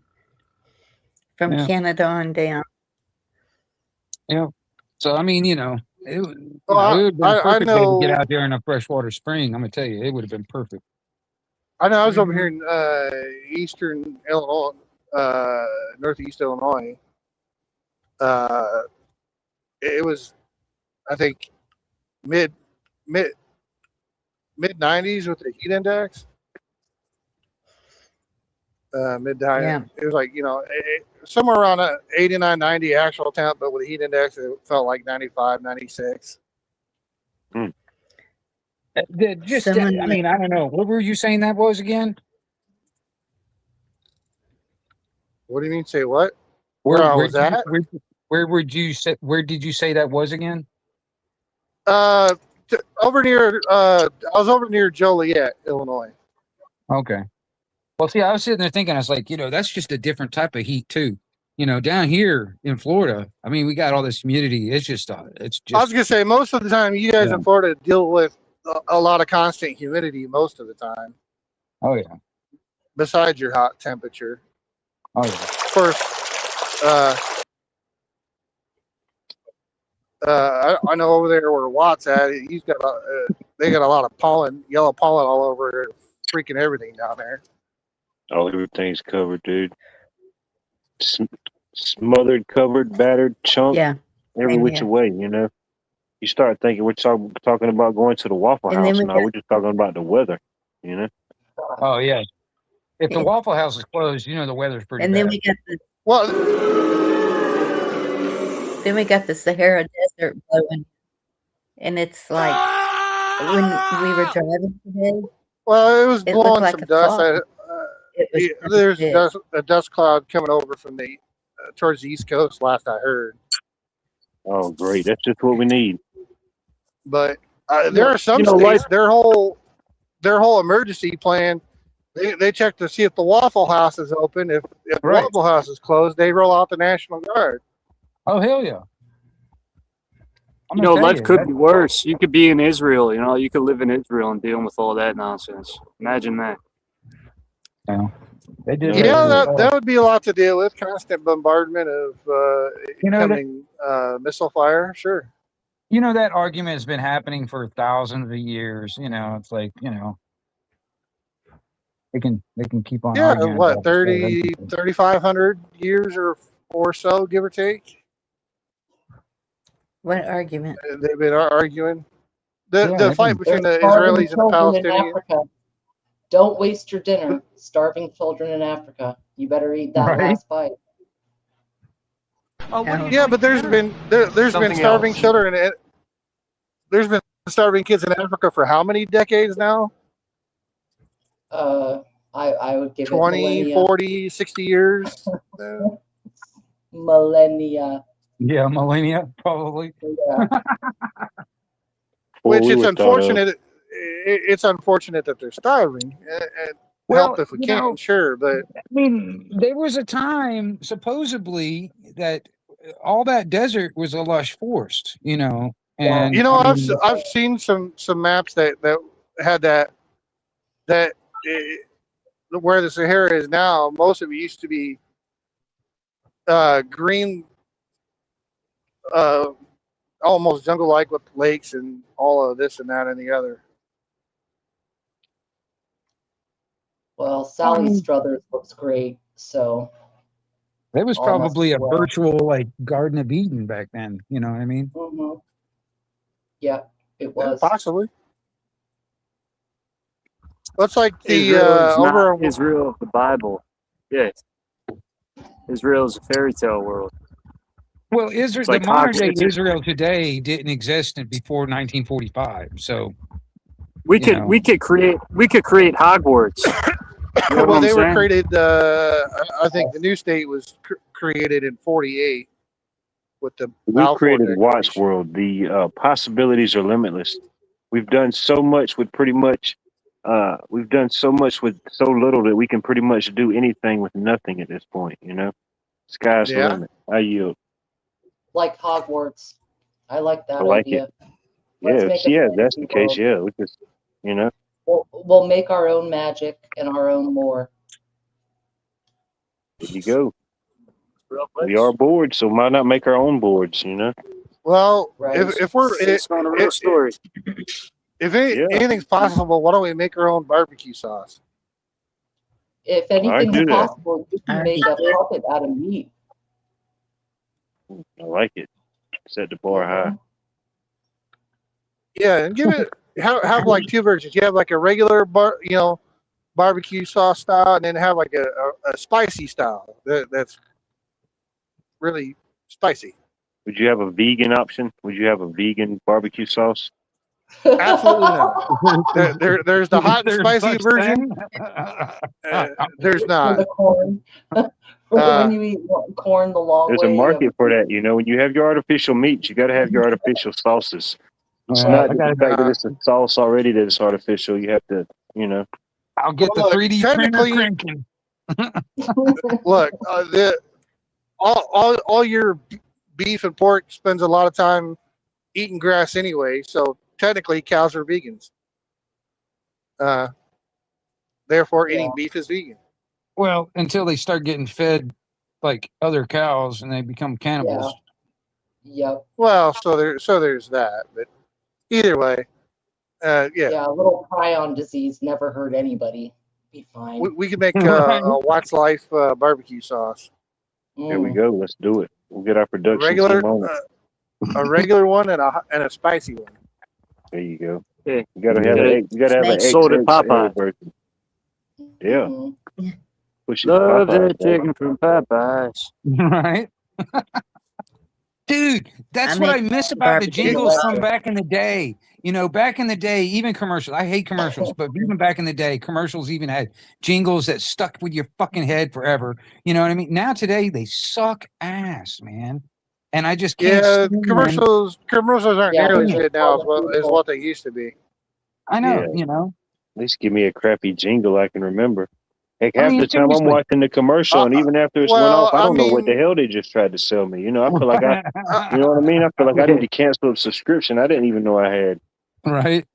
[SPEAKER 2] from
[SPEAKER 6] Yeah.
[SPEAKER 2] Canada on down.
[SPEAKER 6] Yeah. So I mean, it would it would
[SPEAKER 7] Well,
[SPEAKER 6] have been
[SPEAKER 7] I
[SPEAKER 6] perfect day to
[SPEAKER 7] know.
[SPEAKER 6] get out there in a freshwater spring. I'm gonna tell you, it would have been perfect.
[SPEAKER 7] I know. I was over
[SPEAKER 2] Mhm.
[SPEAKER 7] here in eastern Illinois, northeast Illinois. It was, I think, mid 90s with the heat index. Mid to high.
[SPEAKER 2] Yeah.
[SPEAKER 7] It was like somewhere around 89, 90 actual temp, but with the heat index, it felt like 95, 96.
[SPEAKER 2] Someone
[SPEAKER 6] I mean, I don't know. What were you saying that was again?
[SPEAKER 7] What do you mean? Say what? Where I was at?
[SPEAKER 6] Where would you say? Where did you say that was again?
[SPEAKER 7] Over near. I was over near Joliet, Illinois.
[SPEAKER 6] Okay. Well, see, I was sitting there thinking, I was like, that's just a different type of heat too. Down here in Florida, I mean, we got all this humidity. It's just,
[SPEAKER 7] I was gonna say most of the time, you guys in Florida deal with a lot of constant humidity most of the time.
[SPEAKER 6] Oh yeah.
[SPEAKER 7] Besides your hot temperature.
[SPEAKER 6] Oh yeah.
[SPEAKER 7] Of course, I know over there where Watt's at, he's got they got a lot of pollen, yellow pollen all over freaking everything down there.
[SPEAKER 1] Oh, everything's covered, dude. Smothered, covered, battered, chunked,
[SPEAKER 2] Yeah.
[SPEAKER 1] every
[SPEAKER 2] Same
[SPEAKER 1] which
[SPEAKER 2] here.
[SPEAKER 1] way, You start thinking we're talking about going to the Waffle
[SPEAKER 2] And then
[SPEAKER 1] House
[SPEAKER 2] we
[SPEAKER 1] now.
[SPEAKER 2] got-
[SPEAKER 1] We're just talking about the weather,
[SPEAKER 6] Oh yeah. If the
[SPEAKER 2] Yeah.
[SPEAKER 6] Waffle House is closed, the weather's pretty
[SPEAKER 2] And
[SPEAKER 6] bad.
[SPEAKER 2] then we got the
[SPEAKER 7] Well,
[SPEAKER 2] Sahara Desert blowing, and it's like when we were driving today,
[SPEAKER 7] well, it was
[SPEAKER 2] it looked
[SPEAKER 7] blowing
[SPEAKER 2] like
[SPEAKER 7] some
[SPEAKER 2] a
[SPEAKER 7] dust.
[SPEAKER 2] fog. It was
[SPEAKER 7] There's
[SPEAKER 2] big.
[SPEAKER 7] a dust cloud coming over from the towards the East Coast. Last I heard,
[SPEAKER 1] Oh, great. That's just what we need.
[SPEAKER 7] but there are some
[SPEAKER 3] life-
[SPEAKER 7] states their whole emergency plan. They check to see if the Waffle House is open. If
[SPEAKER 6] Right.
[SPEAKER 7] Waffle House is closed, they roll out the National Guard.
[SPEAKER 6] Oh hell yeah. I'm gonna tell
[SPEAKER 3] life
[SPEAKER 6] you,
[SPEAKER 3] could
[SPEAKER 6] that-
[SPEAKER 3] be worse. You could be in Israel. You could live in Israel and dealing with all that nonsense. Imagine that.
[SPEAKER 6] They did.
[SPEAKER 7] Yeah, that would be a lot to deal with. Constant bombardment of incoming missile fire. Sure.
[SPEAKER 6] that argument has been happening for thousands of years. It's like they can keep on.
[SPEAKER 7] Yeah,
[SPEAKER 6] arguing
[SPEAKER 7] what
[SPEAKER 6] about this
[SPEAKER 7] 3,500 years or so, give or take.
[SPEAKER 2] What argument?
[SPEAKER 7] They've been arguing the
[SPEAKER 6] Yeah,
[SPEAKER 7] fight between the
[SPEAKER 5] There's starving
[SPEAKER 7] Israelis and the
[SPEAKER 5] children in
[SPEAKER 7] Palestinians.
[SPEAKER 5] Africa. Don't waste your dinner. Starving children in Africa. You better eat that
[SPEAKER 6] Right.
[SPEAKER 5] last bite.
[SPEAKER 9] Oh, what are you
[SPEAKER 7] Yeah,
[SPEAKER 9] doing
[SPEAKER 7] but
[SPEAKER 9] for
[SPEAKER 7] there's
[SPEAKER 9] dinner?
[SPEAKER 7] been
[SPEAKER 9] Something
[SPEAKER 7] starving
[SPEAKER 9] else.
[SPEAKER 7] children. There's been starving kids in Africa for how many decades now?
[SPEAKER 5] I would give
[SPEAKER 7] 20,
[SPEAKER 5] it millennia.
[SPEAKER 7] 40, 60 years.
[SPEAKER 5] Millennia.
[SPEAKER 6] Yeah, millennia probably.
[SPEAKER 5] Yeah.
[SPEAKER 7] Which
[SPEAKER 1] we
[SPEAKER 7] it's
[SPEAKER 1] were thought of.
[SPEAKER 7] unfortunate. It's unfortunate that they're starving. And
[SPEAKER 6] Well,
[SPEAKER 7] help if we
[SPEAKER 6] you
[SPEAKER 7] can,
[SPEAKER 6] know-
[SPEAKER 7] sure. But
[SPEAKER 6] I mean, there was a time supposedly that all that desert was a lush forest. And
[SPEAKER 7] I've seen some maps that had that where the Sahara is now. Most of it used to be green, almost jungle-like with lakes and all of this and that and the other.
[SPEAKER 5] Well, Sally Struthers looks great, so
[SPEAKER 6] it was
[SPEAKER 5] all must
[SPEAKER 6] probably
[SPEAKER 5] be
[SPEAKER 6] a
[SPEAKER 5] well.
[SPEAKER 6] virtual like Garden of Eden back then. You know what I mean?
[SPEAKER 5] Yeah, it
[SPEAKER 7] Yeah,
[SPEAKER 5] was.
[SPEAKER 7] possibly. Looks like the
[SPEAKER 3] Israel is
[SPEAKER 7] over
[SPEAKER 3] not Israel of the Bible. Yes. Israel is a fairy tale world.
[SPEAKER 6] Well, Israel,
[SPEAKER 3] It's like
[SPEAKER 6] the modern day
[SPEAKER 3] Hogwarts.
[SPEAKER 6] Israel today didn't exist before 1945. So
[SPEAKER 3] We
[SPEAKER 6] You
[SPEAKER 3] could
[SPEAKER 6] know.
[SPEAKER 3] we could create Hogwarts. You know what
[SPEAKER 7] well,
[SPEAKER 3] I'm
[SPEAKER 7] they were
[SPEAKER 3] saying?
[SPEAKER 7] created. I think the new state was created in '48 with the
[SPEAKER 1] We
[SPEAKER 7] Balfour
[SPEAKER 1] created Watts
[SPEAKER 7] Declaration.
[SPEAKER 1] World. The possibilities are limitless. We've done so much with pretty much. We've done so much with so little that we can pretty much do anything with nothing at this point. Sky's the
[SPEAKER 7] Yeah.
[SPEAKER 1] limit. I yield.
[SPEAKER 5] like Hogwarts. I like that
[SPEAKER 1] I like
[SPEAKER 5] idea.
[SPEAKER 1] it.
[SPEAKER 5] Let's
[SPEAKER 1] Yeah,
[SPEAKER 5] make a
[SPEAKER 1] yeah, if that's
[SPEAKER 5] fantasy
[SPEAKER 1] the case.
[SPEAKER 5] world.
[SPEAKER 1] Yeah, we just, you know,
[SPEAKER 5] We'll make our own magic and our own lore.
[SPEAKER 1] there you go.
[SPEAKER 3] Well,
[SPEAKER 1] We are bored, so why not make our own boards? You know.
[SPEAKER 7] Well,
[SPEAKER 5] Right.
[SPEAKER 7] if we're
[SPEAKER 3] It's on a real story.
[SPEAKER 7] if
[SPEAKER 1] Yeah.
[SPEAKER 7] anything's possible, why don't we make our own barbecue sauce?
[SPEAKER 5] If
[SPEAKER 1] I
[SPEAKER 5] anything's
[SPEAKER 1] do that.
[SPEAKER 5] possible, you can make a puppet out of meat.
[SPEAKER 1] I like it. Set the bar high.
[SPEAKER 7] Yeah, and give it have like two versions. You have like a regular barbecue sauce style, and then have like a spicy style that's really spicy.
[SPEAKER 1] Would you have a vegan option? Would you have a vegan barbecue sauce?
[SPEAKER 7] Absolutely not. There's the hot and
[SPEAKER 6] There's
[SPEAKER 7] spicy
[SPEAKER 6] such
[SPEAKER 7] version.
[SPEAKER 6] thing?
[SPEAKER 7] There's
[SPEAKER 5] For
[SPEAKER 7] not.
[SPEAKER 5] the corn. When you eat corn the long
[SPEAKER 1] There's
[SPEAKER 5] way.
[SPEAKER 1] a market for that. You know, when you have your artificial meats, you got to have your artificial sauces. It's
[SPEAKER 6] Well,
[SPEAKER 1] not
[SPEAKER 6] I
[SPEAKER 1] just
[SPEAKER 6] gotta-
[SPEAKER 1] the fact that it's a sauce already that it's artificial. You have to, you know.
[SPEAKER 6] I'll get
[SPEAKER 7] Well,
[SPEAKER 6] the
[SPEAKER 7] look,
[SPEAKER 6] 3D printer
[SPEAKER 7] technically-
[SPEAKER 6] cranking.
[SPEAKER 7] Look, all your beef and pork spends a lot of time eating grass anyway, so technically cows are vegans. Therefore, eating
[SPEAKER 5] Yeah.
[SPEAKER 7] beef is vegan.
[SPEAKER 6] Well, until they start getting fed like other cows and they become cannibals.
[SPEAKER 5] Yep.
[SPEAKER 7] Well, so there's that, but either way, yeah,
[SPEAKER 5] Yeah, a little prion disease never hurt anybody. Be fine.
[SPEAKER 7] we could make
[SPEAKER 6] Right.
[SPEAKER 7] a Watts Life barbecue sauce.
[SPEAKER 1] There we
[SPEAKER 5] Mm.
[SPEAKER 1] go. Let's do it. We'll get our
[SPEAKER 7] A
[SPEAKER 1] production
[SPEAKER 7] regular,
[SPEAKER 1] team on it.
[SPEAKER 7] a regular one and a spicy one.
[SPEAKER 1] There you go.
[SPEAKER 3] Yeah.
[SPEAKER 1] You gotta have
[SPEAKER 3] Yeah.
[SPEAKER 1] an egg. You gotta have an
[SPEAKER 3] Sold at
[SPEAKER 1] XXL
[SPEAKER 3] Popeye.
[SPEAKER 1] version. Yeah.
[SPEAKER 5] Mhm.
[SPEAKER 1] Push it.
[SPEAKER 3] Love
[SPEAKER 1] Popeye,
[SPEAKER 3] that
[SPEAKER 1] baby.
[SPEAKER 3] chicken from Popeyes.
[SPEAKER 6] Right? Dude, that's
[SPEAKER 2] I
[SPEAKER 6] what I
[SPEAKER 2] make
[SPEAKER 6] miss about the
[SPEAKER 2] barbecue
[SPEAKER 6] jingles
[SPEAKER 5] sauce.
[SPEAKER 6] from back in the day. You know, back in the day, even commercials. I hate commercials, but even back in the day, commercials even had jingles that stuck with your fucking head forever. You know what I mean? Now today they suck ass, man. And I just can't.
[SPEAKER 7] Yeah,
[SPEAKER 6] stand them.
[SPEAKER 7] commercials aren't
[SPEAKER 5] Yeah,
[SPEAKER 7] nearly as
[SPEAKER 5] they're
[SPEAKER 7] good now
[SPEAKER 5] horrible
[SPEAKER 7] as
[SPEAKER 5] people.
[SPEAKER 7] what they used to be.
[SPEAKER 6] I know,
[SPEAKER 1] Yeah.
[SPEAKER 6] you know.
[SPEAKER 1] At least give me a crappy jingle I can remember. Heck,
[SPEAKER 6] I
[SPEAKER 1] half
[SPEAKER 6] mean,
[SPEAKER 1] the time I'm
[SPEAKER 6] seriously.
[SPEAKER 1] watching the commercial, and even after it's
[SPEAKER 7] well,
[SPEAKER 1] went off, I
[SPEAKER 7] I
[SPEAKER 1] don't know what the
[SPEAKER 7] mean-
[SPEAKER 1] hell they just tried to sell me. You know, I feel like you know what I mean? I feel like I need to cancel a subscription I didn't even know I had.
[SPEAKER 6] Right.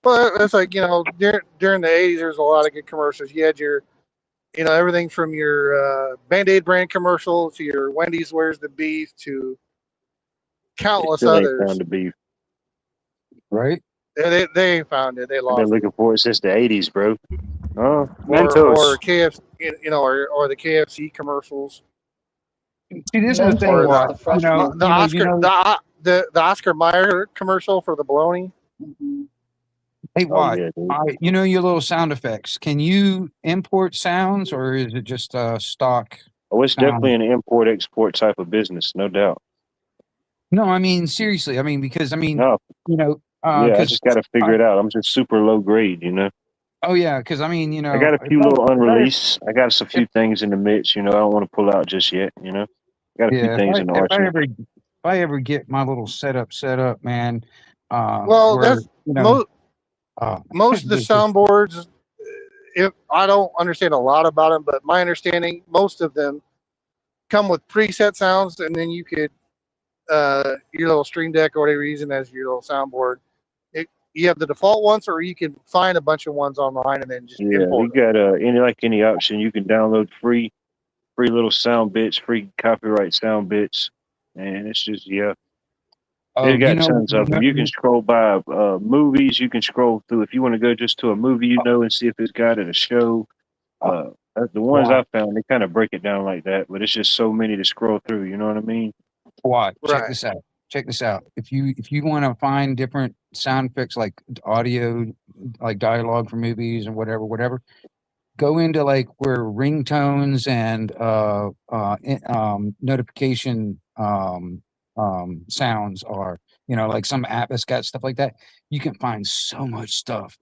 [SPEAKER 7] Well, it's like, during the 80s, there's a lot of good commercials. You had your, everything from your Band-Aid brand commercial to your Wendy's Where's the Beef to
[SPEAKER 1] They
[SPEAKER 7] countless
[SPEAKER 1] still ain't
[SPEAKER 7] others.
[SPEAKER 1] found the beef.
[SPEAKER 7] They ain't found it. They
[SPEAKER 1] I've
[SPEAKER 7] lost
[SPEAKER 1] been
[SPEAKER 7] it.
[SPEAKER 1] looking for it since the 80s, bro. Oh,
[SPEAKER 3] Mentos.
[SPEAKER 7] Or KFC, or the KFC commercials.
[SPEAKER 6] See, this is the thing,
[SPEAKER 5] Mentos,
[SPEAKER 6] Watt.
[SPEAKER 5] the fresh
[SPEAKER 6] You know,
[SPEAKER 5] ones.
[SPEAKER 7] The Oscar,
[SPEAKER 6] you know,
[SPEAKER 7] the Oscar Mayer commercial for the bologna.
[SPEAKER 5] Mhm.
[SPEAKER 6] hey,
[SPEAKER 1] oh
[SPEAKER 6] Watt.
[SPEAKER 1] yeah, dude.
[SPEAKER 6] You know your little sound effects. Can you import sounds, or is it just stock?
[SPEAKER 1] Oh, it's definitely an import-export type of business, no doubt.
[SPEAKER 6] No, I mean seriously. I mean because
[SPEAKER 1] No,
[SPEAKER 6] you know,
[SPEAKER 1] yeah, I
[SPEAKER 6] 'cause-
[SPEAKER 1] just got to figure it out. I'm just super low grade, you know.
[SPEAKER 6] oh yeah, because I mean, you know,
[SPEAKER 1] I got a few
[SPEAKER 6] if I-
[SPEAKER 1] little unreleased. I got a few things in the mix, you know. I don't want to pull out just yet, you know. I got a few
[SPEAKER 6] Yeah,
[SPEAKER 1] things in the
[SPEAKER 6] if
[SPEAKER 1] arsenal.
[SPEAKER 6] I ever get my little setup set up, man.
[SPEAKER 7] Well,
[SPEAKER 6] where,
[SPEAKER 7] that's
[SPEAKER 6] you know,
[SPEAKER 7] most of the soundboards. If I don't understand a lot about them, but my understanding, most of them come with preset sounds, and then you could your little Stream Deck or whatever you're using as your little soundboard. You have the default ones, or you can find a bunch of ones online and then just
[SPEAKER 1] Yeah, we
[SPEAKER 7] import them.
[SPEAKER 1] got any option. You can download free little sound bits, free copyright sound bits, and it's just they
[SPEAKER 6] you
[SPEAKER 1] got
[SPEAKER 6] know,
[SPEAKER 1] tons of them. You can scroll by movies. You can scroll through if you want to go just to a movie, and see if it's got it, a show. The ones I found, they kind of break it down like that, but it's just so many to scroll through. You know what I mean?
[SPEAKER 6] Watt, check
[SPEAKER 7] Right.
[SPEAKER 6] this out. Check this out. If you want to find different sound effects like audio, like dialogue for movies and whatever, go into like where ringtones and notification sounds are. You know, like some app that's got stuff like that. You can find so much stuff.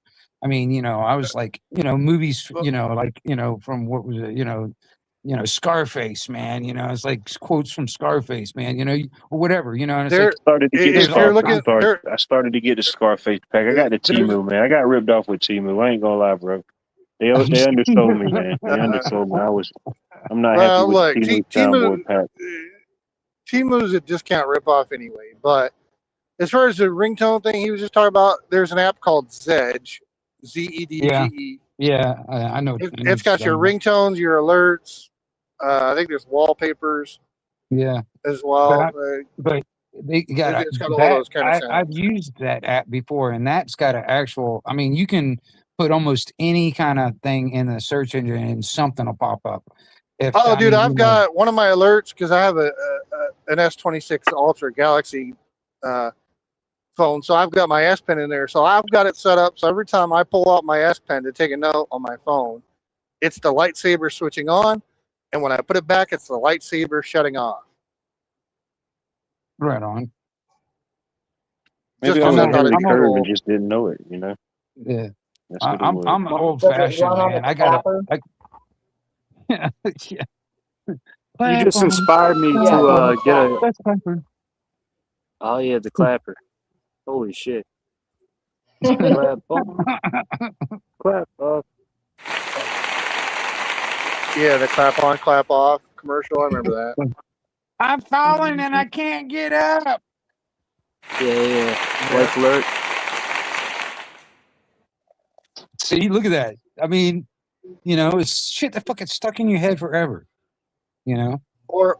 [SPEAKER 6] I mean, you know, I was like, you know, movies, you know, like, you know, from what was it, you know, Scarface, man. You know, it's like quotes from Scarface, man. You know, or whatever. You know, and it's
[SPEAKER 7] There-
[SPEAKER 6] like,
[SPEAKER 1] Started to get the
[SPEAKER 7] If you're looking-
[SPEAKER 1] I started to get the Scarface pack. I got the Temu, man. I got ripped off with Temu. I ain't gonna lie, bro. They undersold me, man. They undersold me. I'm not
[SPEAKER 7] Well,
[SPEAKER 1] happy with
[SPEAKER 7] look,
[SPEAKER 1] the Temu
[SPEAKER 7] Temu-
[SPEAKER 1] soundboard pack.
[SPEAKER 7] Timu's a discount ripoff anyway. But as far as the ringtone thing he was just talking about, there's an app called Zedge, Zedge.
[SPEAKER 6] Yeah, I know.
[SPEAKER 7] It's got your ringtones, your alerts. I think there's wallpapers
[SPEAKER 6] Yeah,
[SPEAKER 7] as well.
[SPEAKER 6] but they got
[SPEAKER 7] It's got all
[SPEAKER 6] that.
[SPEAKER 7] those kind of
[SPEAKER 6] I've
[SPEAKER 7] sounds.
[SPEAKER 6] used that app before, and that's got an actual. I mean, you can put almost any kind of thing in the search engine, and something will pop up. If
[SPEAKER 7] Oh,
[SPEAKER 6] I
[SPEAKER 7] dude,
[SPEAKER 6] mean,
[SPEAKER 7] I've got one of my alerts because I have an S26 Ultra Galaxy phone, so I've got my S Pen in there. So I've got it set up so every time I pull out my S Pen to take a note on my phone, it's the lightsaber switching on, and when I put it back, it's the lightsaber shutting off.
[SPEAKER 6] right on.
[SPEAKER 1] Maybe
[SPEAKER 7] Just
[SPEAKER 1] I was
[SPEAKER 7] because I thought
[SPEAKER 1] ahead of
[SPEAKER 7] it'd
[SPEAKER 1] the
[SPEAKER 7] be
[SPEAKER 1] curve
[SPEAKER 7] cool.
[SPEAKER 1] and just didn't know it. You know,
[SPEAKER 6] Yeah,
[SPEAKER 1] that's what it
[SPEAKER 6] I'm
[SPEAKER 1] was.
[SPEAKER 6] I'm old
[SPEAKER 5] Does it
[SPEAKER 6] fashioned,
[SPEAKER 5] run on
[SPEAKER 6] man.
[SPEAKER 5] the
[SPEAKER 6] I got
[SPEAKER 5] clapper?
[SPEAKER 6] yeah.
[SPEAKER 3] You
[SPEAKER 6] Clap
[SPEAKER 3] just
[SPEAKER 6] on,
[SPEAKER 3] inspired me
[SPEAKER 5] Yeah,
[SPEAKER 3] to
[SPEAKER 5] on the
[SPEAKER 3] get a.
[SPEAKER 5] clapper.
[SPEAKER 6] that's clapper.
[SPEAKER 3] Oh yeah, the clapper. Holy shit! Clap on, clap off.
[SPEAKER 7] Yeah, the clap on, clap off commercial. I remember that.
[SPEAKER 6] I'm falling and I can't get up.
[SPEAKER 3] Yeah. Life alert.
[SPEAKER 6] See, look at that. I mean, you know, it's shit that fucking stuck in your head forever. You know.
[SPEAKER 7] Or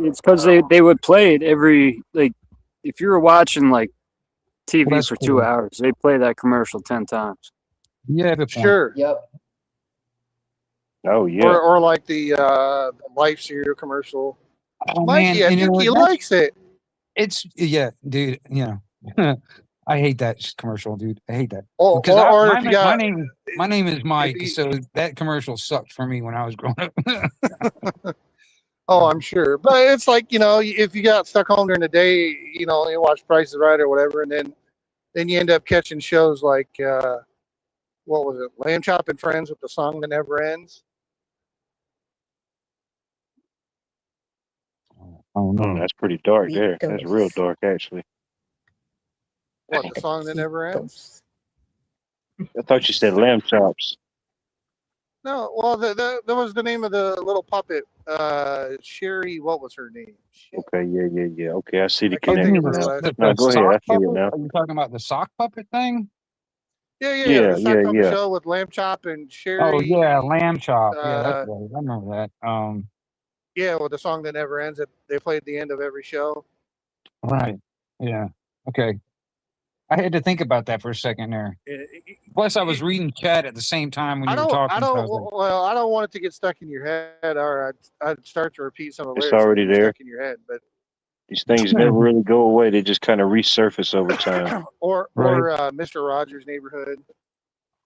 [SPEAKER 3] It's because they would play it every, like, if you were watching like TV
[SPEAKER 6] Well, that's
[SPEAKER 3] for
[SPEAKER 6] cool.
[SPEAKER 3] 2 hours, they play that commercial 10 times.
[SPEAKER 6] You have a point.
[SPEAKER 7] sure.
[SPEAKER 5] Yep.
[SPEAKER 1] Oh yeah.
[SPEAKER 7] Or like the Life cereal commercial.
[SPEAKER 6] Oh, man,
[SPEAKER 7] Mikey, I
[SPEAKER 6] and you
[SPEAKER 7] think
[SPEAKER 6] know,
[SPEAKER 7] he
[SPEAKER 6] that's-
[SPEAKER 7] likes it.
[SPEAKER 6] It's dude. You know, I hate that commercial, dude. I hate that.
[SPEAKER 7] Or
[SPEAKER 6] Because
[SPEAKER 7] or if you got
[SPEAKER 6] my name is Mike,
[SPEAKER 7] you-
[SPEAKER 6] so that commercial sucked for me when I was growing up.
[SPEAKER 7] oh, I'm sure. But it's like, you know, if you got stuck home during the day, you know, you watch Price is Right or whatever, and then you end up catching shows like what was it, Lamb Chop and Friends with the song that never ends.
[SPEAKER 6] Oh no,
[SPEAKER 1] That's pretty dark there. That's real
[SPEAKER 2] Beatles.
[SPEAKER 1] dark, actually.
[SPEAKER 7] What, the song that never ends?
[SPEAKER 1] I thought you said lamb chops.
[SPEAKER 7] No, well, that was the name of the little puppet. Sherry, what was her name? Shit.
[SPEAKER 1] Okay, yeah. Okay, I see the
[SPEAKER 7] I can't think
[SPEAKER 1] connection
[SPEAKER 7] of her
[SPEAKER 1] now.
[SPEAKER 7] last.
[SPEAKER 1] No, go ahead. I
[SPEAKER 6] sock
[SPEAKER 1] see it
[SPEAKER 6] puppet?
[SPEAKER 1] now.
[SPEAKER 6] Are you talking about the sock puppet thing?
[SPEAKER 7] Yeah.
[SPEAKER 1] Yeah,
[SPEAKER 7] The sock puppet
[SPEAKER 1] yeah.
[SPEAKER 7] show with Lamb Chop and Sherry.
[SPEAKER 6] Oh yeah, lamb chop. Yeah, that's
[SPEAKER 7] uh,
[SPEAKER 6] right. I remember that.
[SPEAKER 7] Yeah, with the song that never ends that they play at the end of every show.
[SPEAKER 6] Right. Yeah. Okay. I had to think about that for a second there. Plus, I was reading chat at the same time when you were talking.
[SPEAKER 7] I
[SPEAKER 6] so
[SPEAKER 7] don't.
[SPEAKER 6] was like,
[SPEAKER 7] Well, I don't want it to get stuck in your head, or I'd start to repeat some of the
[SPEAKER 1] It's
[SPEAKER 7] lyrics.
[SPEAKER 1] already
[SPEAKER 7] that get
[SPEAKER 1] there.
[SPEAKER 7] Stuck in your head, but
[SPEAKER 1] These things never really go away. They just kind of resurface over time.
[SPEAKER 7] or Mr. Rogers' Neighborhood.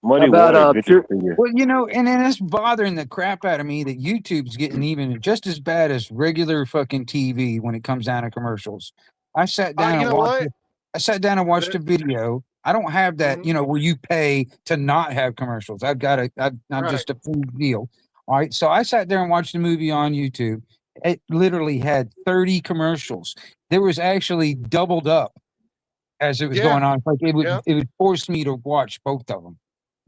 [SPEAKER 1] Muddy
[SPEAKER 3] How about,
[SPEAKER 1] water
[SPEAKER 3] pure-
[SPEAKER 1] for you.
[SPEAKER 6] well, you know, and then it's bothering the crap out of me that YouTube's getting even just as bad as regular fucking TV when it comes down to commercials. I sat down
[SPEAKER 7] You
[SPEAKER 6] and
[SPEAKER 7] know
[SPEAKER 6] watched.
[SPEAKER 7] what?
[SPEAKER 6] I sat down and watched a video. I don't have that, you know, where you pay to not have commercials. I'm just a free deal. All right. So I sat there and watched the movie on YouTube. It literally had 30 commercials. There was actually doubled up as it was going on. Like it would force me to watch both of them.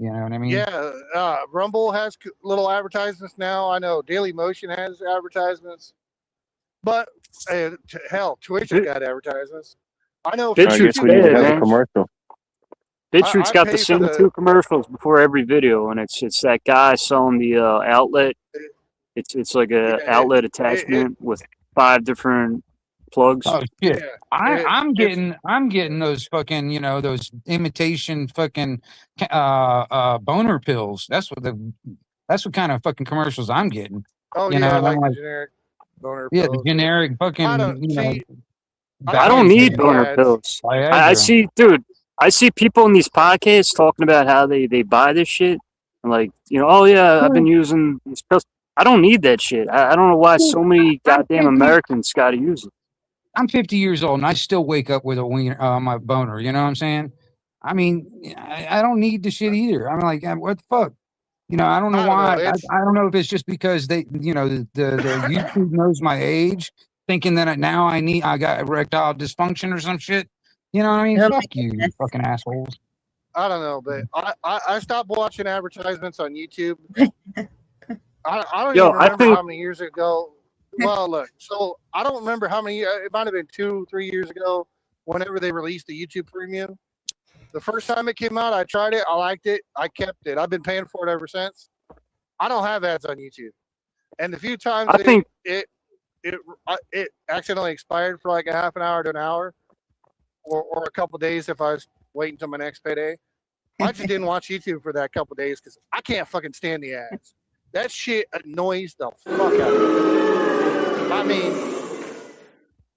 [SPEAKER 6] You know what I mean?
[SPEAKER 7] Yeah. Rumble has little advertisements now. I know Daily Motion has advertisements, but hell, Twitch has got advertisements. I know.
[SPEAKER 3] BitChute's
[SPEAKER 1] we need to
[SPEAKER 3] bad,
[SPEAKER 1] have a
[SPEAKER 3] man.
[SPEAKER 1] commercial.
[SPEAKER 3] BitChute's
[SPEAKER 7] I
[SPEAKER 3] got
[SPEAKER 7] pay
[SPEAKER 3] the
[SPEAKER 7] for
[SPEAKER 3] same
[SPEAKER 7] the-
[SPEAKER 3] 2 commercials before every video, and it's that guy selling the outlet. It's like a outlet attachment with 5 different plugs.
[SPEAKER 6] Oh shit!
[SPEAKER 7] Yeah.
[SPEAKER 6] I'm getting those fucking, you know, those imitation fucking boner pills. That's what kind of fucking commercials I'm getting.
[SPEAKER 7] Oh
[SPEAKER 6] You
[SPEAKER 7] yeah,
[SPEAKER 6] know,
[SPEAKER 7] I
[SPEAKER 6] and
[SPEAKER 7] like
[SPEAKER 6] I'm
[SPEAKER 7] the
[SPEAKER 6] like,
[SPEAKER 7] generic boner
[SPEAKER 6] yeah,
[SPEAKER 7] pills.
[SPEAKER 6] the generic fucking,
[SPEAKER 7] I don't-
[SPEAKER 6] you know.
[SPEAKER 7] see,
[SPEAKER 3] I don't need
[SPEAKER 7] see
[SPEAKER 3] boner
[SPEAKER 7] ads.
[SPEAKER 3] pills.
[SPEAKER 6] Viagra.
[SPEAKER 3] I see, dude. I see people in these podcasts talking about how they buy this shit. And like, you know, oh yeah, I've been using these pills. I don't need that shit. I don't know why so many goddamn Americans got to use it.
[SPEAKER 6] I'm 50 years old and I still wake up with a wiener, my boner. You know what I'm saying? I mean, I don't need the shit either. I'm like, what the fuck? You know, I don't know why. I don't know if it's just because they, you know, the YouTube knows my age, thinking that now I got erectile dysfunction or some shit. You know what I mean?
[SPEAKER 2] Oh my
[SPEAKER 6] Fuck you,
[SPEAKER 2] goodness.
[SPEAKER 6] fucking assholes.
[SPEAKER 7] I don't know, but I stopped watching advertisements on YouTube. I don't
[SPEAKER 3] Yo,
[SPEAKER 7] even
[SPEAKER 3] I
[SPEAKER 7] remember
[SPEAKER 3] think-
[SPEAKER 7] how many years ago. Well, look. So I don't remember how many. It might have been 2-3 years ago. Whenever they released the YouTube Premium, the first time it came out, I tried it. I liked it. I kept it. I've been paying for it ever since. I don't have ads on YouTube, and the few times
[SPEAKER 3] I think
[SPEAKER 7] it accidentally expired for like a half an hour to an hour, or a couple days if I was waiting until my next payday. I just didn't watch YouTube for that couple days because I can't fucking stand the ads. That shit annoys the fuck out of me. I mean,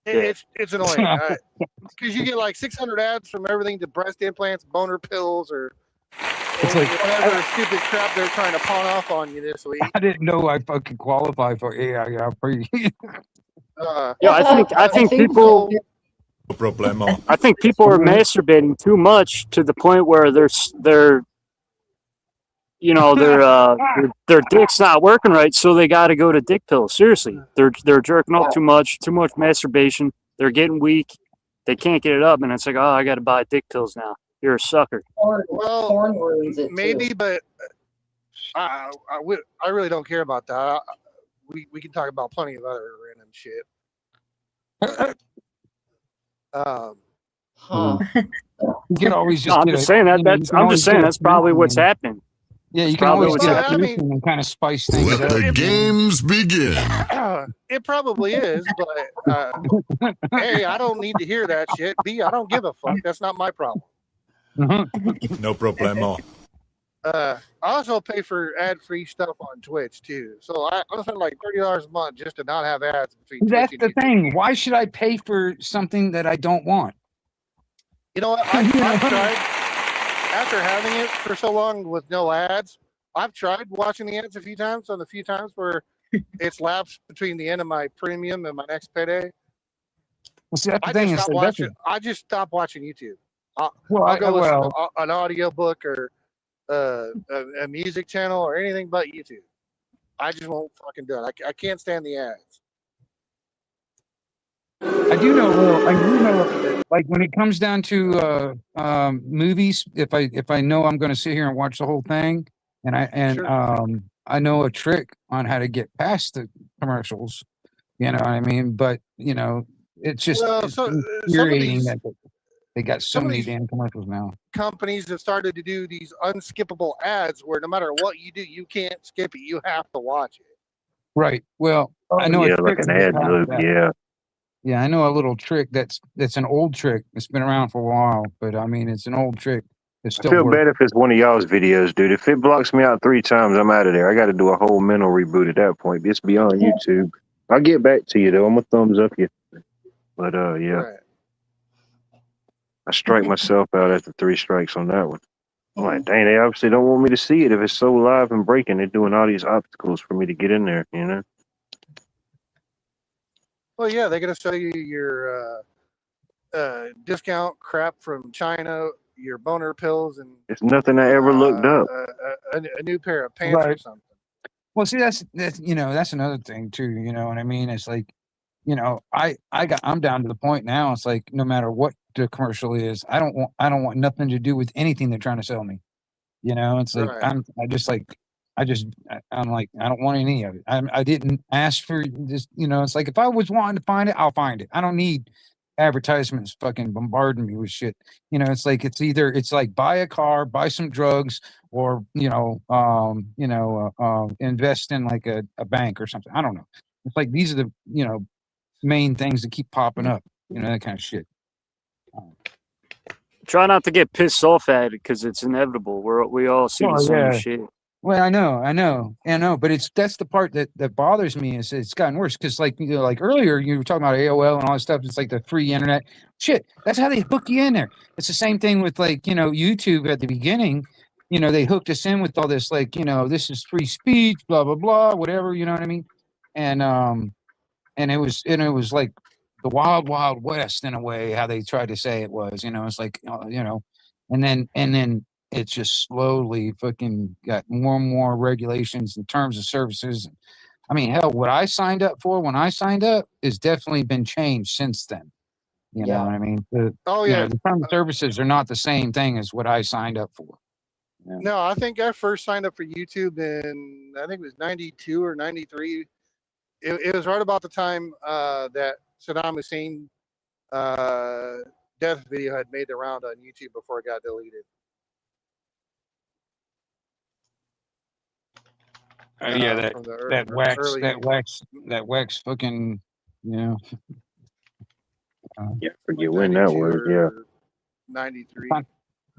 [SPEAKER 7] it's annoying because you get like 600 ads from everything to breast implants, boner pills, or
[SPEAKER 6] It's like
[SPEAKER 7] whatever stupid crap they're trying to pawn off on you this week.
[SPEAKER 6] I didn't know I fucking qualify for AI. Free.
[SPEAKER 3] Yeah, I think people.
[SPEAKER 10] No problemo.
[SPEAKER 3] I think people are masturbating too much to the point where they're you know, their dick's not working right, so they got to go to dick pills. Seriously, they're jerking off too much masturbation. They're getting weak. They can't get it up, and it's like, oh, I got to buy dick pills now. You're a sucker.
[SPEAKER 7] Well,
[SPEAKER 5] porn ruins it
[SPEAKER 7] maybe,
[SPEAKER 5] too.
[SPEAKER 7] but I really don't care about that. We can talk about plenty of other random shit.
[SPEAKER 6] You can always just.
[SPEAKER 3] No, I'm just saying that's probably what's happening.
[SPEAKER 6] Yeah, you
[SPEAKER 3] That's
[SPEAKER 6] can always
[SPEAKER 3] probably
[SPEAKER 6] get
[SPEAKER 3] what's
[SPEAKER 6] a
[SPEAKER 3] happening.
[SPEAKER 6] solution and kind of spice things
[SPEAKER 8] Let
[SPEAKER 6] up.
[SPEAKER 8] the games begin.
[SPEAKER 7] It probably is, but A, I don't need to hear that shit. B, I don't give a fuck. That's not my problem.
[SPEAKER 10] No problemo.
[SPEAKER 7] I also pay for ad-free stuff on Twitch too. So I spend like $30 a month just to not have ads between
[SPEAKER 6] That's
[SPEAKER 7] Twitch
[SPEAKER 6] the
[SPEAKER 7] and YouTube.
[SPEAKER 6] thing. Why should I pay for something that I don't want?
[SPEAKER 7] You know what? I've tried. After having it for so long with no ads, I've tried watching the ads a few times. On the few times where it's lapsed between the end of my premium and my next payday,
[SPEAKER 6] Well, see, that's the thing.
[SPEAKER 7] I just stopped watching YouTube. I'll
[SPEAKER 6] Well,
[SPEAKER 7] go listen to an audiobook or a music channel or anything but YouTube. I just won't fucking do it. I can't stand the ads.
[SPEAKER 6] I do know, like when it comes down to movies, if I know I'm going to sit here and watch the whole thing, and I know a trick on how to get past the commercials, you know what I mean? But you know, it's just infuriating that they got so many damn commercials now.
[SPEAKER 7] Companies have started to do these unskippable ads where no matter what you do, you can't skip it. You have to watch it.
[SPEAKER 6] Right. Well, I know.
[SPEAKER 1] Yeah, like an ad loop. Yeah.
[SPEAKER 6] Yeah, I know a little trick that's an old trick. It's been around for a while, but I mean, it's an old trick. It
[SPEAKER 1] I
[SPEAKER 6] still
[SPEAKER 1] feel
[SPEAKER 6] works.
[SPEAKER 1] bad if it's one of y'all's videos, dude. If it blocks me out 3 times, I'm out of there. I got to do a whole mental reboot at that point. It's beyond YouTube. I'll get back to you though. I'm gonna thumbs up you. But yeah,
[SPEAKER 7] Right.
[SPEAKER 1] I strike myself out after 3 strikes on that one. I'm like, dang, they obviously don't want me to see it if it's so live and breaking. They're doing all these obstacles for me to get in there, you know?
[SPEAKER 7] Well, yeah, they're gonna sell you your discount crap from China, your boner pills, and
[SPEAKER 1] It's nothing I ever looked up.
[SPEAKER 7] a new pair of pants or
[SPEAKER 6] Right.
[SPEAKER 7] something.
[SPEAKER 6] Well, see, that's you know, that's another thing too. You know what I mean? It's like, you know, I'm down to the point now. It's like no matter what the commercial is, I don't want nothing to do with anything they're trying to sell me. You know, it's like
[SPEAKER 7] Right.
[SPEAKER 6] I'm like I don't want any of it. I didn't ask for this. You know, it's like if I was wanting to find it, I'll find it. I don't need advertisements fucking bombarding me with shit. You know, it's like it's like buy a car, buy some drugs, or invest in like a bank or something. I don't know. It's like these are the main things that keep popping up. You know, that kind of shit.
[SPEAKER 3] Try not to get pissed off at it because it's inevitable. We all see the same shit.
[SPEAKER 6] Well, I know, but that's the part that bothers me is it's gotten worse because like earlier you were talking about AOL and all that stuff. It's like the free internet shit. That's how they hook you in there. It's the same thing with like YouTube at the beginning. They hooked us in with all this like this is free speech, blah blah blah, whatever. You know what I mean? And it was like the wild west in a way how they tried to say it was. It's like and then it just slowly fucking got more and more regulations in terms of services. I mean, hell, what I signed up for when I signed up is definitely been changed since then. You know what I mean? The terms of services are not the same thing as what I signed up for. Yeah.
[SPEAKER 7] No, I think I first signed up for YouTube in I think it was 92 or 93. it was right about the time that Saddam Hussein death video had made the round on YouTube before it got deleted.
[SPEAKER 6] Yeah,
[SPEAKER 7] From the
[SPEAKER 6] that wax fucking, you know.
[SPEAKER 1] Yeah, I forget when that was. Yeah,
[SPEAKER 7] 93.
[SPEAKER 6] Kind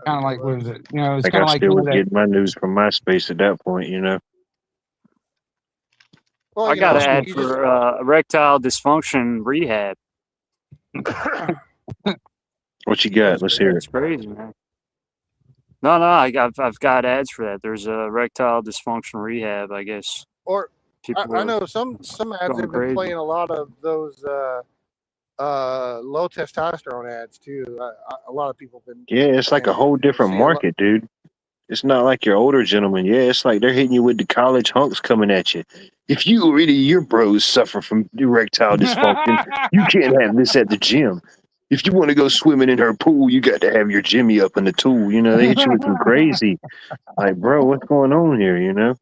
[SPEAKER 6] of like, what is it? You know, it's
[SPEAKER 1] like
[SPEAKER 6] kind
[SPEAKER 1] I
[SPEAKER 6] of like,
[SPEAKER 1] still
[SPEAKER 6] you know,
[SPEAKER 1] was
[SPEAKER 6] that,
[SPEAKER 1] getting my news from MySpace at that point.
[SPEAKER 7] Well,
[SPEAKER 3] I
[SPEAKER 7] you
[SPEAKER 3] got
[SPEAKER 7] know,
[SPEAKER 3] an ad
[SPEAKER 7] you just
[SPEAKER 3] for erectile dysfunction rehab.
[SPEAKER 1] What you got? Let's hear it.
[SPEAKER 3] It's crazy, man. No, I've got ads for that. There's a erectile dysfunction rehab, I guess.
[SPEAKER 7] or
[SPEAKER 3] People
[SPEAKER 7] I
[SPEAKER 3] are
[SPEAKER 7] know some ads
[SPEAKER 3] going
[SPEAKER 7] have been
[SPEAKER 3] crazy.
[SPEAKER 7] playing a lot of those low testosterone ads too. A lot of people have been.
[SPEAKER 1] Yeah, it's like a
[SPEAKER 7] playing
[SPEAKER 1] whole
[SPEAKER 7] it.
[SPEAKER 1] different
[SPEAKER 7] See a lot-
[SPEAKER 1] market, dude. It's not like your older gentlemen. Yeah, it's like they're hitting you with the college hunks coming at you. If you or any of your bros suffer from erectile dysfunction, you can't have this at the gym. If you want to go swimming in her pool, you got to have your Jimmy up in the tool. They hit you with some crazy. Like, bro, what's going on here?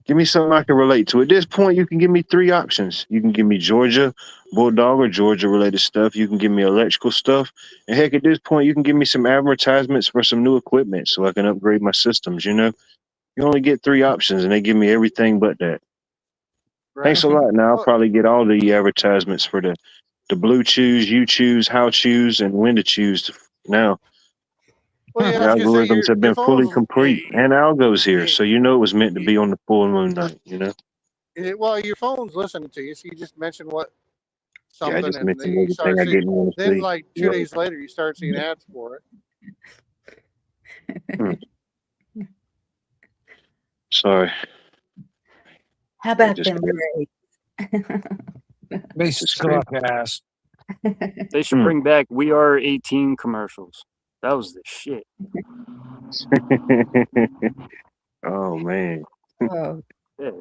[SPEAKER 1] Give me something I can relate to. At this point, you can give me 3 options. You can give me Georgia Bulldog or Georgia related stuff. You can give me electrical stuff. And heck, at this point, you can give me some advertisements for some new equipment so I can upgrade my systems. You only get 3 options and they give me everything but that.
[SPEAKER 7] Right.
[SPEAKER 1] Thanks a lot. Now I'll
[SPEAKER 7] Well,
[SPEAKER 1] probably get all the advertisements for the blue choose, you choose, how choose, and when to choose now.
[SPEAKER 7] well, yeah,
[SPEAKER 1] The
[SPEAKER 7] I was gonna say
[SPEAKER 1] algorithms have
[SPEAKER 7] your
[SPEAKER 1] been fully
[SPEAKER 7] phone's
[SPEAKER 1] complete. And Algo's here, so it was meant to be on the full moon night.
[SPEAKER 7] well, your phone's listening to you. So you just mentioned what
[SPEAKER 1] Yeah, I
[SPEAKER 7] something,
[SPEAKER 1] just
[SPEAKER 7] and
[SPEAKER 1] mentioned
[SPEAKER 7] you start
[SPEAKER 1] everything I
[SPEAKER 7] seeing.
[SPEAKER 1] didn't want to
[SPEAKER 7] Then,
[SPEAKER 1] see.
[SPEAKER 7] like 2 days later, you start seeing ads for it.
[SPEAKER 1] Sorry.
[SPEAKER 2] How about
[SPEAKER 1] just
[SPEAKER 2] them
[SPEAKER 1] got-
[SPEAKER 2] breaks?
[SPEAKER 6] they suck ass.
[SPEAKER 3] They should bring back "We Are 18" commercials. That was the shit.
[SPEAKER 1] Oh man.
[SPEAKER 2] Oh,
[SPEAKER 3] Yeah.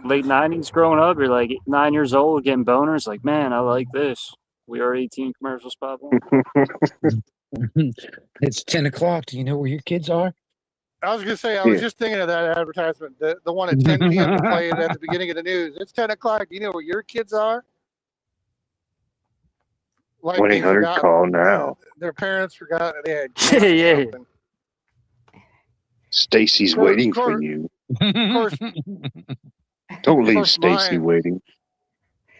[SPEAKER 3] Late 90s growing up, you're like 9 years old getting boners. Like, man, I like this. "We Are 18" commercials pop on.
[SPEAKER 6] It's 10 o'clock. Do you know where your kids are?
[SPEAKER 7] I was gonna say, I was just thinking of that advertisement, the one at 10 p.m. to play it at the beginning of the news. It's 10 o'clock. You know where your kids are? Like they
[SPEAKER 1] 1-800
[SPEAKER 7] forgot.
[SPEAKER 1] call now.
[SPEAKER 7] Their parents forgot they had
[SPEAKER 3] Yeah,
[SPEAKER 7] kids or
[SPEAKER 3] yeah.
[SPEAKER 7] something.
[SPEAKER 1] Stacy's
[SPEAKER 7] Of course-
[SPEAKER 1] waiting
[SPEAKER 7] of
[SPEAKER 1] for
[SPEAKER 7] course-
[SPEAKER 1] you.
[SPEAKER 7] Of course,
[SPEAKER 1] Don't leave
[SPEAKER 7] course,
[SPEAKER 1] Stacy
[SPEAKER 7] mine-
[SPEAKER 1] waiting.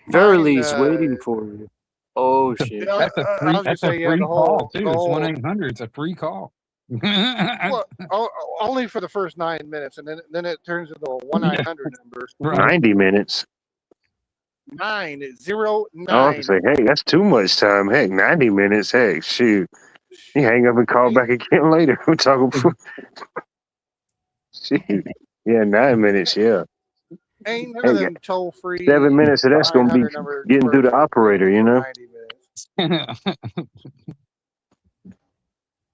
[SPEAKER 3] Verly's
[SPEAKER 7] Mine,
[SPEAKER 3] waiting for you. Oh shit.
[SPEAKER 7] Yeah,
[SPEAKER 6] That's a
[SPEAKER 7] I
[SPEAKER 6] free,
[SPEAKER 7] was gonna
[SPEAKER 6] that's
[SPEAKER 7] say,
[SPEAKER 6] a
[SPEAKER 7] yeah,
[SPEAKER 6] free
[SPEAKER 7] the
[SPEAKER 6] call, too.
[SPEAKER 7] the
[SPEAKER 6] It's
[SPEAKER 7] whole-
[SPEAKER 6] 1-800. It's a free call.
[SPEAKER 7] Well, only for the first 9 minutes, and then it turns into a 1-900 number.
[SPEAKER 6] Right.
[SPEAKER 1] 90 minutes.
[SPEAKER 7] 909.
[SPEAKER 1] Oh, I was say, hey, that's too much time. Heck, 90 minutes. Heck, shoot. You hang up and call back again later. We're talking. Shoot. Yeah, 9 minutes. Yeah.
[SPEAKER 7] Ain't none of
[SPEAKER 1] Hey,
[SPEAKER 7] them toll free.
[SPEAKER 1] 7 minutes of that's going to be
[SPEAKER 7] 900 number
[SPEAKER 1] getting through the
[SPEAKER 7] commercials
[SPEAKER 1] operator,
[SPEAKER 7] for 90 minutes.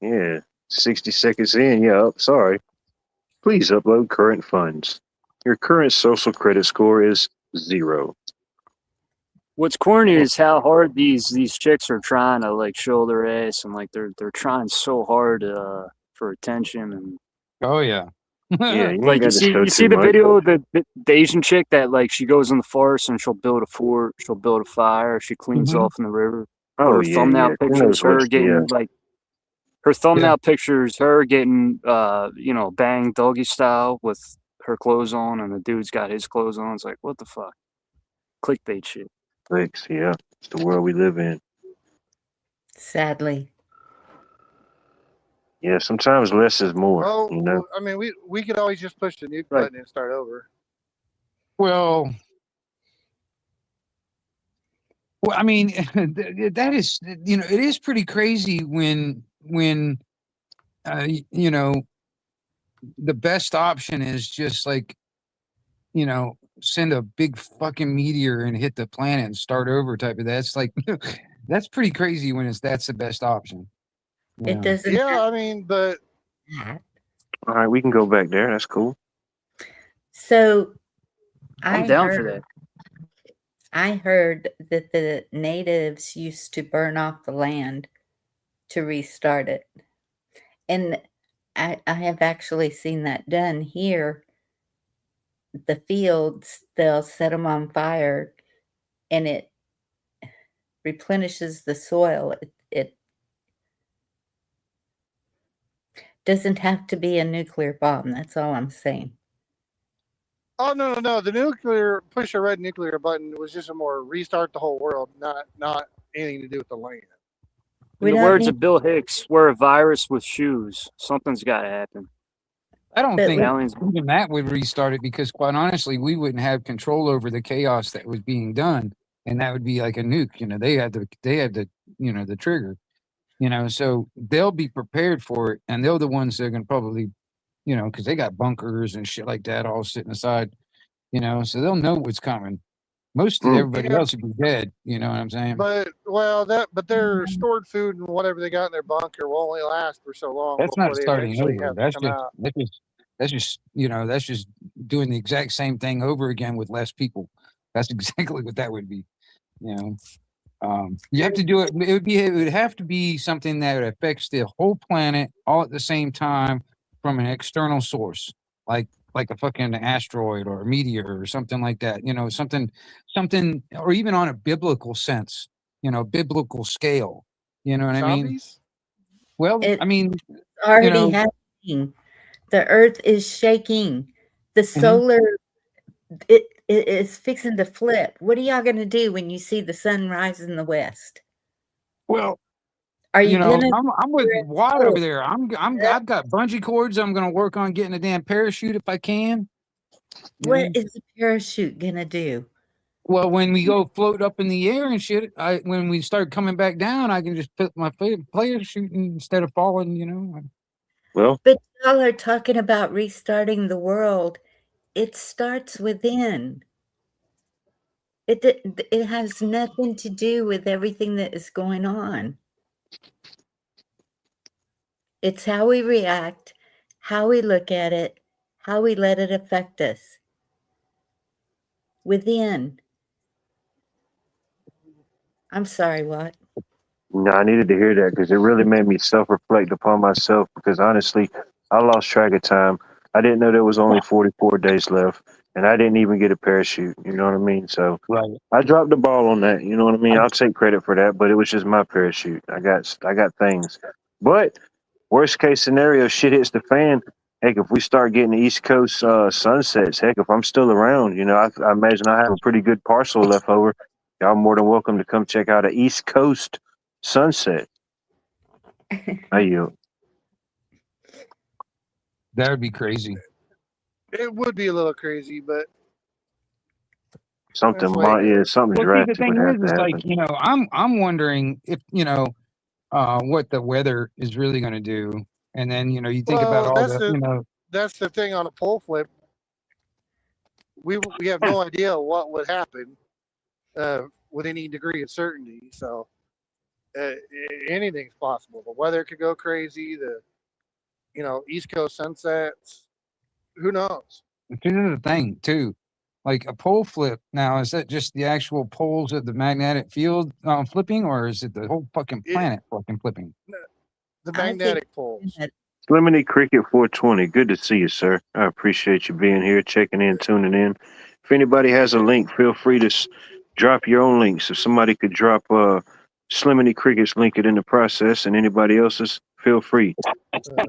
[SPEAKER 1] Yeah. 60 seconds in. Yeah. Sorry. Please upload current funds. Your current social credit score is 0.
[SPEAKER 3] What's corny is how hard these chicks are trying to like show their ass, and like they're trying so hard for attention. And
[SPEAKER 6] Oh, yeah.
[SPEAKER 1] Yeah. You
[SPEAKER 3] like
[SPEAKER 1] ain't got to show
[SPEAKER 3] you see
[SPEAKER 1] too
[SPEAKER 3] the
[SPEAKER 1] much.
[SPEAKER 3] video of the Asian chick that like she goes in the forest and she'll build a fort, she'll build a fire, she cleans
[SPEAKER 6] Mhm.
[SPEAKER 3] off in the river.
[SPEAKER 1] Oh,
[SPEAKER 3] Her
[SPEAKER 1] yeah.
[SPEAKER 3] thumbnail
[SPEAKER 1] Yeah. Who
[SPEAKER 3] pictures
[SPEAKER 1] knows
[SPEAKER 3] her
[SPEAKER 1] what's-
[SPEAKER 3] getting
[SPEAKER 1] yeah.
[SPEAKER 3] like her thumbnail pictures her getting banged doggy style with her clothes on, and the dude's got his clothes on. It's like, what the fuck? Clickbait shit.
[SPEAKER 1] Clicks, yeah. It's the world we live in.
[SPEAKER 2] sadly.
[SPEAKER 1] Yeah, sometimes less is more.
[SPEAKER 7] Well,
[SPEAKER 1] You know.
[SPEAKER 7] I mean, we could always just push the nuke
[SPEAKER 3] Right.
[SPEAKER 7] button and start over.
[SPEAKER 6] Well, I mean, that is, it is pretty crazy when the best option is just like, send a big fucking meteor and hit the planet and start over type of. That's like, that's pretty crazy when that's the best option.
[SPEAKER 2] It doesn't
[SPEAKER 7] Yeah, I mean, but
[SPEAKER 2] have
[SPEAKER 1] All right, we can go back there. That's cool.
[SPEAKER 2] So
[SPEAKER 3] I'm down for that.
[SPEAKER 2] I heard that the natives used to burn off the land to restart it. And I have actually seen that done here the fields, they'll set them on fire and it replenishes the soil. It doesn't have to be a nuclear bomb. That's all I'm saying.
[SPEAKER 7] Oh no! The nuclear push a red nuclear button was just a more restart the whole world, not anything to do with the land.
[SPEAKER 3] In
[SPEAKER 2] We
[SPEAKER 3] the
[SPEAKER 2] don't
[SPEAKER 3] words
[SPEAKER 2] need-
[SPEAKER 3] of Bill Hicks, we're a virus with shoes. Something's got to happen.
[SPEAKER 6] I don't
[SPEAKER 2] But
[SPEAKER 6] think
[SPEAKER 3] Aliens.
[SPEAKER 6] even that would restart it because, quite honestly, we wouldn't have control over the chaos that was being done, and that would be like a nuke. You know, they had the the trigger. You know, so they'll be prepared for it, and they're the ones that are going to probably, because they got bunkers and shit like that all sitting aside. So they'll know what's coming. Most of everybody
[SPEAKER 7] Yeah.
[SPEAKER 6] else would be dead. You know what I'm saying?
[SPEAKER 7] But their stored food and whatever they got in their bunker will only last for so long
[SPEAKER 6] That's
[SPEAKER 7] before
[SPEAKER 6] not
[SPEAKER 7] they
[SPEAKER 6] starting
[SPEAKER 7] eventually
[SPEAKER 6] over.
[SPEAKER 7] have to
[SPEAKER 6] That's
[SPEAKER 7] come
[SPEAKER 6] just
[SPEAKER 7] out.
[SPEAKER 6] that's just doing the exact same thing over again with less people. That's exactly what that would be. You have to do it. It would have to be something that affects the whole planet all at the same time from an external source, like a fucking asteroid or a meteor or something like that. Something, or even on a biblical sense. Biblical scale. You know what I mean?
[SPEAKER 7] Zombies?
[SPEAKER 6] Well,
[SPEAKER 2] It-
[SPEAKER 6] I mean,
[SPEAKER 2] Already happening. The earth is shaking. The solar it is fixing to flip. What are y'all gonna do when you see the sun rise in the west?
[SPEAKER 6] well,
[SPEAKER 2] Are you gonna
[SPEAKER 6] I'm with Watt over there. I've got bungee cords. I'm gonna work on getting a damn parachute if I can.
[SPEAKER 2] what is the parachute gonna do?
[SPEAKER 6] Well, when we go float up in the air and shit, when we start coming back down, I can just put my parachute instead of falling.
[SPEAKER 1] Well,
[SPEAKER 2] But y'all are talking about restarting the world. It starts within. It has nothing to do with everything that is going on. It's how we react, how we look at it, how we let it affect us. Within. I'm sorry, what?
[SPEAKER 1] no, I needed to hear that because it really made me self-reflect upon myself. Because honestly, I lost track of time. I didn't know there was only 44 days left, and I didn't even get a parachute. You know what I mean? So
[SPEAKER 6] Right.
[SPEAKER 1] I dropped the ball on that. You know what I mean? I'll take credit for that, but it was just my parachute. I got things. But worst case scenario, shit hits the fan. Heck, if we start getting East Coast sunsets, heck, if I'm still around, I imagine I have a pretty good parcel left over. Y'all more than welcome to come check out an East Coast sunset. I yield.
[SPEAKER 6] That would be crazy.
[SPEAKER 7] It would be a little crazy, but
[SPEAKER 1] Something,
[SPEAKER 7] That's like-
[SPEAKER 1] something
[SPEAKER 6] Well, see, the
[SPEAKER 1] drastic
[SPEAKER 6] thing
[SPEAKER 1] would have to
[SPEAKER 6] is
[SPEAKER 1] happen.
[SPEAKER 6] like, I'm wondering if what the weather is really going to do, and then you think about all
[SPEAKER 7] that's
[SPEAKER 6] the
[SPEAKER 7] that's the thing on a pole flip. We have no idea what would happen with any degree of certainty. So anything's possible. The weather could go crazy. The East Coast sunsets. Who knows?
[SPEAKER 6] This is the thing too. Like a pole flip now, is that just the actual poles of the magnetic field flipping, or is it the whole fucking planet fucking flipping?
[SPEAKER 7] The
[SPEAKER 2] I think
[SPEAKER 7] magnetic poles.
[SPEAKER 2] that-
[SPEAKER 1] Sliminy Cricket 420, good to see you, sir. I appreciate you being here, checking in, tuning in. If anybody has a link, feel free to drop your own links. If somebody could drop Sliminy Cricket's link it in the process, and anybody else's, feel free.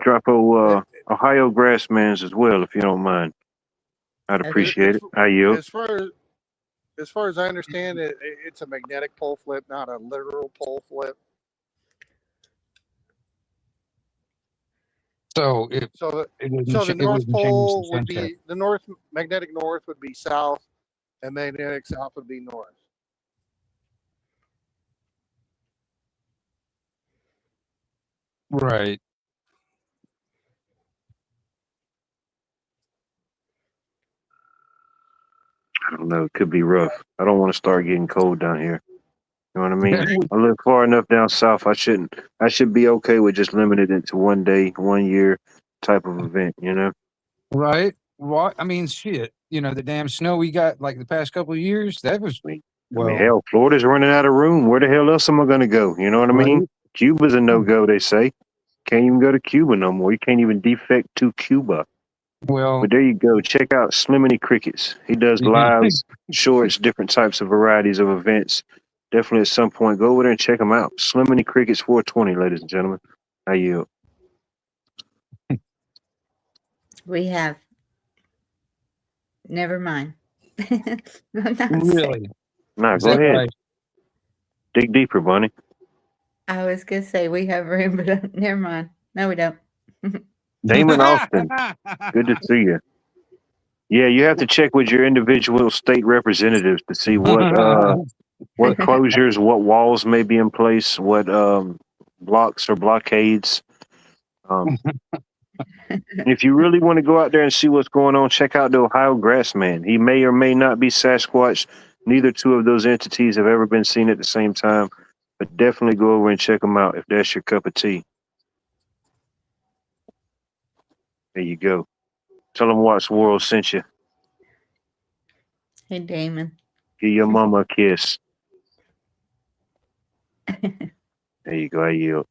[SPEAKER 1] Drop Ohio Grassman's as well, if you don't mind. I'd appreciate it. I yield.
[SPEAKER 7] As far as I understand it, it's a magnetic pole flip, not a literal pole flip.
[SPEAKER 6] So if
[SPEAKER 7] So
[SPEAKER 6] it wouldn't
[SPEAKER 7] So
[SPEAKER 6] cha-
[SPEAKER 7] the
[SPEAKER 6] it
[SPEAKER 7] North
[SPEAKER 6] wouldn't change
[SPEAKER 7] Pole
[SPEAKER 6] the
[SPEAKER 7] would
[SPEAKER 6] sunset.
[SPEAKER 7] be magnetic north would be south, and magnetic south would be north.
[SPEAKER 6] Right.
[SPEAKER 1] I don't know. It could be rough. I don't want to start getting cold down here. You know what I mean? I live far enough down south. I should be okay with just limited it to 1 day, 1 year type of event,
[SPEAKER 6] Right. Well, I mean, shit. The damn snow we got like the past couple of years, that was
[SPEAKER 1] I mean, hell, Florida's running out of room. Where the hell else am I going to go? You know what I mean?
[SPEAKER 6] Right.
[SPEAKER 1] Cuba's a no-go, they say. Can't even go to Cuba no more. You can't even defect to Cuba.
[SPEAKER 6] Well,
[SPEAKER 1] But there you go. Check out Sliminy Crickets. He does lives, shorts, different types of varieties of events. Definitely at some point, go over there and check him out. Sliminy Crickets 420, ladies and gentlemen. How you?
[SPEAKER 2] We have. Never mind. I'm not saying-
[SPEAKER 6] really,
[SPEAKER 1] Nah,
[SPEAKER 6] is
[SPEAKER 1] go
[SPEAKER 6] that
[SPEAKER 1] ahead.
[SPEAKER 6] right?
[SPEAKER 1] Dig deeper, Bunny.
[SPEAKER 2] I was gonna say we have room, but never mind. No, we don't.
[SPEAKER 1] Damon Austin. Good to see you. Yeah, you have to check with your individual state representatives to see what closures, what walls may be in place, what blocks or blockades. And if you really want to go out there and see what's going on, check out the Ohio Grassman. He may or may not be Sasquatch. Neither two of those entities have ever been seen at the same time, but definitely go over and check them out if that's your cup of tea. There you go. Tell them Watts World sent you.
[SPEAKER 2] Hey, Damon.
[SPEAKER 1] Give your mama a kiss. There you go. I yield.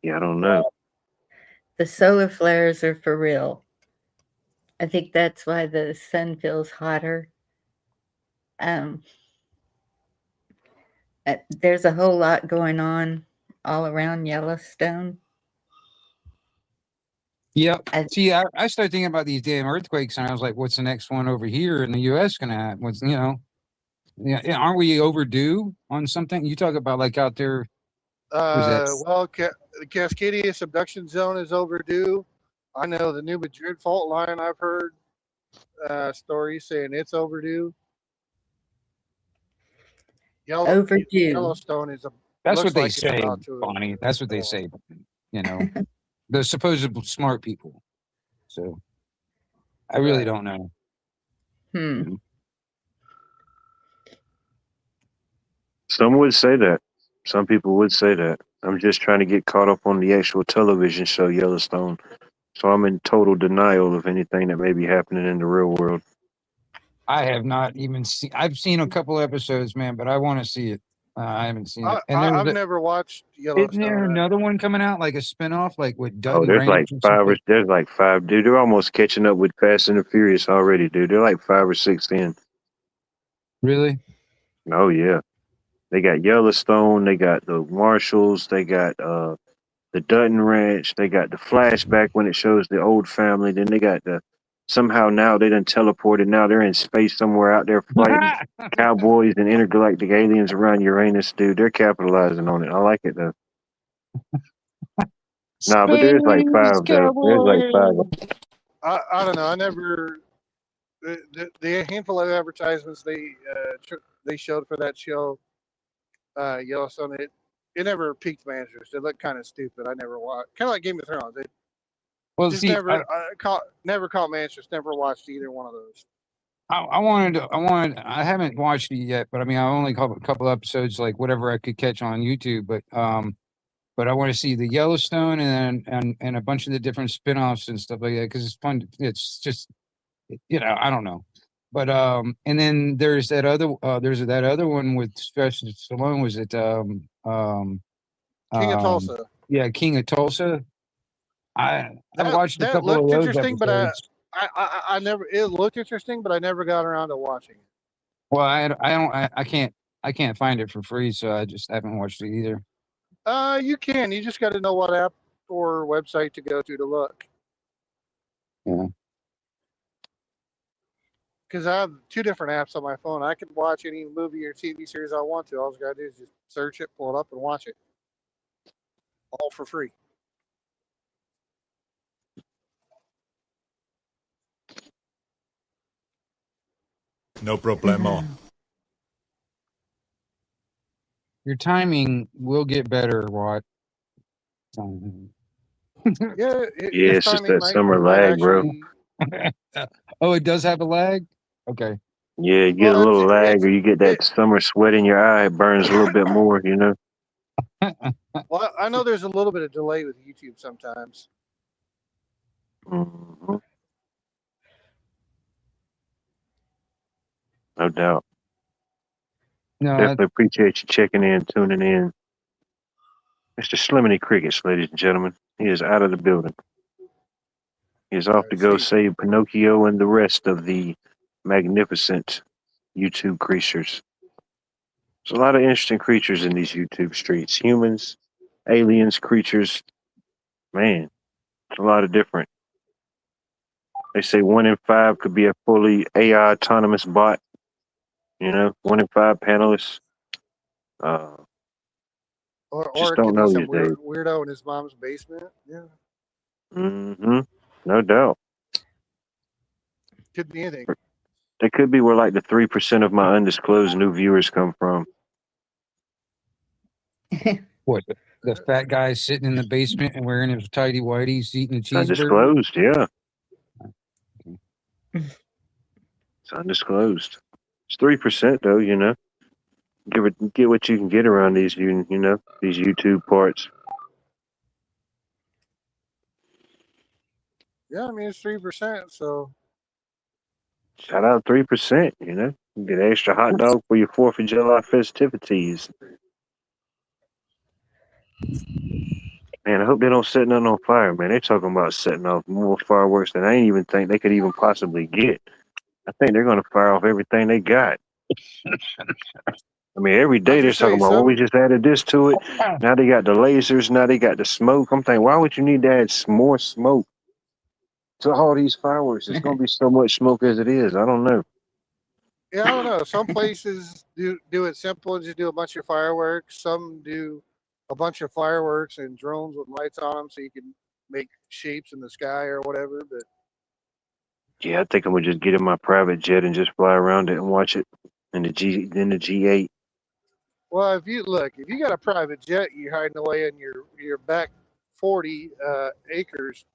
[SPEAKER 1] Yeah, I don't know.
[SPEAKER 2] The solar flares are for real. I think that's why the sun feels hotter. There's a whole lot going on all around Yellowstone.
[SPEAKER 6] Yep. See, I started thinking about these damn earthquakes, and I was like, "What's the next one over here in the U.S. going to happen?" What's yeah, aren't we overdue on something? You talk about like out there.
[SPEAKER 7] Well, the Cascadia subduction zone is overdue. I know the New Madrid fault line. I've heard stories saying it's overdue.
[SPEAKER 2] Overdue.
[SPEAKER 7] Yellowstone is a.
[SPEAKER 6] That's what they
[SPEAKER 7] like it's
[SPEAKER 6] say,
[SPEAKER 7] about to
[SPEAKER 6] Bonnie. That's what they say. You know, the supposed smart people. So, I really don't know.
[SPEAKER 1] Some would say that. Some people would say that. I'm just trying to get caught up on the actual television show Yellowstone. So I'm in total denial of anything that may be happening in the real world.
[SPEAKER 6] I have not even seen. I've seen a couple episodes, man, but I want to see it. I haven't seen it. And
[SPEAKER 7] I've never watched Yellowstone.
[SPEAKER 6] Isn't there another one coming out, like a spinoff, like with Dutton
[SPEAKER 1] Oh, there's
[SPEAKER 6] Range
[SPEAKER 1] like
[SPEAKER 6] or
[SPEAKER 1] five.
[SPEAKER 6] something?
[SPEAKER 1] There's like five, dude. They're almost catching up with Fast and the Furious already, dude. They're like 5 or 6 in.
[SPEAKER 6] Really?
[SPEAKER 1] Oh yeah. They got Yellowstone. They got the Marshalls. They got the Dutton Ranch. They got the flashback when it shows the old family. Then they got the somehow now they done teleported. Now they're in space somewhere out there fighting cowboys and intergalactic aliens around Uranus, dude. They're capitalizing on it. I like it though. Nah, but there's like 5 though. There's like 5.
[SPEAKER 7] I don't know. I never. The handful of advertisements they showed for that show, Yellowstone, it never piqued my interest. It looked kind of stupid. I never watched. Kind of like Game of Thrones. It just never caught my interest. Never watched either one of those.
[SPEAKER 6] I haven't watched it yet, but I mean, I only a couple episodes, like whatever I could catch on YouTube. But I want to see the Yellowstone and a bunch of the different spinoffs and stuff like that because it's fun. It's just, I don't know. But and then there's that other one with Sylvester Stallone. Was it
[SPEAKER 7] King of Tulsa?
[SPEAKER 6] Yeah, King of Tulsa. I watched a
[SPEAKER 7] that
[SPEAKER 6] couple of
[SPEAKER 7] looked
[SPEAKER 6] those
[SPEAKER 7] interesting,
[SPEAKER 6] episodes.
[SPEAKER 7] but I never. It looked interesting, but I never got around to watching it.
[SPEAKER 6] Well, I can't find it for free, so I just haven't watched it either.
[SPEAKER 7] You can. You just got to know what app or website to go to look.
[SPEAKER 6] Yeah.
[SPEAKER 7] Because I have 2 different apps on my phone. I can watch any movie or TV series I want to. All I got to do is just search it, pull it up, and watch it. All for free.
[SPEAKER 10] No problemo.
[SPEAKER 6] Your timing will get better, Watt.
[SPEAKER 7] Yeah,
[SPEAKER 1] it's just that summer lag, bro.
[SPEAKER 6] Oh, it does have a lag? Okay.
[SPEAKER 1] Yeah, you get a little lag, or you get that summer sweat in your eye. It burns a little bit more,
[SPEAKER 7] Well, I know there's a little bit of delay with YouTube sometimes.
[SPEAKER 1] Mm-hmm. No doubt.
[SPEAKER 6] No,
[SPEAKER 1] Definitely appreciate you checking in, tuning in. Mr. Sliminy Crickets, ladies and gentlemen. He is out of the building. He is off to
[SPEAKER 7] I
[SPEAKER 1] go
[SPEAKER 7] see.
[SPEAKER 1] save Pinocchio and the rest of the magnificent YouTube creatures. There's a lot of interesting creatures in these YouTube streets. Humans, aliens, creatures. Man, it's a lot of different. They say 1 in 5 could be a fully AI autonomous bot. 1 in 5 panelists.
[SPEAKER 7] Or
[SPEAKER 1] Just
[SPEAKER 7] it
[SPEAKER 1] don't
[SPEAKER 7] could be
[SPEAKER 1] know
[SPEAKER 7] some
[SPEAKER 1] these days.
[SPEAKER 7] weirdo in his mom's basement. Yeah,
[SPEAKER 1] Mm-hmm. No doubt.
[SPEAKER 7] could be anything.
[SPEAKER 1] That could be where like the 3% of my undisclosed new viewers come from.
[SPEAKER 6] What? The fat guy sitting in the basement and wearing his tidy whities, eating a cheeseburger.
[SPEAKER 1] Undisclosed, yeah. It's undisclosed. It's 3% though, Get what you can get around these these YouTube parts.
[SPEAKER 7] Yeah, I mean it's 3%. So
[SPEAKER 1] Shout out 3%, You get an extra hot dog for your 4th of July festivities. Man, I hope they don't set nothing on fire, man. They're talking about setting off more fireworks than I ain't even think they could even possibly get. I think they're going to fire off everything they got. I mean, every day
[SPEAKER 7] I'd
[SPEAKER 1] they're
[SPEAKER 7] just
[SPEAKER 1] talking
[SPEAKER 7] say
[SPEAKER 1] about, well, we
[SPEAKER 7] some.
[SPEAKER 1] just added this to it. Now they got the lasers. Now they got the smoke. I'm thinking, why would you need to add more smoke to all these fireworks? It's going to be so much smoke as it is. I don't know.
[SPEAKER 7] Yeah, I don't know. Some places do it simple and just do a bunch of fireworks. Some do a bunch of fireworks and drones with lights on them, so you can make shapes in the sky or whatever. But
[SPEAKER 1] Yeah, I think I'm going to just get in my private jet and just fly around it and watch it in the G8.
[SPEAKER 7] well, if you got a private jet, you're hiding away in your back 40 acres.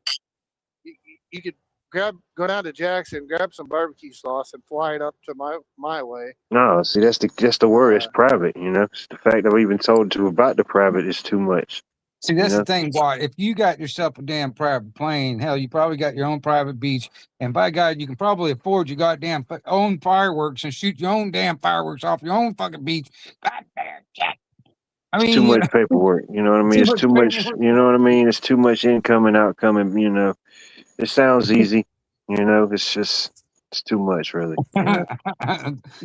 [SPEAKER 7] You could go down to Jackson, grab some barbecue sauce, and fly it up to my way.
[SPEAKER 1] No, see, that's the word. It's private, It's the fact that we've been told to about the private is too much.
[SPEAKER 6] See, that's the thing, Bart. If you got yourself a damn private plane, hell, you probably got your own private beach, and by God, you can probably afford your goddamn own fireworks and shoot your own damn fireworks off your own fucking beach. Goddamn shit. I mean,
[SPEAKER 1] It's too much paperwork. You know what I mean? It's too much. You know what I mean? It's too much income and outcome, and it sounds easy. It's too much, really. You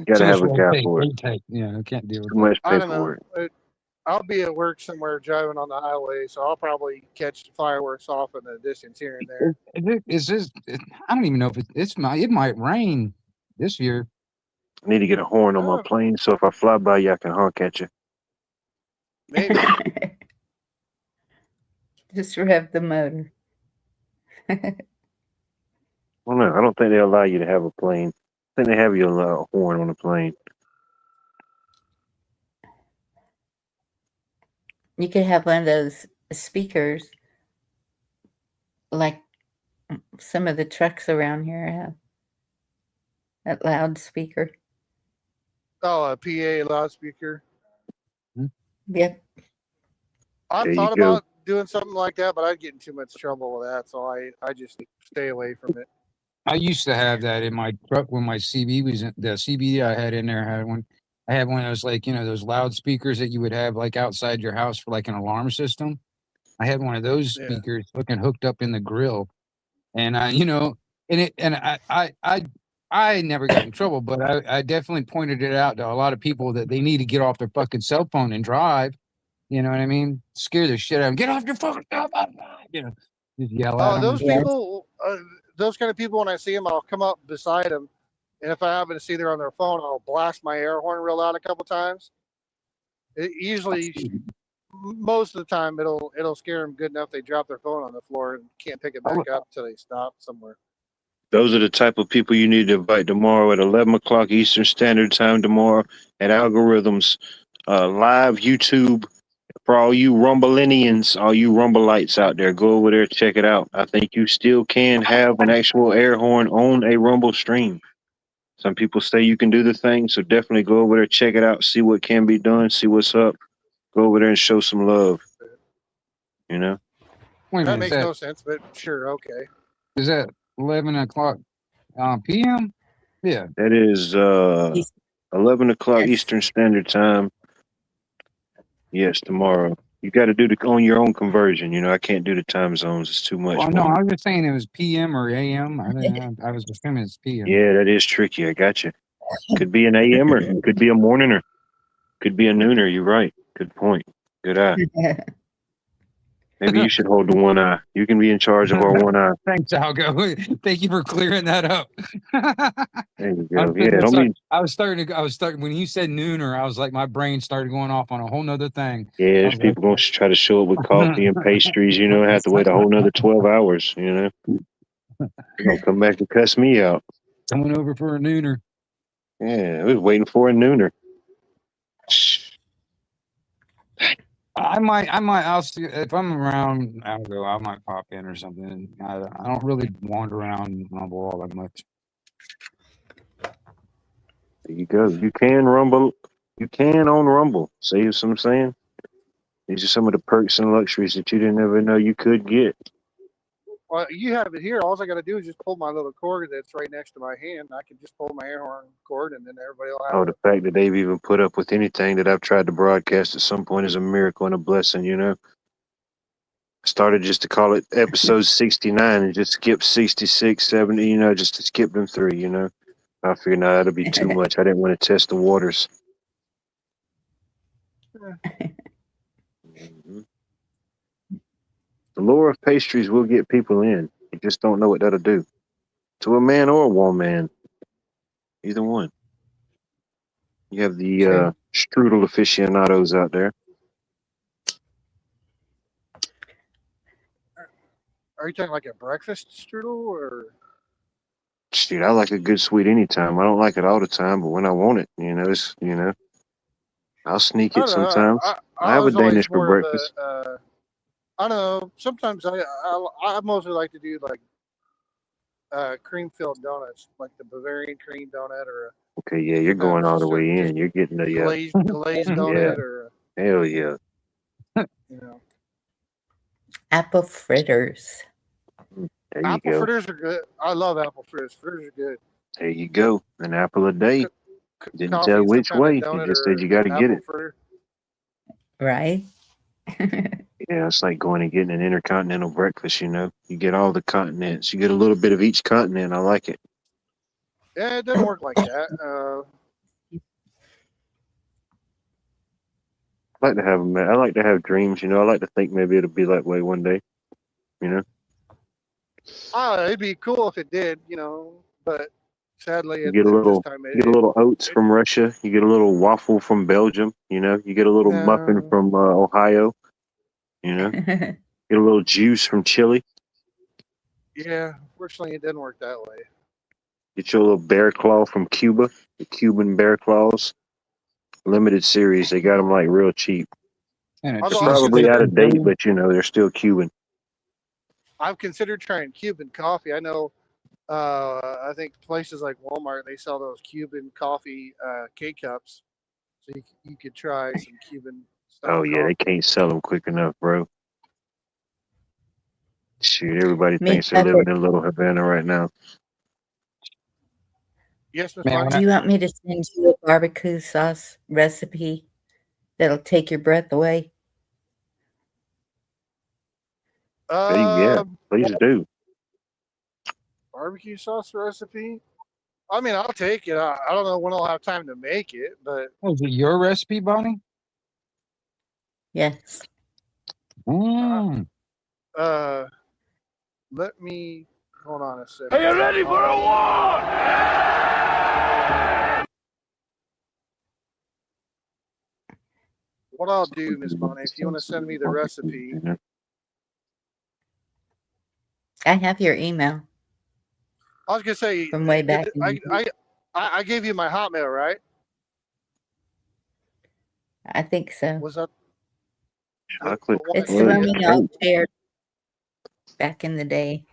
[SPEAKER 1] gotta have a guy for it.
[SPEAKER 6] Yeah, I can't deal with
[SPEAKER 1] Too much
[SPEAKER 7] I don't know.
[SPEAKER 1] paperwork.
[SPEAKER 7] I'll be at work somewhere driving on the highway, so I'll probably catch fireworks off in the distance here and there.
[SPEAKER 6] Is this? I don't even know if it might rain this year.
[SPEAKER 1] I need to get a horn on my plane, so if I fly by you, I can honk at you.
[SPEAKER 7] Maybe.
[SPEAKER 2] Just rev the motor.
[SPEAKER 1] Well, no, I don't think they allow you to have a plane. I think they have you allow a horn on a plane.
[SPEAKER 2] You could have one of those speakers, like some of the trucks around here have. That loudspeaker.
[SPEAKER 7] Oh, a PA loudspeaker.
[SPEAKER 2] Yep.
[SPEAKER 7] I've thought about doing something like that, but I'd get in too much trouble with that, so I just stay away from it.
[SPEAKER 6] I used to have that in my truck when my CB was the CB I had in there. I had one of those those loudspeakers that you would have like outside your house for like an alarm system. I had one of those speakers hooked up in the grill, and I never got in trouble, but I definitely pointed it out to a lot of people that they need to get off their fucking cell phone and drive. You know what I mean? Scare the shit out of them. Get off your fucking cell phone. Just yell at them.
[SPEAKER 7] Those people, those kind of people, when I see them, I'll come up beside them, and if I happen to see they're on their phone, I'll blast my air horn real loud a couple times. It usually, most of the time, it'll scare them good enough they drop their phone on the floor and can't pick it back up until they stop somewhere.
[SPEAKER 1] Those are the type of people you need to invite tomorrow at 11 o'clock Eastern Standard Time tomorrow at Algorithms live YouTube. For all you Rumblinians, all you Rumbleites out there, go over there, check it out. I think you still can have an actual air horn on a Rumble stream. Some people say you can do the thing, so definitely go over there, check it out, see what can be done, see what's up. Go over there and show some love.
[SPEAKER 7] That makes no sense, but sure, okay.
[SPEAKER 6] Is that 11 o'clock p.m.? Yeah.
[SPEAKER 1] That is 11 o'clock Eastern Standard Time. Yes, tomorrow. You got to do on your own conversion. You know, I can't do the time zones. It's too much.
[SPEAKER 6] Well,
[SPEAKER 1] for
[SPEAKER 6] no,
[SPEAKER 1] me.
[SPEAKER 6] I was just saying it was PM or AM. I was assuming it's PM.
[SPEAKER 1] Yeah, that is tricky. I got you. Could be an AM or could be a morning or could be a nooner. You're right. Good point. Good eye. Maybe you should hold the one eye. You can be in charge of our one eye.
[SPEAKER 6] Thanks, Algo. Thank you for clearing that up.
[SPEAKER 1] There you go. Yeah, don't be.
[SPEAKER 6] I was starting when you said nooner, I was like, my brain started going off on a whole nother thing.
[SPEAKER 1] Yeah, there's people going to try to show up with coffee and pastries. You know, have to wait a whole nother 12 hours. You know, they're gonna come back and cuss me out.
[SPEAKER 6] Coming over for a nooner.
[SPEAKER 1] Yeah, I was waiting for a nooner.
[SPEAKER 6] I'll see if I'm around Algo, I might pop in or something. I don't really wander around Rumble all that much.
[SPEAKER 1] There you go. You can Rumble. You can on Rumble. See what I'm saying? These are some of the perks and luxuries that you didn't ever know you could get.
[SPEAKER 7] Well, you have it here. All I got to do is just pull my little cord that's right next to my hand. I can just pull my air horn cord, and then everybody will have
[SPEAKER 1] Oh,
[SPEAKER 7] it.
[SPEAKER 1] the fact that they've even put up with anything that I've tried to broadcast at some point is a miracle and a blessing, you know? I started just to call it episode 69 and just skip 66, 70, you know, just to skip them 3, you know? I figured, no, that'll be too much. I didn't want to test the waters. Mm-hmm. The lure of pastries will get people in. You just don't know what that'll do. To a man or a woman. Either one. You have the strudel aficionados out there.
[SPEAKER 7] Are you talking like a breakfast strudel or?
[SPEAKER 1] Dude, I like a good sweet anytime. I don't like it all the time, but when I want it, you know, I'll sneak it sometimes. I have a
[SPEAKER 7] was always
[SPEAKER 1] Danish for
[SPEAKER 7] more of
[SPEAKER 1] breakfast.
[SPEAKER 7] I don't know. Sometimes I mostly like to do like cream filled donuts, like the Bavarian cream donut or
[SPEAKER 1] Okay, yeah, you're going all the way in. You're getting the
[SPEAKER 7] glazed donut or
[SPEAKER 1] hell yeah.
[SPEAKER 7] you know.
[SPEAKER 2] Apple fritters.
[SPEAKER 1] There you
[SPEAKER 7] Apple
[SPEAKER 1] go.
[SPEAKER 7] fritters are good. I love apple fritters. Fritters are good.
[SPEAKER 1] There you go. An apple a day. Didn't
[SPEAKER 7] Coffee
[SPEAKER 1] tell
[SPEAKER 7] and some
[SPEAKER 1] which
[SPEAKER 7] kind of
[SPEAKER 1] way.
[SPEAKER 7] donut
[SPEAKER 1] You just
[SPEAKER 7] or
[SPEAKER 1] said you got to get
[SPEAKER 7] apple
[SPEAKER 1] it.
[SPEAKER 7] fritter.
[SPEAKER 2] Right?
[SPEAKER 1] Yeah, it's like going and getting an intercontinental breakfast, you know. You get all the continents. You get a little bit of each continent. I like it.
[SPEAKER 7] Yeah, it doesn't work like that.
[SPEAKER 1] I like to have dreams, you know. I like to think maybe it'll be that way one day, you know.
[SPEAKER 7] It'd be cool if it did, you know, but sadly,
[SPEAKER 1] You get a little oats from Russia. You get a little waffle from Belgium, you know. You get a little muffin from Ohio, you know. Get a little juice from Chile.
[SPEAKER 7] Yeah, fortunately, it didn't work that way.
[SPEAKER 1] Get your little bear claw from Cuba, the Cuban bear claws. Limited series. They got them like real cheap.
[SPEAKER 6] And
[SPEAKER 1] they're probably out of date, but you know, they're still Cuban.
[SPEAKER 7] I've considered trying Cuban coffee. I know, I think places like Walmart, they sell those Cuban coffee K-cups. So you could try some Cuban stuff.
[SPEAKER 1] Oh, yeah, they can't sell them quick enough, bro. Shoot, everybody thinks they're living in Little Havana right now.
[SPEAKER 7] Yes, Ms.
[SPEAKER 2] Do you want me to send you a barbecue sauce recipe that'll take your breath away?
[SPEAKER 1] Yeah, please do.
[SPEAKER 7] Barbecue sauce recipe? I mean, I'll take it. I don't know when I'll have time to make it, but.
[SPEAKER 6] Was it your recipe, Bonnie?
[SPEAKER 2] Yes.
[SPEAKER 7] Let me hold on a second.
[SPEAKER 4] Are you ready for a war?
[SPEAKER 7] What I'll do, Miss Bonnie, if you want to send me the recipe.
[SPEAKER 2] I have your email.
[SPEAKER 7] I was gonna say
[SPEAKER 2] from way back.
[SPEAKER 7] I gave you my Hotmail, right?
[SPEAKER 2] I think so.
[SPEAKER 7] Was that?
[SPEAKER 1] Chocolate.
[SPEAKER 2] It's the one we all shared back in the day.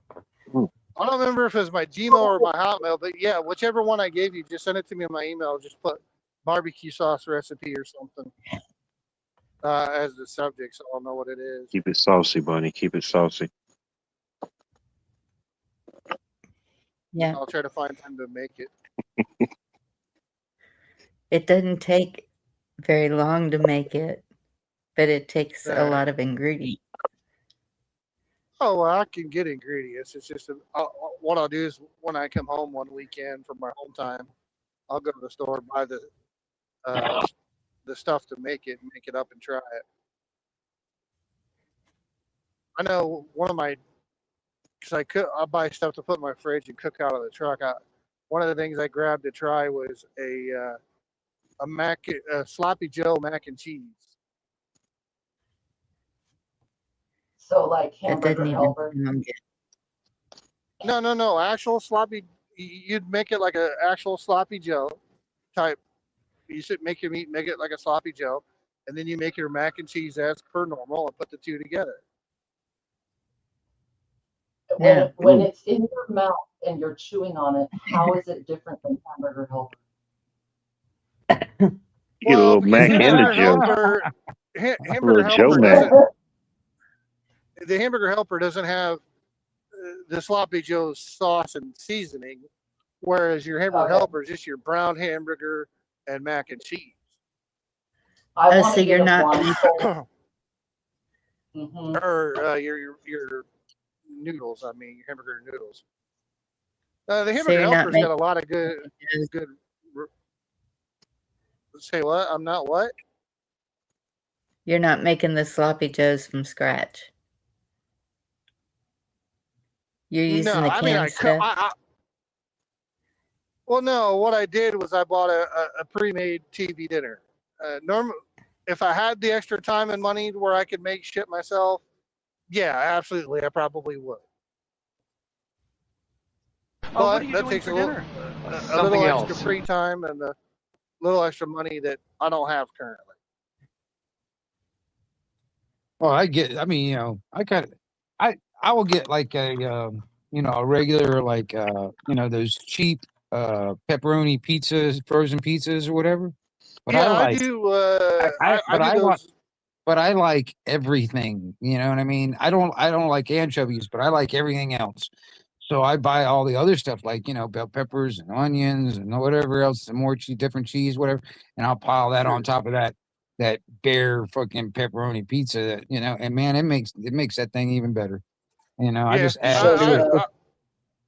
[SPEAKER 7] I don't remember if it was my Gmail or my Hotmail, but yeah, whichever one I gave you, just send it to me on my email. Just put barbecue sauce recipe or something as the subject, so I'll know what it is.
[SPEAKER 1] Keep it saucy, Bunny. Keep it saucy.
[SPEAKER 2] Yeah.
[SPEAKER 7] I'll try to find time to make it.
[SPEAKER 2] It doesn't take very long to make it. but it takes a
[SPEAKER 7] Right.
[SPEAKER 2] lot of ingredients.
[SPEAKER 7] Oh, well, I can get ingredients. It's just what I'll do is when I come home one weekend from my home time, I'll go to the store, buy the stuff to make it up and try it. I know one of my, because I buy stuff to put in my fridge and cook out of the truck. One of the things I grabbed to try was a sloppy Joe mac and cheese.
[SPEAKER 5] So like
[SPEAKER 2] That
[SPEAKER 5] hamburger
[SPEAKER 2] doesn't even
[SPEAKER 5] helper.
[SPEAKER 2] sound good.
[SPEAKER 7] No, actual sloppy. You'd make it like a actual sloppy Joe type. You should make your meat, make it like a sloppy Joe, and then you make your mac and cheese as per normal and put the two together.
[SPEAKER 2] Yeah.
[SPEAKER 5] When it's in your mouth and you're chewing on it, how is it different than hamburger helper?
[SPEAKER 11] You get a little mac and a Joe.
[SPEAKER 7] Hamburger
[SPEAKER 11] Joe
[SPEAKER 7] helper
[SPEAKER 11] Mac.
[SPEAKER 7] the hamburger helper doesn't have the sloppy Joe sauce and seasoning, whereas your hamburger
[SPEAKER 5] Okay.
[SPEAKER 7] helper is just your brown hamburger and mac and cheese.
[SPEAKER 5] I
[SPEAKER 2] Oh,
[SPEAKER 5] want
[SPEAKER 2] so
[SPEAKER 5] to
[SPEAKER 2] you're
[SPEAKER 5] get a
[SPEAKER 2] not-
[SPEAKER 5] blindfold. Mhm.
[SPEAKER 7] Or your noodles. I mean, your hamburger noodles. The
[SPEAKER 2] So
[SPEAKER 7] hamburger
[SPEAKER 2] you're not
[SPEAKER 7] helper's got a lot of good. Say what? I'm not what?
[SPEAKER 2] You're not making the sloppy joes from scratch. You're using
[SPEAKER 7] No,
[SPEAKER 2] the
[SPEAKER 7] I
[SPEAKER 2] canned
[SPEAKER 7] mean, I
[SPEAKER 2] stuff.
[SPEAKER 7] well, no. What I did was I bought a pre-made TV dinner. If I had the extra time and money where I could make shit myself, yeah, absolutely, I probably would.
[SPEAKER 9] Oh, what
[SPEAKER 7] But
[SPEAKER 9] are you
[SPEAKER 7] that
[SPEAKER 9] doing
[SPEAKER 7] takes
[SPEAKER 9] for
[SPEAKER 7] a little,
[SPEAKER 9] dinner?
[SPEAKER 7] a
[SPEAKER 6] Something
[SPEAKER 7] little extra
[SPEAKER 6] else.
[SPEAKER 7] free time and a little extra money that I don't have currently.
[SPEAKER 6] Well, I mean, you know, I will get like a regular, like, those cheap, pepperoni pizzas, frozen pizzas or whatever. But
[SPEAKER 7] Yeah,
[SPEAKER 6] I
[SPEAKER 7] I
[SPEAKER 6] like,
[SPEAKER 7] do.
[SPEAKER 6] I
[SPEAKER 7] I do
[SPEAKER 6] like,
[SPEAKER 7] those.
[SPEAKER 6] but I like everything. You know what I mean? I don't like anchovies, but I like everything else. So I buy all the other stuff, like, bell peppers and onions and whatever else, some more different cheese, whatever, and I'll pile that on top of that bare fucking pepperoni pizza. And man, it makes that thing even better. I
[SPEAKER 7] Yeah,
[SPEAKER 6] just add
[SPEAKER 5] So
[SPEAKER 6] to it.
[SPEAKER 5] the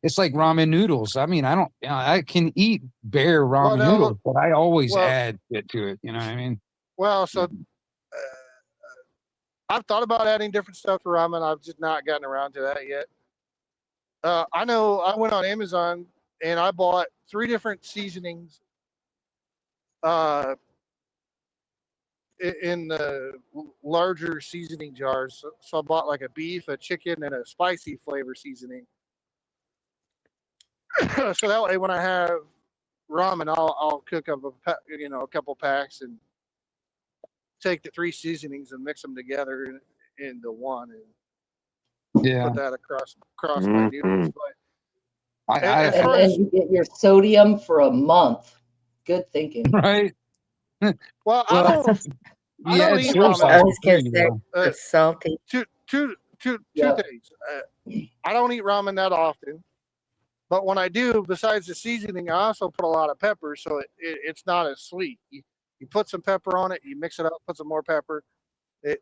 [SPEAKER 6] It's like ramen noodles. I mean, I can eat bare
[SPEAKER 7] Well,
[SPEAKER 6] ramen
[SPEAKER 7] now,
[SPEAKER 6] noodles, but I always
[SPEAKER 7] well,
[SPEAKER 6] add it to it. You know what I mean?
[SPEAKER 7] so I've thought about adding different stuff to ramen. I've just not gotten around to that yet. I know I went on Amazon and I bought 3 different seasonings in the larger seasoning jars. So I bought like a beef, a chicken, and a spicy flavor seasoning. So that way, when I have ramen, I'll cook up a couple packs and take the 3 seasonings and mix them together into one and
[SPEAKER 6] Yeah.
[SPEAKER 7] put that across my noodles. But as far as
[SPEAKER 5] and you get your sodium for a month. Good thinking.
[SPEAKER 6] Right.
[SPEAKER 7] well, I
[SPEAKER 6] Well,
[SPEAKER 7] don't
[SPEAKER 6] yeah, it's
[SPEAKER 7] eat
[SPEAKER 6] soy
[SPEAKER 7] ramen.
[SPEAKER 6] sauce.
[SPEAKER 2] I was
[SPEAKER 6] There
[SPEAKER 2] gonna
[SPEAKER 6] you
[SPEAKER 2] say
[SPEAKER 6] go.
[SPEAKER 2] it's salty.
[SPEAKER 7] Two
[SPEAKER 5] Yeah.
[SPEAKER 7] things. I don't eat ramen that often, but when I do, besides the seasoning, I also put a lot of pepper, so it's not as sweet. You put some pepper on it, you mix it up, put some more pepper. It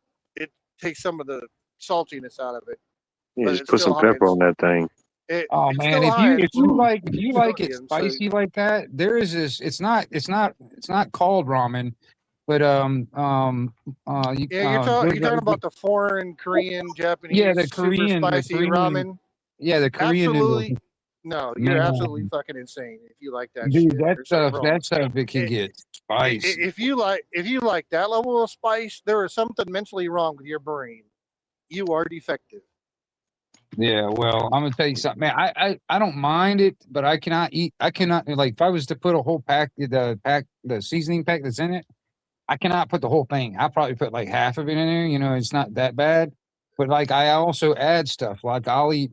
[SPEAKER 7] takes some of the saltiness out of it.
[SPEAKER 11] You
[SPEAKER 7] But
[SPEAKER 11] just
[SPEAKER 7] it's
[SPEAKER 11] put
[SPEAKER 7] still
[SPEAKER 11] some
[SPEAKER 7] high
[SPEAKER 11] pepper
[SPEAKER 7] in-
[SPEAKER 11] on that thing.
[SPEAKER 6] Oh
[SPEAKER 7] it's
[SPEAKER 6] man,
[SPEAKER 7] still high in
[SPEAKER 6] if you like it
[SPEAKER 7] sodium, so
[SPEAKER 6] spicy like that, there is this. It's not called ramen, but you
[SPEAKER 7] yeah, you're
[SPEAKER 6] there's
[SPEAKER 7] talking about the foreign Korean, Japanese,
[SPEAKER 6] yeah, the
[SPEAKER 7] super
[SPEAKER 6] Korean,
[SPEAKER 7] spicy ramen.
[SPEAKER 6] yeah, the Korean noodles.
[SPEAKER 7] Absolutely, no, you're
[SPEAKER 6] Man,
[SPEAKER 7] absolutely fucking insane if you like that
[SPEAKER 6] dude,
[SPEAKER 7] shit.
[SPEAKER 6] that
[SPEAKER 7] There's something wrong.
[SPEAKER 6] that stuff, it can
[SPEAKER 7] It-
[SPEAKER 6] get spicy.
[SPEAKER 7] If you like that level of spice, there is something mentally wrong with your brain. You are defective.
[SPEAKER 6] Yeah, well, I'm gonna tell you something, man. I don't mind it, but I cannot eat. I cannot, like, if I was to put a whole the seasoning pack that's in it, I cannot put the whole thing. I probably put like half of it in there. It's not that bad. But like, I also add stuff. Like, I'll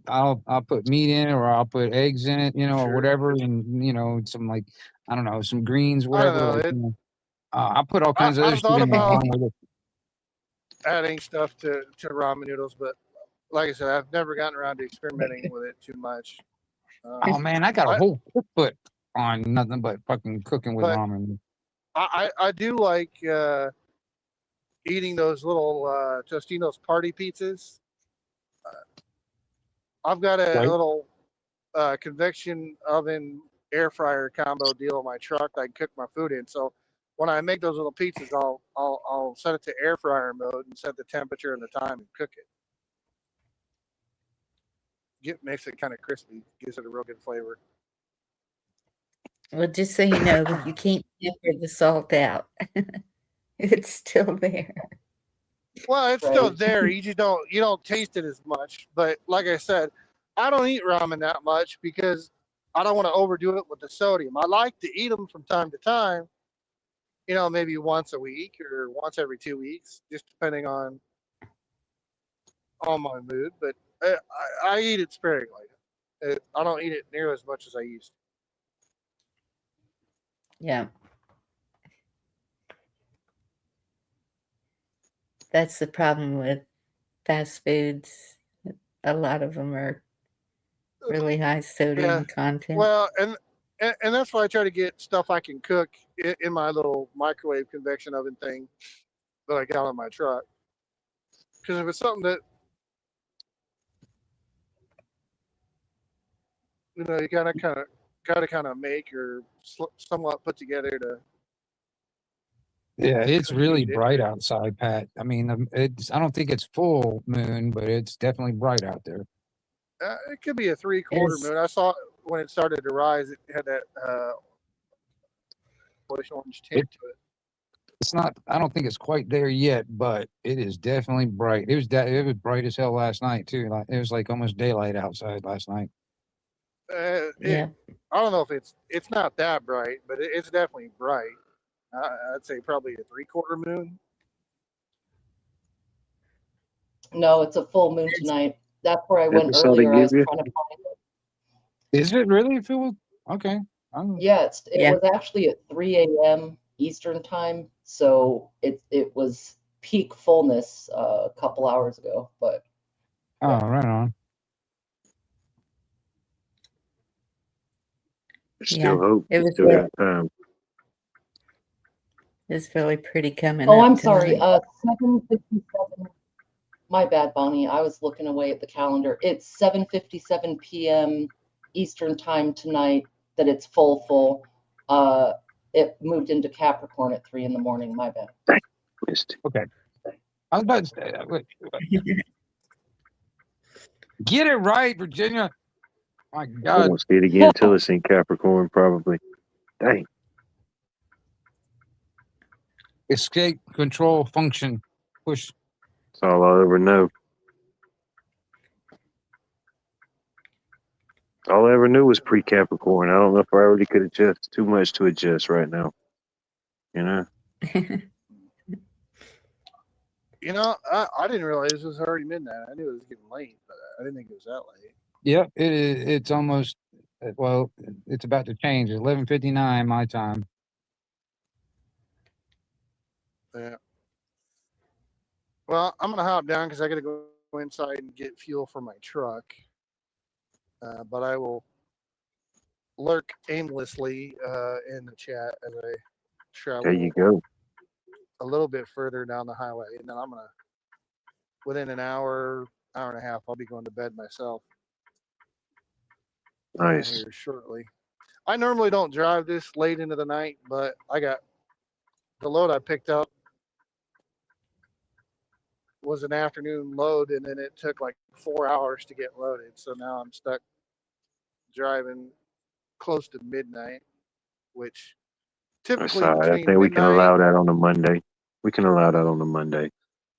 [SPEAKER 6] put meat in it, or I'll put eggs in it, or
[SPEAKER 7] Sure.
[SPEAKER 6] whatever, and some, like, I don't know, some greens,
[SPEAKER 7] I
[SPEAKER 6] whatever.
[SPEAKER 7] don't know.
[SPEAKER 6] Like, I put all kinds of other
[SPEAKER 7] I've
[SPEAKER 6] shit
[SPEAKER 7] thought
[SPEAKER 6] in there
[SPEAKER 7] about
[SPEAKER 6] along with it.
[SPEAKER 7] adding stuff to ramen noodles, but like I said, I've never gotten around to experimenting with it too much.
[SPEAKER 6] Oh man, I got a whole cookbook on nothing but fucking cooking with
[SPEAKER 7] But-
[SPEAKER 6] ramen.
[SPEAKER 7] I do like eating those little Tostino's party pizzas. I've got a
[SPEAKER 6] Right.
[SPEAKER 7] little convection oven air fryer combo deal in my truck that I can cook my food in. So when I make those little pizzas, I'll set it to air fryer mode and set the temperature and the time and cook it. Makes it kind of crispy, gives it a real good flavor.
[SPEAKER 2] Well, just so you know, you can't pepper the salt out. It's still there.
[SPEAKER 7] Well, it's still
[SPEAKER 5] Right.
[SPEAKER 7] there. You just don't taste it as much. But like I said, I don't eat ramen that much because I don't want to overdo it with the sodium. I like to eat them from time to time, maybe once a week or once every 2 weeks, just depending on my mood. But I eat it sparingly. I don't eat it near as much as I used to.
[SPEAKER 2] Yeah. That's the problem with fast foods. A lot of them are really high sodium content.
[SPEAKER 7] Well, and that's why I try to get stuff I can cook in my little microwave convection oven thing that I got on my truck. Because if it's something that you gotta kind of make or somewhat put together to.
[SPEAKER 6] Yeah, it's really
[SPEAKER 7] eat it.
[SPEAKER 6] bright outside, Pat. I mean, I don't think it's full moon, but it's definitely bright out there.
[SPEAKER 7] It could be a 3/4 moon. I saw when it started to rise, it had that bluish orange tint to it.
[SPEAKER 6] It's not. I don't think it's quite there yet, but it is definitely bright. It was bright as hell last night too. Like it was like almost daylight outside last night.
[SPEAKER 2] Yeah.
[SPEAKER 7] I don't know if it's not that bright, but it's definitely bright. I'd say probably a 3/4 moon.
[SPEAKER 5] No, it's a full moon tonight. That's where I went
[SPEAKER 11] That's all they
[SPEAKER 5] earlier. I was
[SPEAKER 11] give you?
[SPEAKER 5] trying to find it.
[SPEAKER 6] Is it really full? Okay.
[SPEAKER 5] Yeah, it
[SPEAKER 2] Yeah.
[SPEAKER 5] was actually at 3 a.m. Eastern time, so it was peak fullness a couple hours ago. But
[SPEAKER 6] Oh, right on.
[SPEAKER 11] There's still hope.
[SPEAKER 2] It was
[SPEAKER 11] Still got time.
[SPEAKER 2] It's really pretty coming
[SPEAKER 5] oh,
[SPEAKER 2] up
[SPEAKER 5] I'm sorry.
[SPEAKER 2] tonight.
[SPEAKER 5] 7:57. My bad, Bonnie. I was looking away at the calendar. It's 7:57 p.m. Eastern time tonight that it's full. It moved into Capricorn at 3 in the morning. My bad.
[SPEAKER 11] Missed.
[SPEAKER 6] Okay. I was about to say, wait. Get it right, Virginia. My
[SPEAKER 11] I
[SPEAKER 6] God.
[SPEAKER 11] won't see it again until it's in Capricorn, probably. Dang.
[SPEAKER 6] Escape control function. Push.
[SPEAKER 11] That's all I'll ever know. All I ever knew was pre-Capricorn. I don't know if I really could adjust too much to adjust right now.
[SPEAKER 7] I didn't realize it was already midnight. I knew it was getting late, but I didn't think it was that late.
[SPEAKER 6] Yep, it is. It's almost. Well, it's about to change. 11:59 my time.
[SPEAKER 7] Yeah. Well, I'm gonna hop down because I gotta go inside and get fuel for my truck. But I will lurk aimlessly in the chat as I travel.
[SPEAKER 11] There you go.
[SPEAKER 7] A little bit further down the highway, and then I'm gonna, within an hour and a half, I'll be going to bed myself.
[SPEAKER 11] Nice.
[SPEAKER 7] Here shortly. I normally don't drive this late into the night, but I got the load I picked up was an afternoon load, and then it took like 4 hours to get loaded. So now I'm stuck driving close to midnight, which
[SPEAKER 11] That's
[SPEAKER 7] typically
[SPEAKER 11] all right. I
[SPEAKER 7] between
[SPEAKER 11] think we can
[SPEAKER 7] midnight.
[SPEAKER 11] allow that on a Monday. We can allow that on a Monday.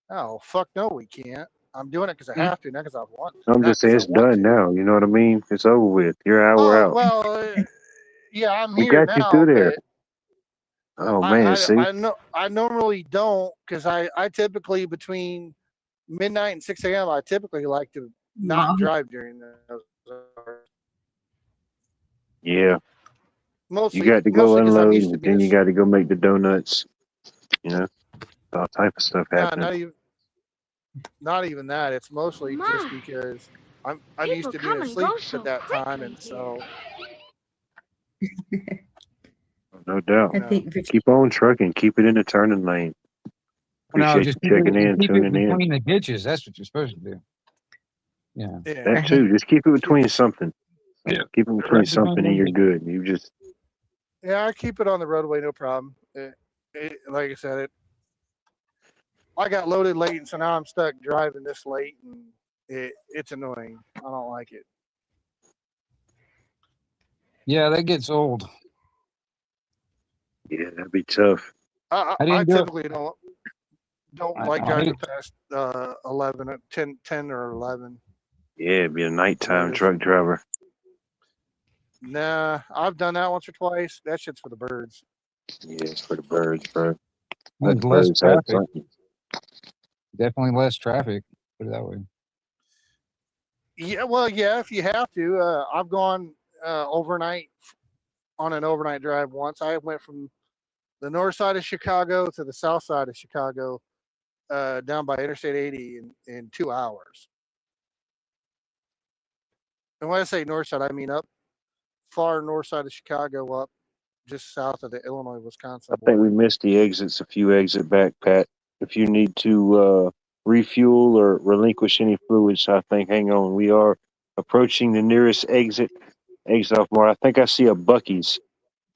[SPEAKER 7] Oh, fuck no, we can't. I'm doing it because I have to, not because I want to.
[SPEAKER 11] I'm
[SPEAKER 7] not
[SPEAKER 11] just saying
[SPEAKER 7] 'cause
[SPEAKER 11] it's
[SPEAKER 7] I want
[SPEAKER 11] done
[SPEAKER 7] to.
[SPEAKER 11] now. You know what I mean? It's over with. You're an hour
[SPEAKER 7] Oh,
[SPEAKER 11] out.
[SPEAKER 7] well, yeah, I'm
[SPEAKER 11] We
[SPEAKER 7] here
[SPEAKER 11] got you
[SPEAKER 7] now,
[SPEAKER 11] through there.
[SPEAKER 7] but
[SPEAKER 11] Oh man, see?
[SPEAKER 7] I normally don't, because I typically between midnight and 6 a.m. I typically like to not drive during those hours.
[SPEAKER 11] Yeah.
[SPEAKER 7] Mostly,
[SPEAKER 11] You got to go
[SPEAKER 7] mostly 'cause I'm
[SPEAKER 11] unload,
[SPEAKER 7] used to
[SPEAKER 11] and
[SPEAKER 7] being
[SPEAKER 11] then you got to go make the donuts. All type of stuff happening.
[SPEAKER 7] not even that. It's mostly just because I'm used to being asleep at that time, and so
[SPEAKER 11] No doubt.
[SPEAKER 2] I think
[SPEAKER 11] Keep on trucking. Keep it in the turning lane.
[SPEAKER 6] No,
[SPEAKER 11] Appreciate
[SPEAKER 6] just
[SPEAKER 11] you checking in,
[SPEAKER 6] keep it
[SPEAKER 11] tuning in.
[SPEAKER 6] between the ditches. That's what you're supposed to do. Yeah.
[SPEAKER 7] Yeah.
[SPEAKER 11] That too. Just keep it between something.
[SPEAKER 6] Yeah.
[SPEAKER 11] Keep it between
[SPEAKER 6] Right
[SPEAKER 11] something
[SPEAKER 6] behind
[SPEAKER 11] and you're
[SPEAKER 6] the
[SPEAKER 11] good. You just
[SPEAKER 7] Yeah, I keep it on the roadway, no problem. Like I said, I got loaded late, and so now I'm stuck driving this late, and it's annoying. I don't like it.
[SPEAKER 6] Yeah, that gets old.
[SPEAKER 11] yeah, that'd be tough.
[SPEAKER 7] I
[SPEAKER 6] didn't do it.
[SPEAKER 7] typically don't like
[SPEAKER 6] I
[SPEAKER 7] driving
[SPEAKER 6] hate-
[SPEAKER 7] past 11, 10 or 11.
[SPEAKER 11] Yeah, it'd be a nighttime
[SPEAKER 7] Latest.
[SPEAKER 11] truck driver.
[SPEAKER 7] Nah, I've done that once or twice. That shit's for the birds.
[SPEAKER 11] Yeah, it's for the birds, bro.
[SPEAKER 6] There's
[SPEAKER 11] Let the
[SPEAKER 6] less
[SPEAKER 11] birds have
[SPEAKER 6] traffic.
[SPEAKER 11] something.
[SPEAKER 6] Definitely less traffic. Put it that way.
[SPEAKER 7] Yeah, well, yeah, if you have to. I've gone overnight on an overnight drive once. I went from the north side of Chicago to the south side of Chicago, down by Interstate 80 in 2 hours. And when I say north side, I mean up far north side of Chicago, up just south of the Illinois-Wisconsin
[SPEAKER 11] I think
[SPEAKER 7] border.
[SPEAKER 11] we missed the exits. A few exit back, Pat. If you need to refuel or relinquish any fluids, I think hang on. We are approaching the nearest exit off more. I think I see a Bucky's.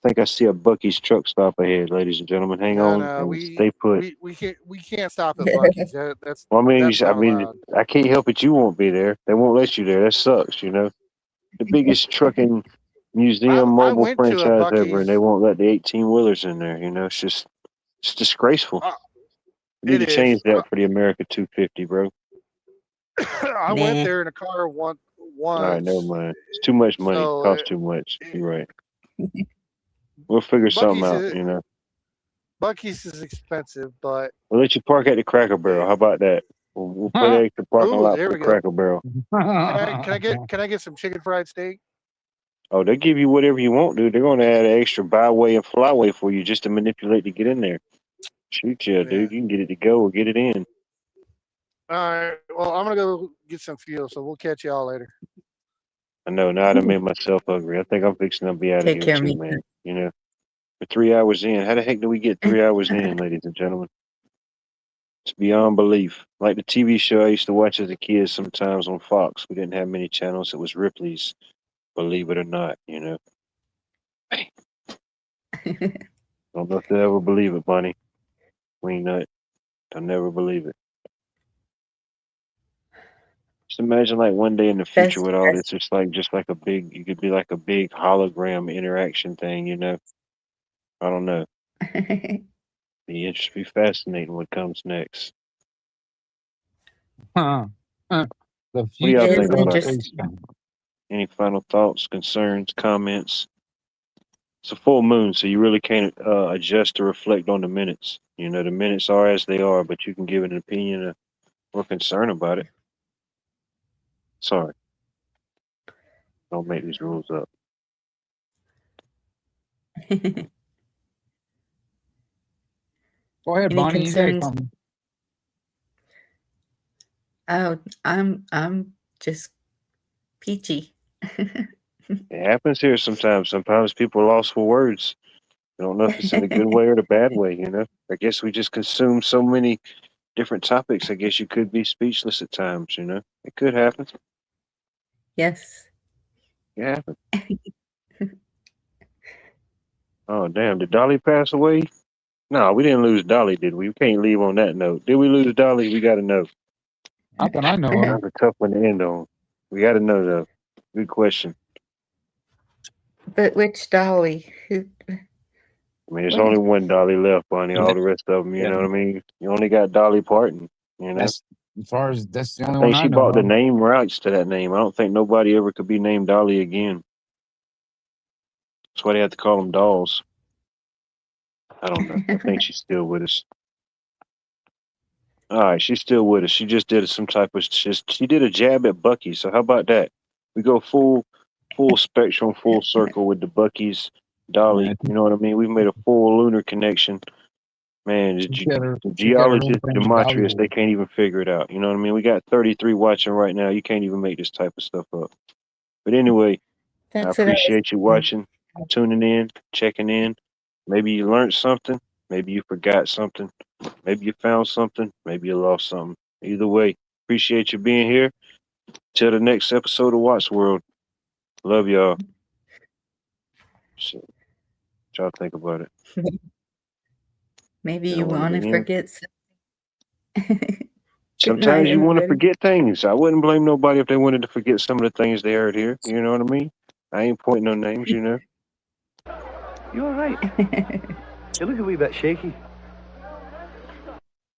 [SPEAKER 11] I think I see a Bucky's truck stop ahead, ladies and gentlemen. Hang on
[SPEAKER 7] No,
[SPEAKER 11] and
[SPEAKER 7] we
[SPEAKER 11] stay put.
[SPEAKER 7] we can't stop at Bucky's. That's
[SPEAKER 11] Well, I mean,
[SPEAKER 7] that's not allowed.
[SPEAKER 11] I can't help it. You won't be there. They won't let you there. That sucks. You know, the biggest trucking museum
[SPEAKER 7] I
[SPEAKER 11] mobile
[SPEAKER 7] went to a
[SPEAKER 11] franchise ever, and
[SPEAKER 7] Buc-ee's.
[SPEAKER 11] they won't let the 18 wheelers in there. You know, it's disgraceful. We need
[SPEAKER 7] It
[SPEAKER 11] to change
[SPEAKER 7] is.
[SPEAKER 11] that for the America 250, bro.
[SPEAKER 7] I went there in a car once.
[SPEAKER 11] All right, never mind. It's too much money.
[SPEAKER 7] So,
[SPEAKER 11] Costs too much. You're right. We'll figure something
[SPEAKER 7] Buc-ee's
[SPEAKER 11] out. You know,
[SPEAKER 7] Bucky's is expensive, but
[SPEAKER 11] we'll let you park at the Cracker Barrel. How about that? We'll put an extra parking lot
[SPEAKER 7] there
[SPEAKER 11] for
[SPEAKER 7] we
[SPEAKER 11] the
[SPEAKER 7] go.
[SPEAKER 11] Cracker Barrel.
[SPEAKER 7] Can I get some chicken fried steak?
[SPEAKER 11] Oh, they give you whatever you want, dude. They're going to add an extra byway and flyway for you just to manipulate to get in there. Shoot ya, dude. You can get it to go or get it in.
[SPEAKER 7] All right. Well, I'm gonna go get some fuel, so we'll catch y'all later.
[SPEAKER 11] I know. Now I done made myself hungry. I think I'm fixing to be out of
[SPEAKER 2] Take care,
[SPEAKER 11] here too,
[SPEAKER 2] me.
[SPEAKER 11] man. You know, we're 3 hours in. How the heck do we get 3 hours in, ladies and gentlemen? It's beyond belief. Like the TV show I used to watch as a kid sometimes on Fox. We didn't have many channels. It was Ripley's, believe it or not, you know. Don't know if they'll ever believe it, Bunny. Queen Nut. They'll never believe it. Just imagine like one day in the future with all this, it's like just like a big, you could be like a big hologram interaction thing, you know. I don't know. Be interesting, be fascinating what comes next.
[SPEAKER 6] The
[SPEAKER 11] What do y'all
[SPEAKER 6] future
[SPEAKER 11] think
[SPEAKER 6] of
[SPEAKER 11] about it?
[SPEAKER 6] space.
[SPEAKER 11] Any final thoughts, concerns, comments? It's a full moon, so you really can't adjust or reflect on the minutes. You know, the minutes are as they are, but you can give an opinion or concern about it. Sorry. Don't make these rules up.
[SPEAKER 6] Go ahead,
[SPEAKER 2] Any
[SPEAKER 6] Bonnie. You got
[SPEAKER 2] concerns?
[SPEAKER 6] something.
[SPEAKER 2] Oh, I'm just peachy.
[SPEAKER 11] It happens here sometimes. Sometimes people are lost for words. I don't know if it's in a good way or the bad way, you know. I guess we just consume so many different topics. I guess you could be speechless at times, you know. It could happen.
[SPEAKER 2] Yes.
[SPEAKER 11] It happened. Oh, damn. Did Dolly pass away? No, we didn't lose Dolly, did we? We can't leave on that note. Did we lose Dolly? We got to know.
[SPEAKER 6] Not that I know of.
[SPEAKER 11] That's a tough one to end on. We got to know, though. Good question.
[SPEAKER 2] But which Dolly? Who?
[SPEAKER 11] I mean, there's
[SPEAKER 2] What?
[SPEAKER 11] only one Dolly left, Bonnie. All the rest of them, you know what I mean? You only got Dolly Parton, you know?
[SPEAKER 6] That's as far as that's the
[SPEAKER 11] I
[SPEAKER 6] only
[SPEAKER 11] think
[SPEAKER 6] one I
[SPEAKER 11] she
[SPEAKER 6] know
[SPEAKER 11] bought the
[SPEAKER 6] of.
[SPEAKER 11] name rights to that name. I don't think nobody ever could be named Dolly again. That's why they have to call them dolls. I don't know. I think she's still with us. All right, she's still with us. She just did some type of she did a jab at Bucky. So how about that? We go full spectrum, full circle with the Bucky's Dolly. You know what I mean? We've made a full lunar connection. Man, the geologists, gematria, they can't even figure it out. You know what I mean? We got 33 watching right now. You can't even make this type of stuff up. But anyway, I appreciate you watching, tuning in, checking in. Maybe you learned something. Maybe you forgot something. Maybe you found something. Maybe you lost something. Either way, appreciate you being here. Till the next episode of Watts World. Love y'all. So, what y'all think about it?
[SPEAKER 2] Maybe
[SPEAKER 11] You
[SPEAKER 2] you
[SPEAKER 11] don't wanna
[SPEAKER 2] want to
[SPEAKER 11] get in?
[SPEAKER 2] forget something.
[SPEAKER 11] Sometimes you want to
[SPEAKER 2] everybody.
[SPEAKER 11] forget things. I wouldn't blame nobody if they wanted to forget some of the things they heard here. You know what I mean? I ain't pointing no names, you know.
[SPEAKER 9] You all right? You look a wee bit shaky.